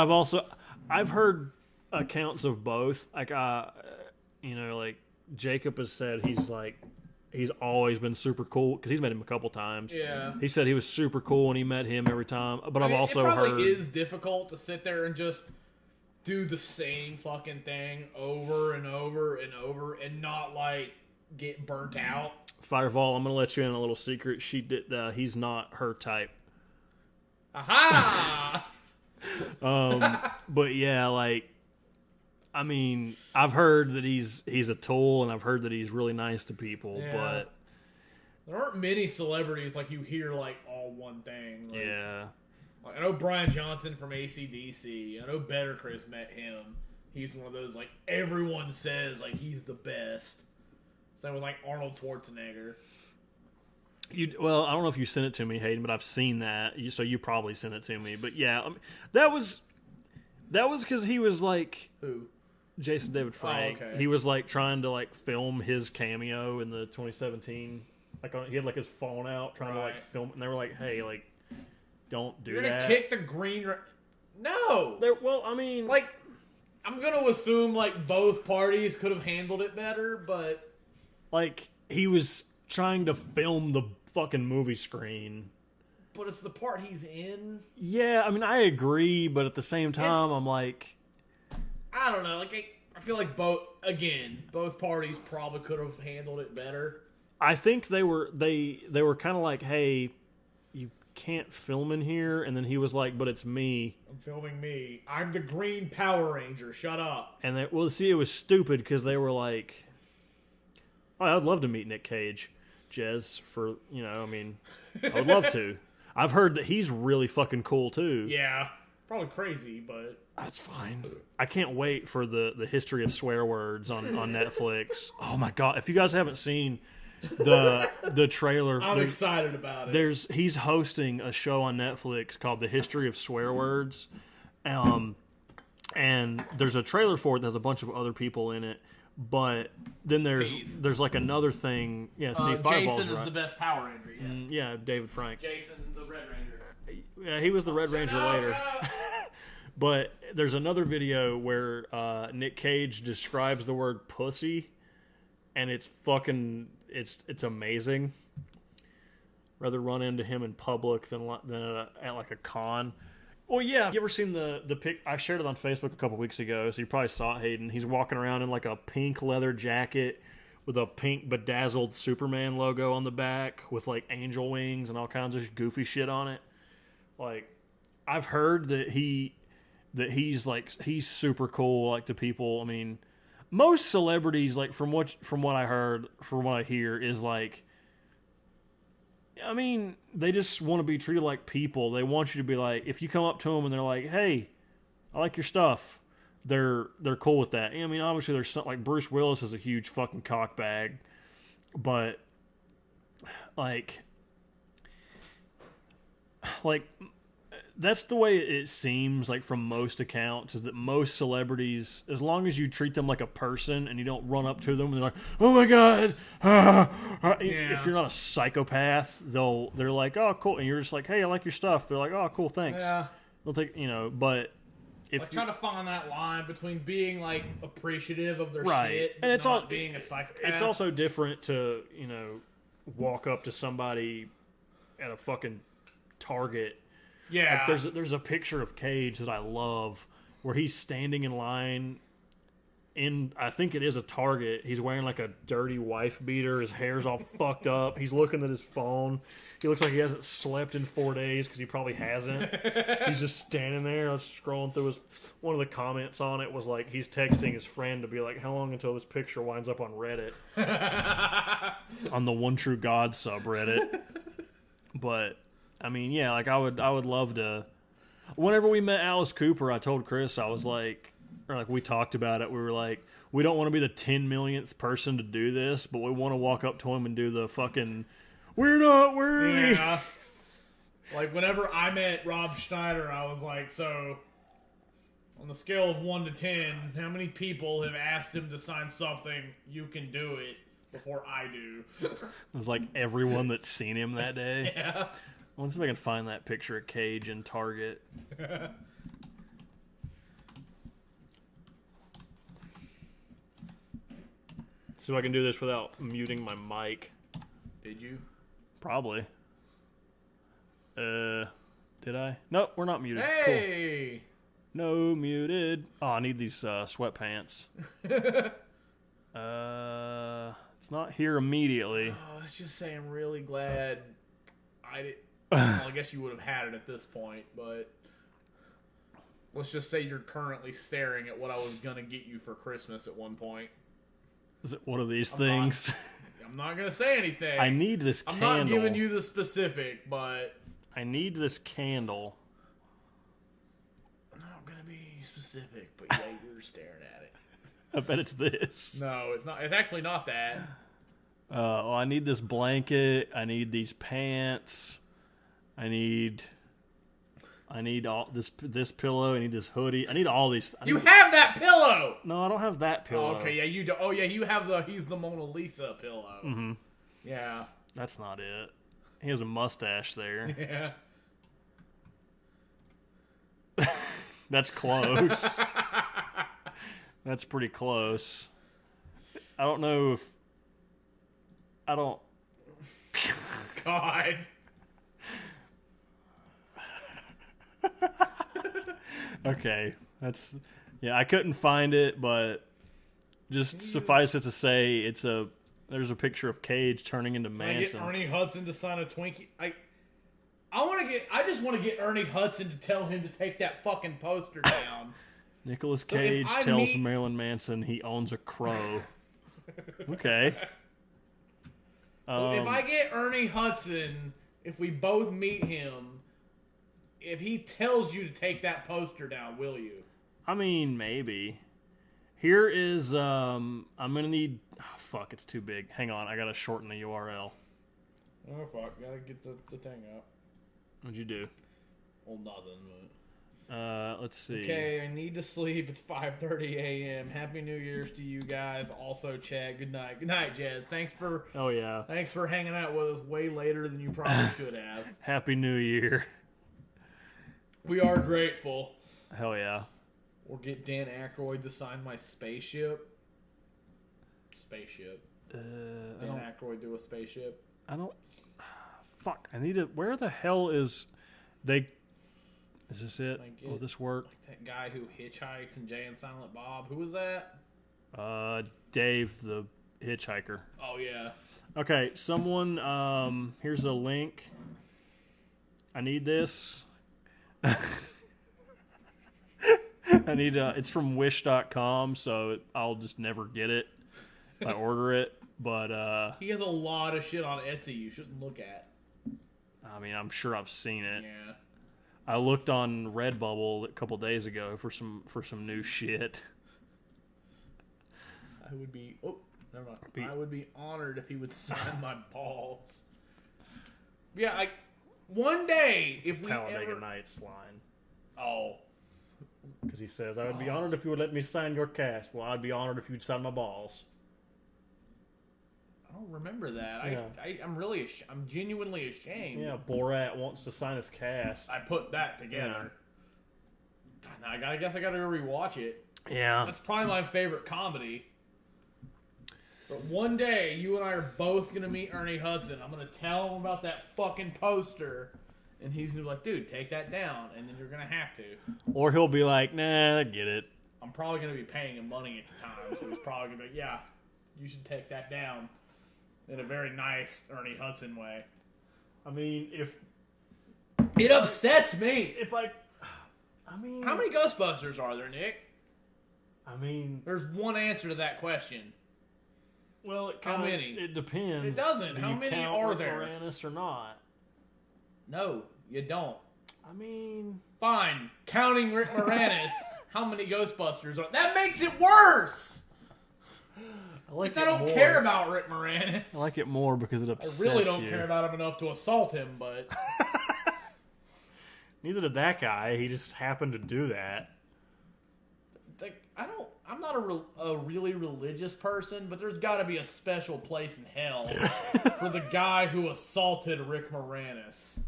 I've heard accounts of both. Like, like Jacob has said he's always been super cool because he's met him a couple times. Yeah. He said he was super cool when he met him every time. But I mean, I've also it probably heard is difficult to sit there and just do the same fucking thing over and over and over and not like get burnt out. Fireball. I'm gonna let you in a little secret. She did. He's not her type. Aha! But yeah, like, I mean, I've heard that he's a tool, and I've heard that he's really nice to people. Yeah. But There aren't many celebrities like you hear like all one thing. Like, yeah, like, I know Brian Johnson from AC/DC. I know Better Chris met him. He's one of those like everyone says like he's the best. Same with like Arnold Schwarzenegger. well, I don't know if you sent it to me, Hayden, but I've seen that. So you probably sent it to me. But yeah, I mean, that was because he was like Who? Jason David Frank. okay. He was like trying to like film his cameo in the 2017. Like he had like his phone out trying to like Right. film, and they were like, "Hey, like, don't do You're gonna that." kick the green. No. Well, I mean, Like, I'm gonna assume like both parties could have handled it better, but like he was trying to film the fucking movie screen. it's the part he's in. Yeah, I mean, I agree, but at the same time, I'm like, I don't know. Like, I feel like both parties probably could have handled it better. I think they were kind of like, "Hey, you can't film in here," and then he was like, "But it's me." I'm filming me. I'm the Green Power Ranger. Shut up. And it was stupid because they were like, "Oh, I'd love to meet Nick Cage, Jez, for, I mean, I would love to." I've heard that he's really fucking cool too. Yeah, probably crazy, but That's fine. I can't wait for the history of swear words on Netflix. Oh my god! If you guys haven't seen the trailer, I'm excited about it. He's hosting a show on Netflix called The History of Swear Words, and there's a trailer for it that has a bunch of other people in it. But then there's like another thing. Yeah, Steve Fireball's Jason is right. the best Power Ranger. Yes. Yeah, David Frank. Jason, the Red Ranger. Yeah, he was the Red Ranger later. But there's another video where Nick Cage describes the word pussy, and it's amazing. Rather run into him in public than at like a con. Well, yeah. You ever seen the pic? I shared it on Facebook a couple weeks ago, so you probably saw it, Hayden. He's walking around in like a pink leather jacket with a pink bedazzled Superman logo on the back with like angel wings and all kinds of goofy shit on it. Like, I've heard that he's super cool, like, to people. I mean, most celebrities, like, from what I hear, is like, I mean, they just want to be treated like people. They want you to be like, if you come up to them and they're like, "Hey, I like your stuff," they're cool with that. I mean, obviously there's something like Bruce Willis is a huge fucking cockbag, but like that's the way it seems like from most accounts, is that most celebrities, as long as you treat them like a person and you don't run up to them and they're like, "Oh my god," if you're not a psychopath, they're like, "Oh, cool," and you're just like, "Hey, I like your stuff." They're like, "Oh, cool, thanks." Yeah. They'll take, but if I try to find that line between being like appreciative of their Right. shit And it's not all- being a psychopath. it's also different to walk up to somebody at a fucking Target. yeah. Like there's a picture of Cage that I love where he's standing in line I think it is a Target. He's wearing like a dirty wife beater. His hair's all fucked up. He's looking at his phone. He looks like he hasn't slept in 4 days because he probably hasn't. He's just standing there. I was scrolling through his. One of the comments on it was like he's texting his friend to be like, "How long until this picture winds up on Reddit?" On the One True God subreddit. But I mean, yeah, like I would love to. Whenever we met Alice Cooper, I told Chris, I was like. Or like we talked about it, we were like, we don't want to be the 10 millionth person to do this, but we want to walk up to him and do the fucking, we're not worthy. Yeah. Like whenever I met Rob Schneider, I was like, so on the scale of 1 to 10, how many people have asked him to sign something, you can do it, before I do? It was like everyone that's seen him that day. Yeah. I want to see if I can find that picture of Cage in Target. See if I can do this without muting my mic. Did you? Probably. Did I? Nope, we're not muted. Hey! Cool. No muted. Oh, I need these sweatpants. It's not here immediately. Oh, let's just say I'm really glad I did. Well, I guess you would have had it at this point, but let's just say you're currently staring at what I was gonna get you for Christmas at one point. Is it one of these things? I'm not gonna say anything. I need this candle. I'm not giving you the specific, but I need this candle. I'm not gonna be specific, but yeah, you're staring at it. I bet it's this. No, it's not. It's actually not that. Well, I need this blanket. I need these pants. I need all this pillow. I need this hoodie. I need all these. You have that pillow. No, I don't have that pillow. Oh, okay, yeah, you do. Oh, yeah, you have the. He's the Mona Lisa pillow. Mm-hmm. Yeah. That's not it. He has a mustache there. Yeah. That's close. That's pretty close. I don't know if. I don't. God. Okay, that's I couldn't find it, but just suffice it to say, there's a picture of Cage turning into Manson. Can I get Ernie Hudson to sign a Twinkie? I just want to get Ernie Hudson to tell him to take that fucking poster down. Nicolas Cage tells Marilyn Manson he owns a crow. Okay. So if I get Ernie Hudson, if we both meet him, if he tells you to take that poster down, will you? I mean, maybe. Here is, I'm going to need... Oh, fuck, it's too big. Hang on, I got to shorten the URL. Oh, fuck. Gotta get the thing up. What'd you do? Well, nothing, but... Let's see. Okay, I need to sleep. It's 5:30 a.m. Happy New Year's to you guys. Also, Chad, good night. Good night, Jazz. Thanks for hanging out with us way later than you probably should have. Happy New Year. We are grateful. Hell yeah. Or get Dan Aykroyd to sign my spaceship. Dan Aykroyd do a spaceship. I don't... Fuck, I need to... Where the hell is... They... Is this it? Will this work? Like that guy who hitchhikes in Jay and Silent Bob. Who was that? Dave, the hitchhiker. Oh, yeah. Okay, someone... here's a link. I need this. I need it's from wish.com, so I'll just never get it if I order it, but he has a lot of shit on Etsy you shouldn't look at. I mean, I'm sure I've seen it. Yeah. I looked on Redbubble a couple days ago for some new shit. I would be never mind. I would be honored if he would sign my balls. Yeah, one day if we Talladega ever... Nights line. Oh. Because he says, I would be honored if you would let me sign your cast. Well, I'd be honored if you'd sign my balls. I don't remember that. Yeah. I'm genuinely ashamed. Yeah, Borat wants to sign his cast. I put that together. God, now I guess I gotta go rewatch it. Yeah. That's probably my favorite comedy. But one day, you and I are both gonna meet Ernie Hudson. I'm gonna tell him about that fucking poster. And he's gonna be like, dude, take that down. And then you're gonna have to. Or he'll be like, nah, I get it. I'm probably going to be paying him money at the time, so he's probably going to be, yeah, you should take that down in a very nice Ernie Hudson way. I mean, if... It upsets me. I mean... How many Ghostbusters are there, Nick? I mean... There's one answer to that question. Well, How many? It depends. It doesn't. Do How you many count are Rick there? Moranis or not? No, you don't. I mean... Fine. Counting Rick Moranis, how many Ghostbusters are... That makes it worse! I don't care about Rick Moranis. I like it more because it upsets I really don't you. care about him enough to assault him, but... Neither did that guy. He just happened to do that. Like, I'm not a really religious person, but there's got to be a special place in hell for the guy who assaulted Rick Moranis.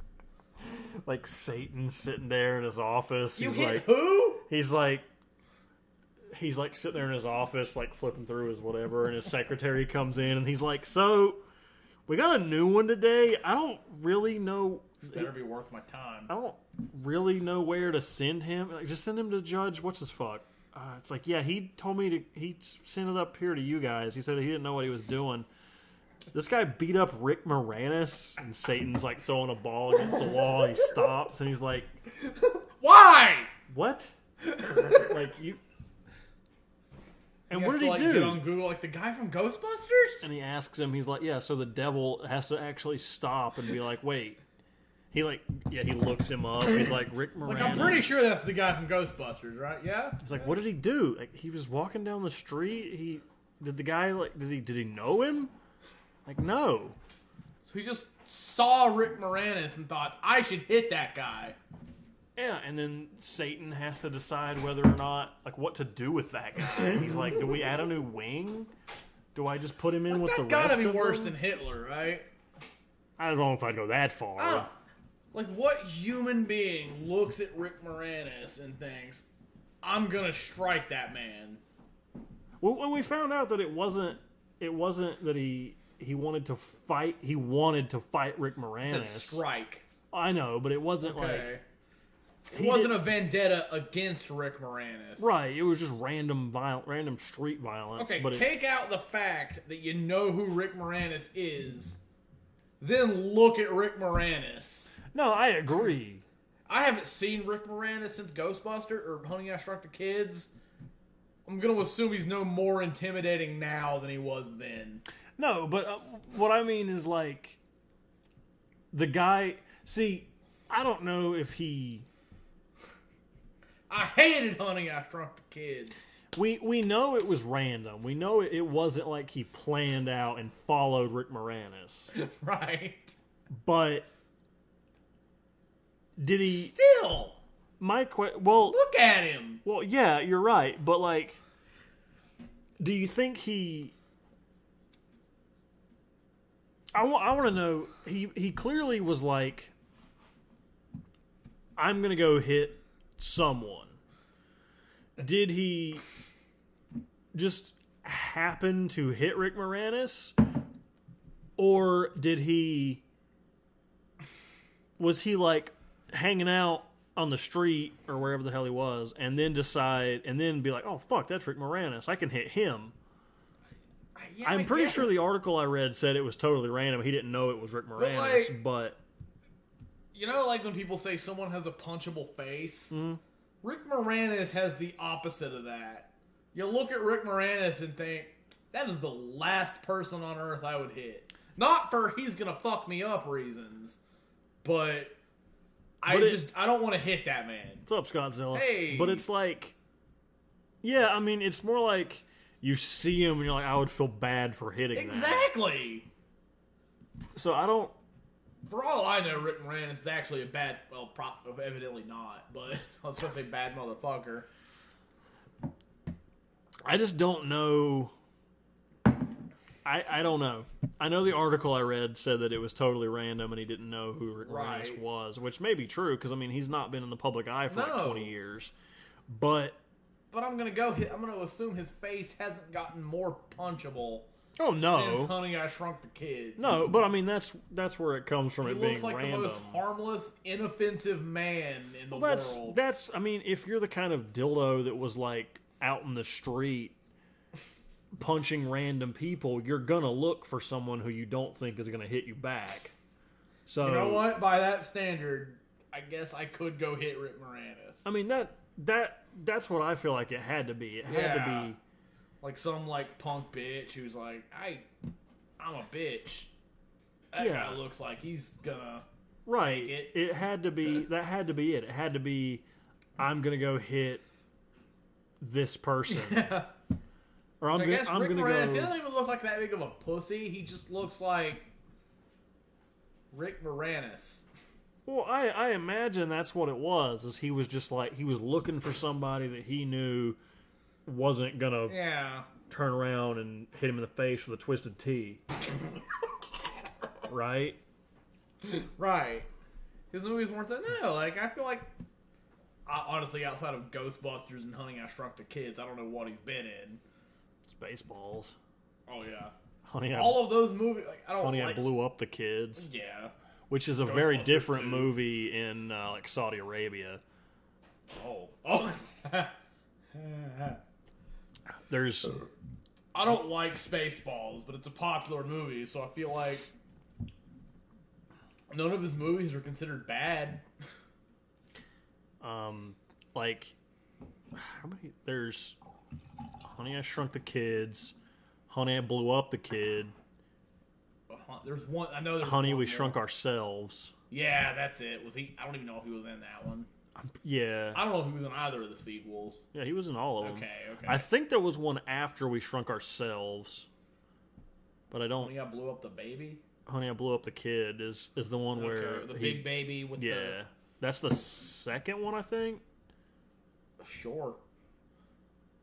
Like Satan sitting there in his office. You He's hit like, who? He's like sitting there in his office, like flipping through his whatever, and his secretary comes in, and he's like, "So, we got a new one today. I don't really know. Better be worth my time. I don't really know where to send him. Like, just send him to Judge what's his fuck." It's like, yeah, he told me to. He sent it up here to you guys. He said he didn't know what he was doing. This guy beat up Rick Moranis, and Satan's like throwing a ball against the wall. And he stops, and he's like, Why? "What? Like you?" And He what has did to, he like, do? Get on Google, like the guy from Ghostbusters. And he asks him. He's like, "Yeah." So the devil has to actually stop and be like, "Wait." He looks him up. He's like, Rick Moranis. Like, I'm pretty sure that's the guy from Ghostbusters, right? Yeah. He's like, what did he do? Like, he was walking down the street. Did he know him? Like, no. So he just saw Rick Moranis and thought, I should hit that guy. Yeah, and then Satan has to decide whether or not, like, what to do with that guy. He's like, do we add a new wing? Do I just put him in with the rest of them? That's gotta be worse than Hitler, right? I don't know if I'd go that far. Like, what human being looks at Rick Moranis and thinks, I'm gonna strike that man? Well, when we found out that it wasn't that he wanted to fight. He wanted to fight Rick Moranis. Said strike. I know, but it wasn't Okay. It wasn't a vendetta against Rick Moranis. Right. It was just random street violence. Okay, but take out the fact that you know who Rick Moranis is, then look at Rick Moranis. No, I agree. I haven't seen Rick Moranis since Ghostbuster or Honey, I Shrunk the Kids. I'm going to assume he's no more intimidating now than he was then. No, but what I mean is, like, the guy... See, I don't know if he... I hated Honey, I Shrunk the Kids. We know it was random. We know it wasn't like he planned out and followed Rick Moranis. Right. But... Did he... Still! Well... Look at him! Well, yeah, you're right. But, like... Do you think he... I want to know... He clearly was like... I'm going to go hit someone. Did he just happen to hit Rick Moranis? Or did he... Was he, like... hanging out on the street or wherever the hell he was, and then be like, oh fuck, that's Rick Moranis, I can hit him. Yeah, I'm pretty sure the article I read said it was totally random. He didn't know it was Rick Moranis, but you know, like when people say someone has a punchable face, Rick Moranis has the opposite of that. You look at Rick Moranis and think, that is the last person on earth I would hit. Not for he's gonna fuck me up reasons, but I don't want to hit that man. What's up, Scottzilla? Hey. But it's like, yeah, I mean, it's more like you see him and you're like, I would feel bad for hitting that. Exactly. So I don't... For all I know, Rick Moranis is actually a bad, well, evidently not, but I was going to say bad motherfucker. I just don't know... I don't know. I know the article I read said that it was totally random and he didn't know who Rick Moranis was, which may be true because, I mean, he's not been in the public eye for like 20 years. But I'm going to assume his face hasn't gotten more punchable. Oh, no. Since Honey, I Shrunk the Kids. No, but I mean, that's where it comes from, it being random. He looks like the most harmless, inoffensive man in the world. That's, I mean, if you're the kind of dildo that was like out in the street punching random people, you're gonna look for someone who you don't think is gonna hit you back. So You know what? By that standard, I guess I could go hit Rick Moranis. I mean that's what I feel like it had to be. It had to be like some like punk bitch who's like, I'm a bitch. That guy looks like he's gonna right. take it. It had to be that had to be it. It had to be I'm gonna go hit this person. Or I'm I guess Rick gonna Moranis, go. he doesn't even look like that big of a pussy. He just looks like Rick Moranis. Well, I imagine that's what it was. Is he was just like he was looking for somebody that he knew wasn't gonna turn around and hit him in the face with a twisted T. Right? Right. His movies weren't that. No, like I feel like honestly, outside of Ghostbusters and Honey I Shrunk the Kids, I don't know what he's been in. Spaceballs. Oh yeah. Honey, all of those movies. Like, I don't. Honey, like, I Blew Up the Kids. Yeah. Which is a very different movie in like Saudi Arabia. Oh. There's. I don't like Spaceballs, but it's a popular movie, so I feel like none of his movies are considered bad. Like, how many? There's Honey, I Shrunk the Kids. Honey, I Blew Up the Kid. There's one. I know. There's Honey, one We more. Shrunk Ourselves. Yeah, that's it. Was he? I don't even know if he was in that one. Yeah. I don't know if he was in either of the sequels. Yeah, he was in all of them. Okay. I think there was one after We Shrunk Ourselves, but I don't. Honey, I Blew Up the Baby. Honey, I Blew Up the Kid is the one where the big baby with the. That's the second one, I think. Sure.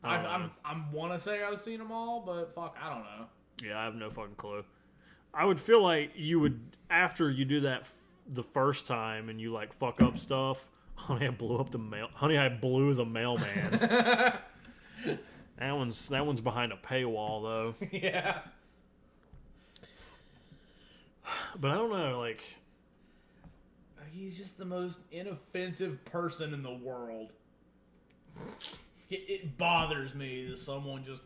I want to say I've seen them all, but fuck, I don't know. Yeah, I have no fucking clue. I would feel like you would, after you do that the first time and you like fuck up stuff. Honey, I blew up the mail. Honey, I blew the mailman. That one's behind a paywall though. Yeah. But I don't know, like he's just the most inoffensive person in the world. It bothers me that someone just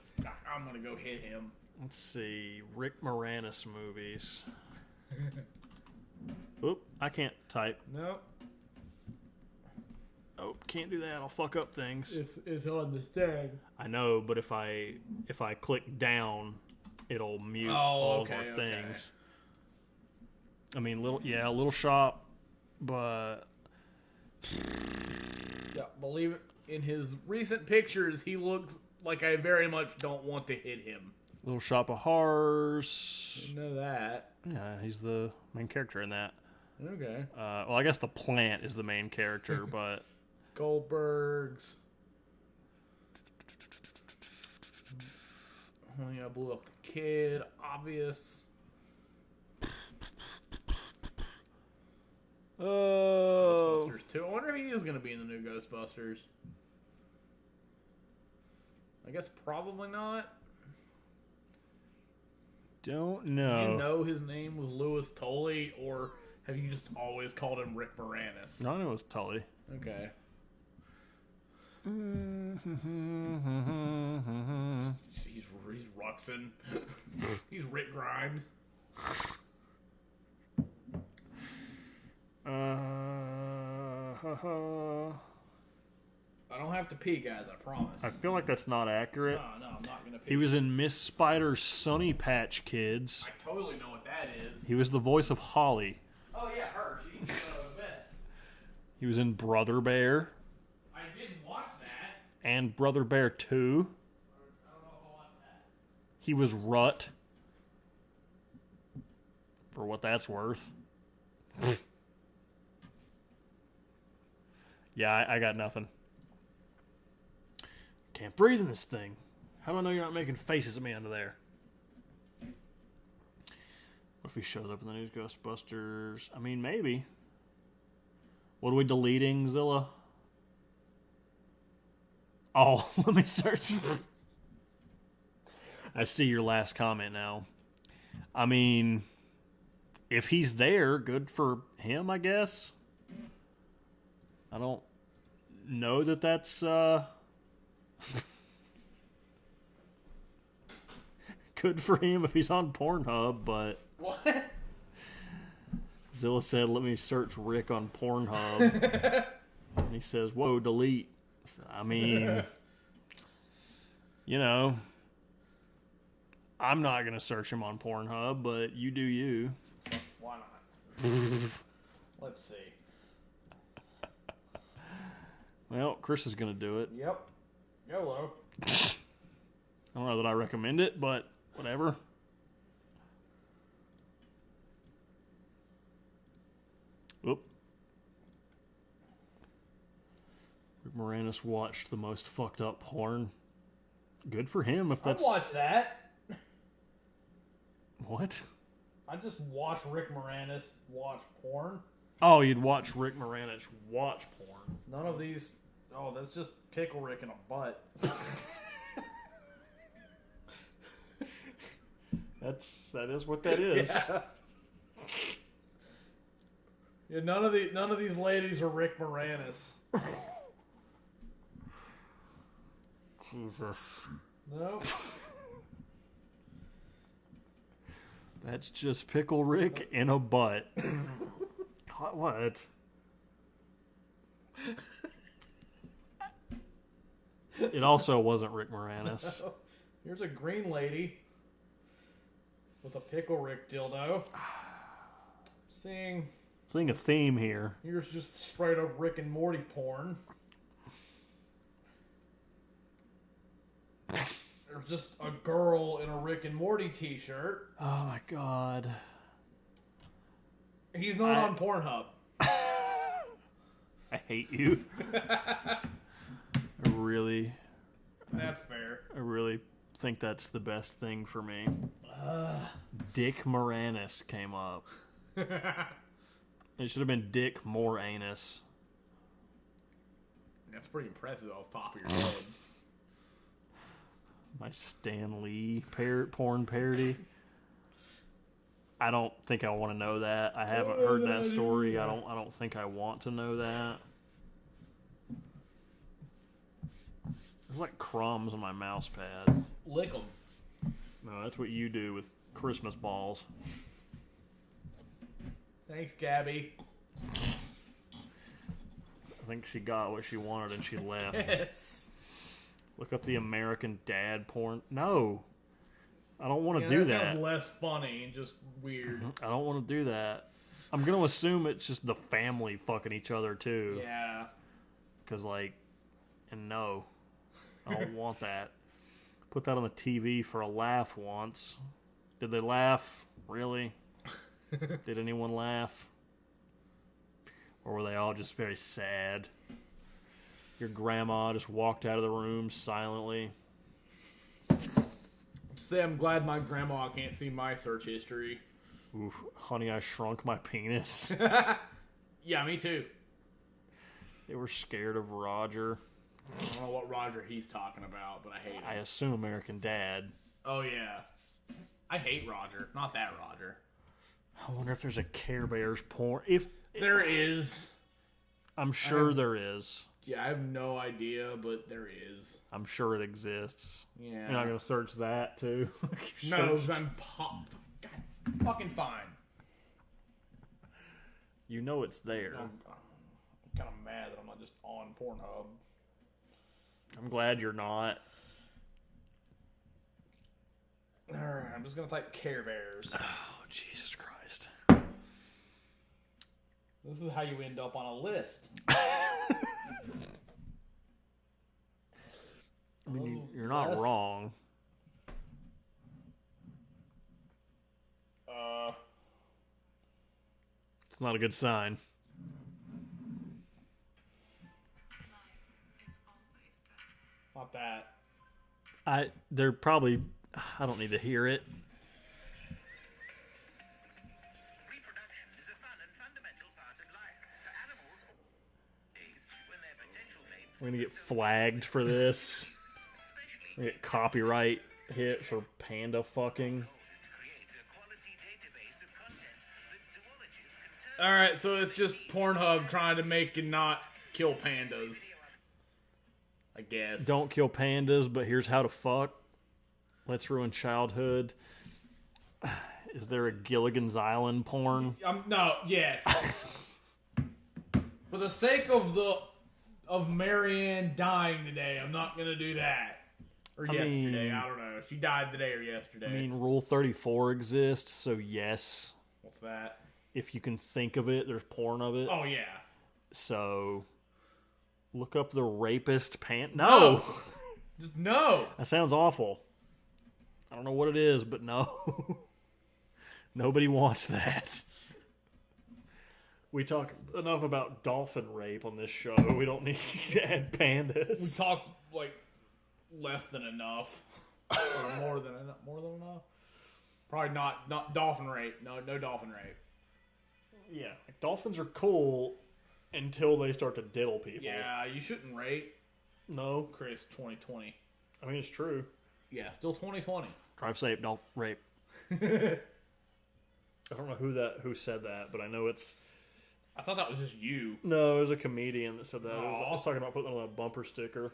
I'm gonna go hit him. Let's see, Rick Moranis movies. Oop, I can't type. Nope. Oh, can't do that. I'll fuck up things. It's on the thing. I know, but if I click down, it'll mute all of our things. I mean, little shop, but yeah, believe it. In his recent pictures, he looks like I very much don't want to hit him. Little Shop of Horrors. You know that. Yeah, he's the main character in that. Okay. Well, I guess the plant is the main character, but Goldbergs. Honey, I Blew Up the Kid. Obvious. oh, Ghostbusters 2. I wonder if he is going to be in the new Ghostbusters. I guess probably not. don't know. Did you know his name was Louis Tully, or have you just always called him Rick Moranis? No, I know it was Tully. Okay. He's Ruxin. He's Rick Grimes. I don't have to pee, guys. I promise. I feel like that's not accurate. No, I'm not gonna pee. He was in Miss Spider's Sunny Patch Kids. I totally know what that is. He was the voice of Holly. Oh yeah, her. She's the best. He was in Brother Bear I didn't watch that. and Brother Bear 2. I don't know if I watched that. He was Rut. For what that's worth. Yeah, I got nothing. Can't breathe in this thing. How do I know you're not making faces at me under there? What if he shows up in the news Ghostbusters? I mean, maybe. What are we deleting, Zilla? Oh, let me search. I see your last comment now. I mean, if he's there, good for him, I guess. I don't know that that's Good for him if he's on Pornhub, but What? Zilla said, let me search Rick on Pornhub. And he says, whoa, delete. I mean, you know, I'm not going to search him on Pornhub, but you do you. Why not? Let's see. Well, Chris is going to do it. Yep. YOLO. I don't know that I recommend it, but whatever. Oop. Rick Moranis watched the most fucked up porn. Good for him if that's... I'd watch that. What? I just watch Rick Moranis watch porn. Oh, you'd watch Rick Moranis watch porn. None of these... Oh, that's just Pickle Rick in a butt. That is what that is. Yeah. Yeah, none of these ladies are Rick Moranis. Jesus. No. That's just Pickle Rick in a butt. What? It also wasn't Rick Moranis. Here's a green lady with a Pickle Rick dildo. Seeing a theme here. here's just straight up Rick and Morty porn. There's just a girl in a Rick and Morty t-shirt. Oh my god. He's not on Pornhub. I hate you. That's fair. I really think that's the best thing for me. Dick Moranis came up. It should have been Dick Moranis. That's pretty impressive off the top of your head. My Stan Lee porn parody. I don't think I want to know that. I haven't heard that story. I don't think I want to know that. There's like crumbs on my mouse pad. Lick them. No, that's what you do with Christmas balls. Thanks, Gabby. I think she got what she wanted and she left. Yes. Look up the American Dad porn. No. I don't want to do that. Sounds less funny and just weird. I don't want to do that. I'm going to assume it's just the family fucking each other too. Yeah. Because, like, and no. I don't want that. Put that on the TV for a laugh once. Did they laugh? Really? Did anyone laugh? Or were they all just very sad? Your grandma just walked out of the room silently. Say I'm glad my grandma can't see my search history. Oof, honey, I shrunk my penis. Yeah, me too. They were scared of Roger. I don't know what Roger he's talking about, but I hate him. I assume American Dad. Oh, yeah. I hate Roger. Not that Roger. I wonder if there's a Care Bears porn. If There is. I'm sure there is. Yeah, I have no idea, but there is. I'm sure it exists. Yeah. You're not gonna search that too. No, I'm popped. God, fucking fine. You know it's there. I'm kind of mad that I'm not just on Pornhub. I'm glad you're not. Alright, I'm just gonna type Care Bears. Oh, Jesus Christ. This is how you end up on a list. I mean, you're not wrong. It's not a good sign. Not that. They're probably... I don't need to hear it. Reproduction is a fun and fundamental part of life. For animals, when their potential mates We're gonna get flagged for this. We get copyright hit for panda fucking. Alright, so it's just Pornhub trying to make and not kill pandas. I guess. Don't kill pandas, but here's how to fuck. Let's ruin childhood. Is there a Gilligan's Island porn? No, yes. For the sake of Marianne dying today, I'm not gonna do that. Or yesterday, I don't know. She died today or yesterday. I mean, Rule 34 exists, so yes. What's that? If you can think of it, there's porn of it. Oh yeah. So, look up the rapist pant. No! Just no! That sounds awful. I don't know what it is, but no. Nobody wants that. We talk enough about dolphin rape on this show. We don't need to add pandas. We talked, like, less than enough. Or more than enough? Probably not dolphin rape. No dolphin rape. Yeah, like, dolphins are cool until they start to diddle people. Yeah, you shouldn't rape. No. Chris, 2020. I mean, it's true. Yeah, still 2020. Drive safe, don't rape. I don't know who said that, but I know it's... I thought that was just you. No, it was a comedian that said that. I was Aw. talking about putting on a bumper sticker.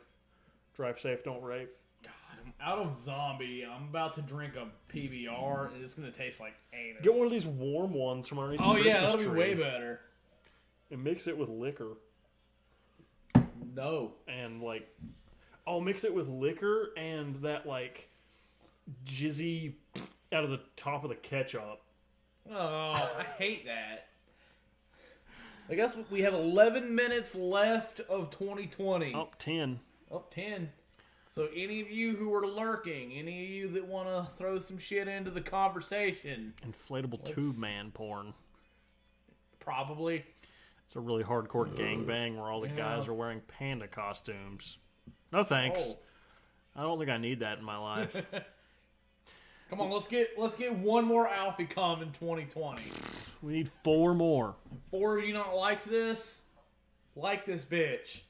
Drive safe, don't rape. God, I'm out of zombie. I'm about to drink a PBR, and it's going to taste like anus. Get one of these warm ones from underneath the Oh, Christmas yeah, that'll be tree way better. And mix it with liquor. No. And, like... Oh, mix it with liquor and that, like, jizzy out of the top of the ketchup. Oh, I hate that. I guess we have 11 minutes left of 2020. Oh, 10. Up 10. So any of you who are lurking, any of you that want to throw some shit into the conversation. Inflatable tube man porn. Probably. It's a really hardcore gangbang where all the guys are wearing panda costumes. No thanks. Oh. I don't think I need that in my life. Come on, let's get one more Alfie come in 2020. We need 4 more. 4 of you not like this bitch.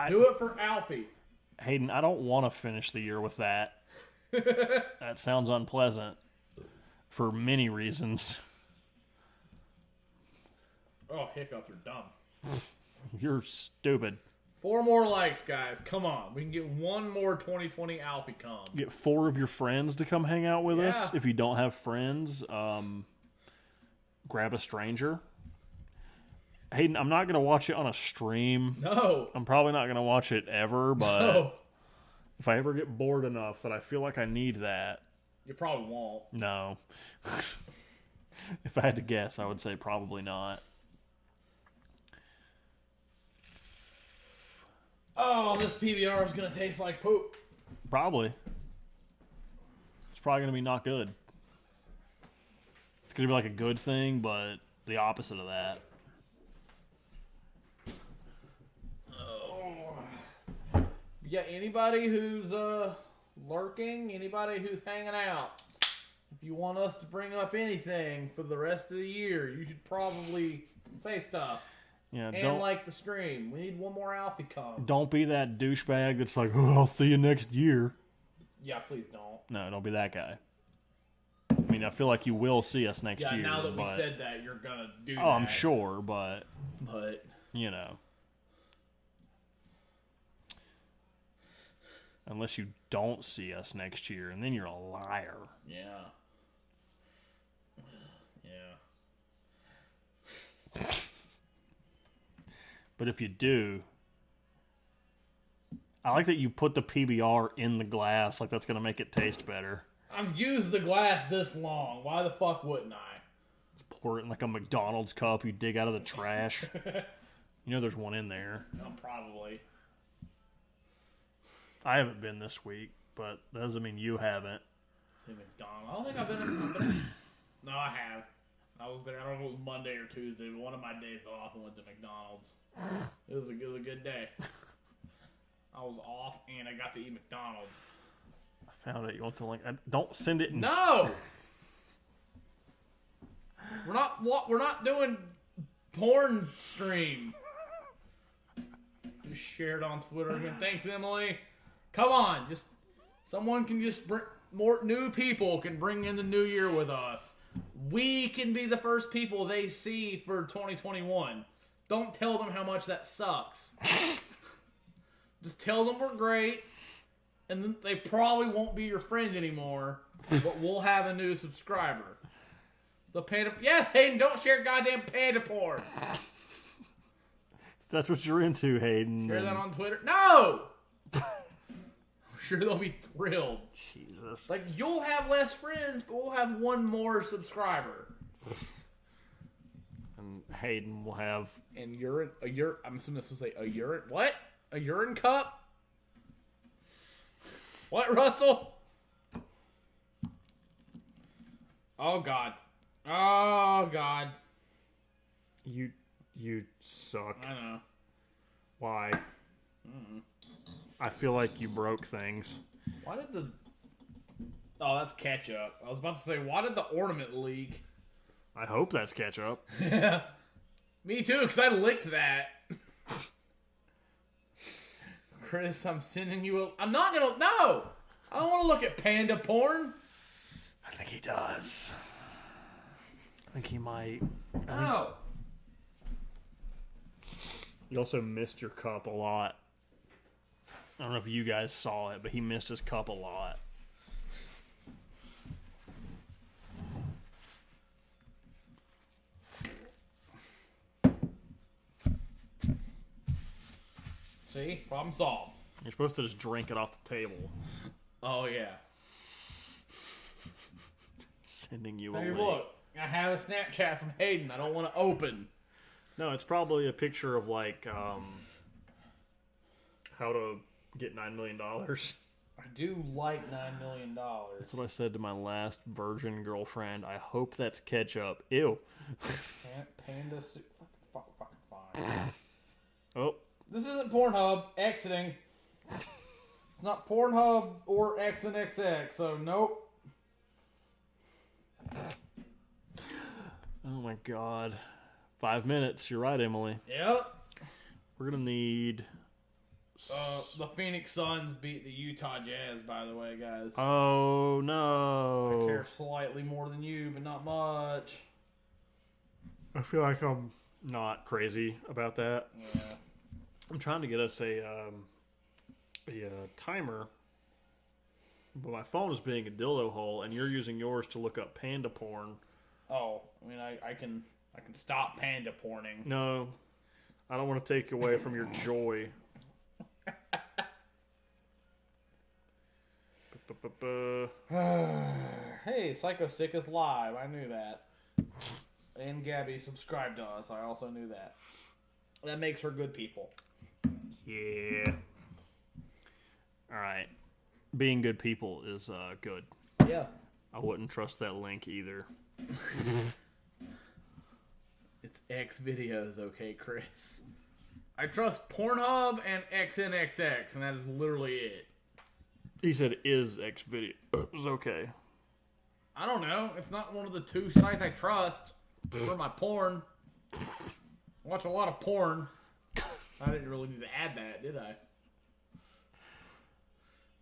Do it for Alfie. Hayden, I don't want to finish the year with that. That sounds unpleasant. For many reasons. Oh, hiccups are dumb. You're stupid. 4 more likes, guys. Come on. We can get one more 2020 Alfie come. Get 4 of your friends to come hang out with us. Yeah. If you don't have friends, grab a stranger. Hayden, I'm not going to watch it on a stream. No. I'm probably not going to watch it ever, but No. if I ever get bored enough that I feel like I need that, You probably won't. no. If I had to guess, I would say probably not. Oh, this PBR is going to taste like poop. Probably. It's probably going to be not good. It's going to be like a good thing, but the opposite of that. Yeah, anybody who's lurking, anybody who's hanging out, if you want us to bring up anything for the rest of the year, you should probably say stuff. Yeah, And like the stream. We need one more Alfie come. don't be that douchebag that's like, oh, I'll see you next year. Yeah, please don't. No, don't be that guy. I mean, I feel like you will see us next Yeah, year. now that we but, said that, you're going to do that. oh, I'm sure, but, But you know. Unless you don't see us next year, and then you're a liar. yeah. Yeah. But if you do, I like that you put the PBR in the glass, like that's going to make it taste better. I've used the glass this long. Why the fuck wouldn't I? Just pour it in like a McDonald's cup you dig out of the trash. You know there's one in there. No, probably. I haven't been this week, but that doesn't mean you haven't. Say McDonald's. I don't think I've been. No, I have. I was there. I don't know if it was Monday or Tuesday, but one of my days off, I went to McDonald's. It was a good day. I was off and I got to eat McDonald's. I found it. You want the link? Don't send it. No, we're not doing porn stream. Just share it on Twitter again. Thanks, Emily. Come on, just someone can just bring more new people can bring in the new year with us. We can be the first people they see for 2021. Don't tell them how much that sucks. Just tell them we're great and then they probably won't be your friend anymore, but we'll have a new subscriber. The panda... Yeah, Hayden, don't share goddamn panda porn. If that's what you're into, Hayden. Share that on Twitter. No! I'm sure they'll be thrilled. Jesus. Like, you'll have less friends, but we'll have one more subscriber. And Hayden will have... And I'm assuming this will say a urine... What? A urine cup? What, Russell? Oh, God. Oh, God. You suck. I know. Why? I feel like you broke things. Why did the... Oh, that's ketchup. I was about to say, why did the ornament leak? I hope that's ketchup. Me too, because I licked that. Chris, I'm sending you a... I'm not gonna... No! I don't want to look at panda porn. I think he does. I think he might. No. You also missed your cup a lot. I don't know if you guys saw it, but he missed his cup a lot. See? Problem solved. You're supposed to just drink it off the table. Oh, yeah. Sending you a Hey, link. look. I have a Snapchat from Hayden I don't want to open. No, it's probably a picture of, like, how to get $9 million. I do like $9 million. That's what I said to my last virgin girlfriend. I hope that's ketchup. Ew. Panda soup. Fucking fine. Oh. This isn't Pornhub. Exiting. It's not Pornhub or XNXX, so nope. Oh my god. 5 minutes. You're right, Emily. Yep. We're gonna need... The Phoenix Suns beat the Utah Jazz, by the way, guys. Oh, I no. care slightly more than you, but not much. I feel like I'm not crazy about that. Yeah. I'm trying to get us a timer, but my phone is being a dildo hole, and you're using yours to look up panda porn. Oh, I mean, I can stop panda porning. No, I don't want to take away from your joy. Hey, Psycho Sick is live. I knew that. And Gabby subscribed to us. I also knew that. That makes her good people. Yeah. All right. Being good people is good. Yeah. I wouldn't trust that link either. It's X videos, okay, Chris? I trust Pornhub and XNXX, and that is literally it. He said is X video. It was okay. I don't know. It's not one of the two sites I trust for my porn. I watch a lot of porn. I didn't really need to add that, did I?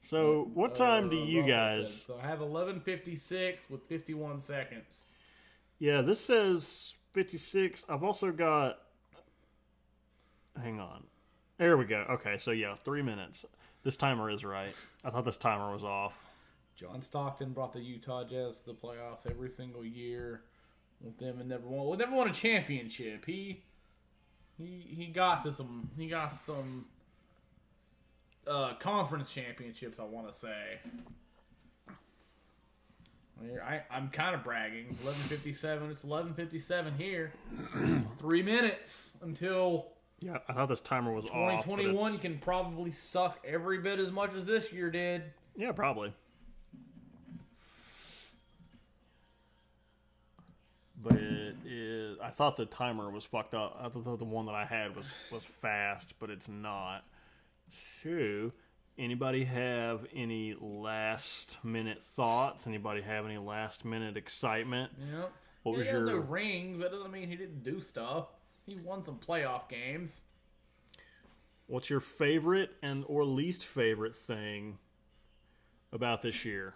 So, what time do you Russell guys... said, so I have 11:56 with 51 seconds. Yeah, this says 56. I've also got... Hang on. There we go. Okay, so yeah, 3 minutes. This timer is right. I thought this timer was off. John Stockton brought the Utah Jazz to the playoffs every single year with them and never won. Well, never won a championship. He got to some. He got some conference championships, I want to say. I'm kind of bragging. 11:57. It's 11:57 here. 3 minutes until Yeah, I thought this timer was off. 2021 can probably suck every bit as much as this year did. Yeah, probably. But it is... I thought the timer was fucked up. I thought the one that I had was fast, but it's not. So, anybody have any last-minute thoughts? Anybody have any last-minute excitement? Yep. What was he has your... no rings. That doesn't mean he didn't do stuff. He won some playoff games. What's your favorite and or least favorite thing about this year?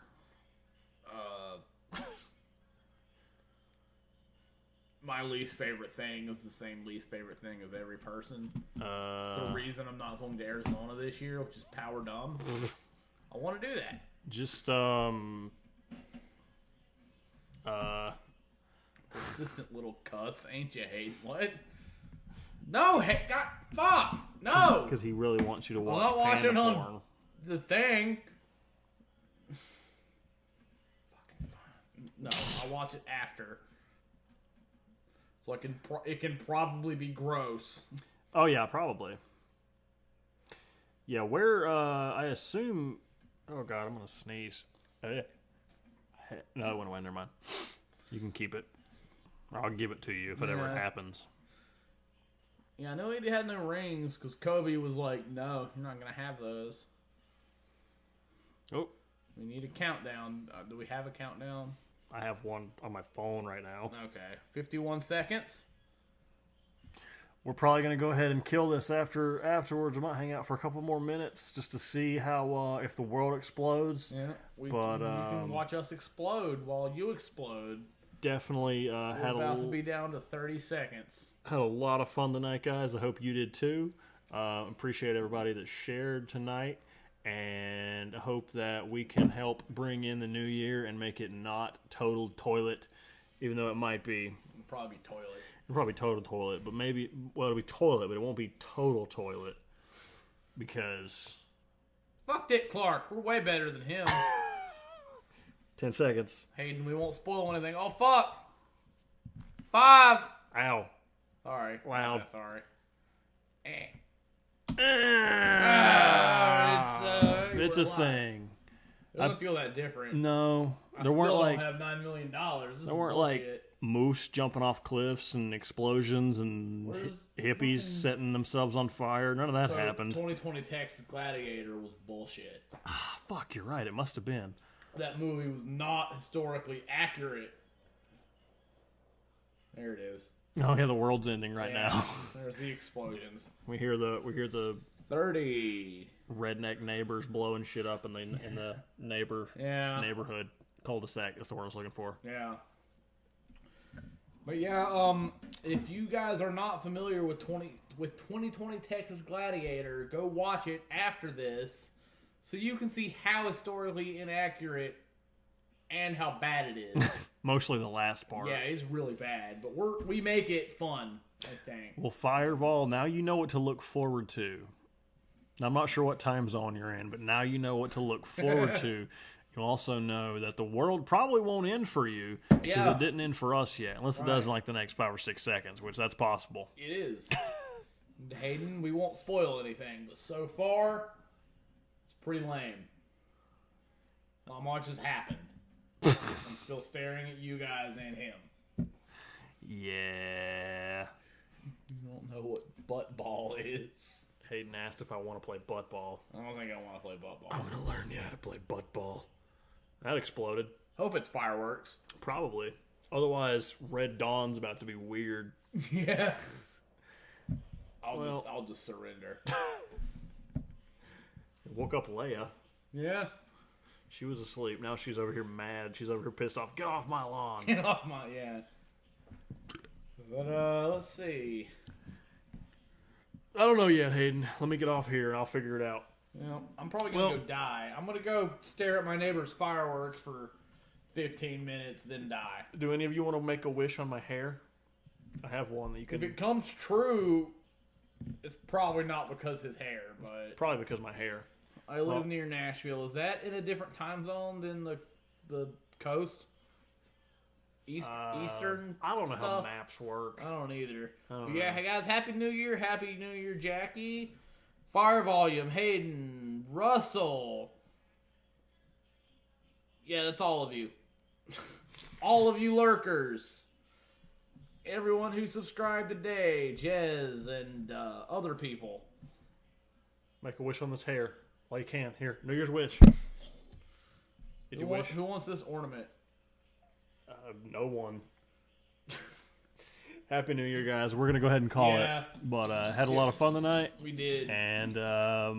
My least favorite thing is the same least favorite thing as every person. It's the reason I'm not going to Arizona this year, which is power dumb. I want to do that. Just Persistent little cuss, ain't you, Hayden? What? No, hey, God, fuck, no. because he really wants you to watch. I'm not watching panda on porn. the thing. Fucking fine. No, I'll watch it after. So it can probably be gross. Oh yeah, probably. Yeah, where I assume. Oh god, I'm gonna sneeze. No, it went away. Never mind. You can keep it. I'll give it to you if it ever happens. Yeah, I know he had no rings because Kobe was like, "No, you're not gonna have those." Oh, We need a countdown. Do we have a countdown? I have one on my phone right now. Okay, 51 seconds. We're probably gonna go ahead and kill this afterwards. I might hang out for a couple more minutes just to see how if the world explodes. Yeah, you But can watch us explode while you explode. definitely We're had about to be down to 30 seconds. a lot of fun tonight, guys. I hope you did too. Appreciate everybody that shared tonight, and I hope that we can help bring in the new year and make it not total toilet, even though it might be. It'll probably be toilet. It'll probably total toilet, but maybe, well, it'll be toilet, but it won't be total toilet because. Fuck Dick Clark. We're way better than him. 10 seconds. Hayden, we won't spoil anything. Oh, fuck. 5. Ow. Sorry. Loud. Sorry. It's we're a live. thing. It doesn't feel that different. No, I there weren't still like don't have $9 million. This there weren't like moose jumping off cliffs and explosions and hippies setting themselves on fire. None of that happened. 2020 Texas Gladiator was bullshit. Fuck, you're right. It must have been. That movie was not historically accurate. There it is. Oh yeah, the world's ending right now. There's the explosions. We hear the 30. redneck neighbors blowing shit up in the neighborhood cul-de-sac. That's the word I was looking for. Yeah. But yeah, if you guys are not familiar with 2020 Texas Gladiator, go watch it after this so you can see how historically inaccurate and how bad it is. Mostly the last part. Yeah, it's really bad, but we make it fun, I think. Well, Fireball, now you know what to look forward to. Now, I'm not sure what time zone you're in, but now you know what to look forward to. You also know that the world probably won't end for you because it didn't end for us yet, unless it does in like the next 5 or 6 seconds, which that's possible. It is. Hayden, we won't spoil anything, but so far, it's pretty lame. Not much has happened. I'm still staring at you guys and him. Yeah. You don't know what butt ball is. Hayden asked if I want to play butt ball. I don't think I want to play butt ball. I'm going to learn you how to play butt ball. That exploded. Hope it's fireworks. Probably. Otherwise, Red Dawn's about to be weird. Yeah. I'll just surrender. Woke up Leia. Yeah. She was asleep. Now she's over here mad. She's over here pissed off. Get off my lawn. Get off my, yeah. But, let's see. I don't know yet, Hayden. Let me get off here and I'll figure it out. Well, I'm probably going to go die. I'm going to go stare at my neighbor's fireworks for 15 minutes, then die. Do any of you want to make a wish on my hair? I have one that you If can... it comes true, it's probably not because his hair, but... Probably because of my hair. I live near Nashville. Is that in a different time zone than the coast? Eastern I don't know how stuff? maps work. I don't either. don't Yeah, hey guys, Happy New Year. Happy New Year, Jackie. Fire Volume, Hayden, Russell. Yeah, that's all of you. All of you lurkers. Everyone who subscribed today, Jez, and other people. Make a wish on this hair while you can. Here, New Year's wish. Did you wish? Who wants this ornament? No one. Happy New Year, guys. We're going to go ahead and call it. But had a lot of fun tonight. We did. And I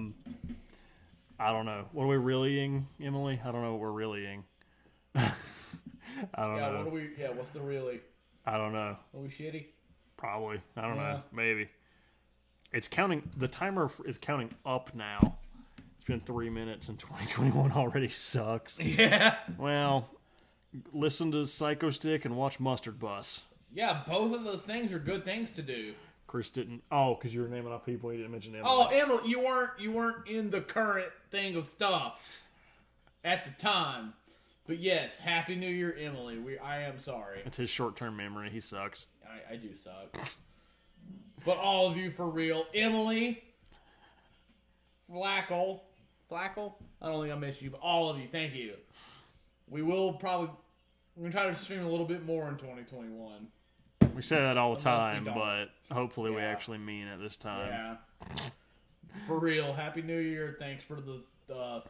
don't know. What are we reallying, Emily? I don't know what we're reallying. I don't know. What's the really? I don't know. Are we shitty? Probably. I don't know. Maybe. It's counting. The timer is counting up now. It's been 3 minutes and 2021 already sucks. Yeah. Well, listen to Psycho Stick and watch MustardBus. Yeah, both of those things are good things to do. Chris didn't. Oh, because you were naming off people. You didn't mention Emily. Oh, Emily, you weren't in the current thing of stuff at the time. But yes, Happy New Year, Emily. I am sorry. It's his short-term memory. He sucks. I do suck. But all of you for real. Emily, Flackle. I don't think I missed you, but all of you, thank you. We're going to try to stream a little bit more in 2021. We say that all the Unless we time, don't. but hopefully we Yeah. actually mean it this time. Yeah. For real. Happy New Year. Thanks for the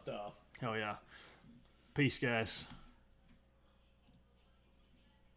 stuff. Hell yeah. Peace, guys.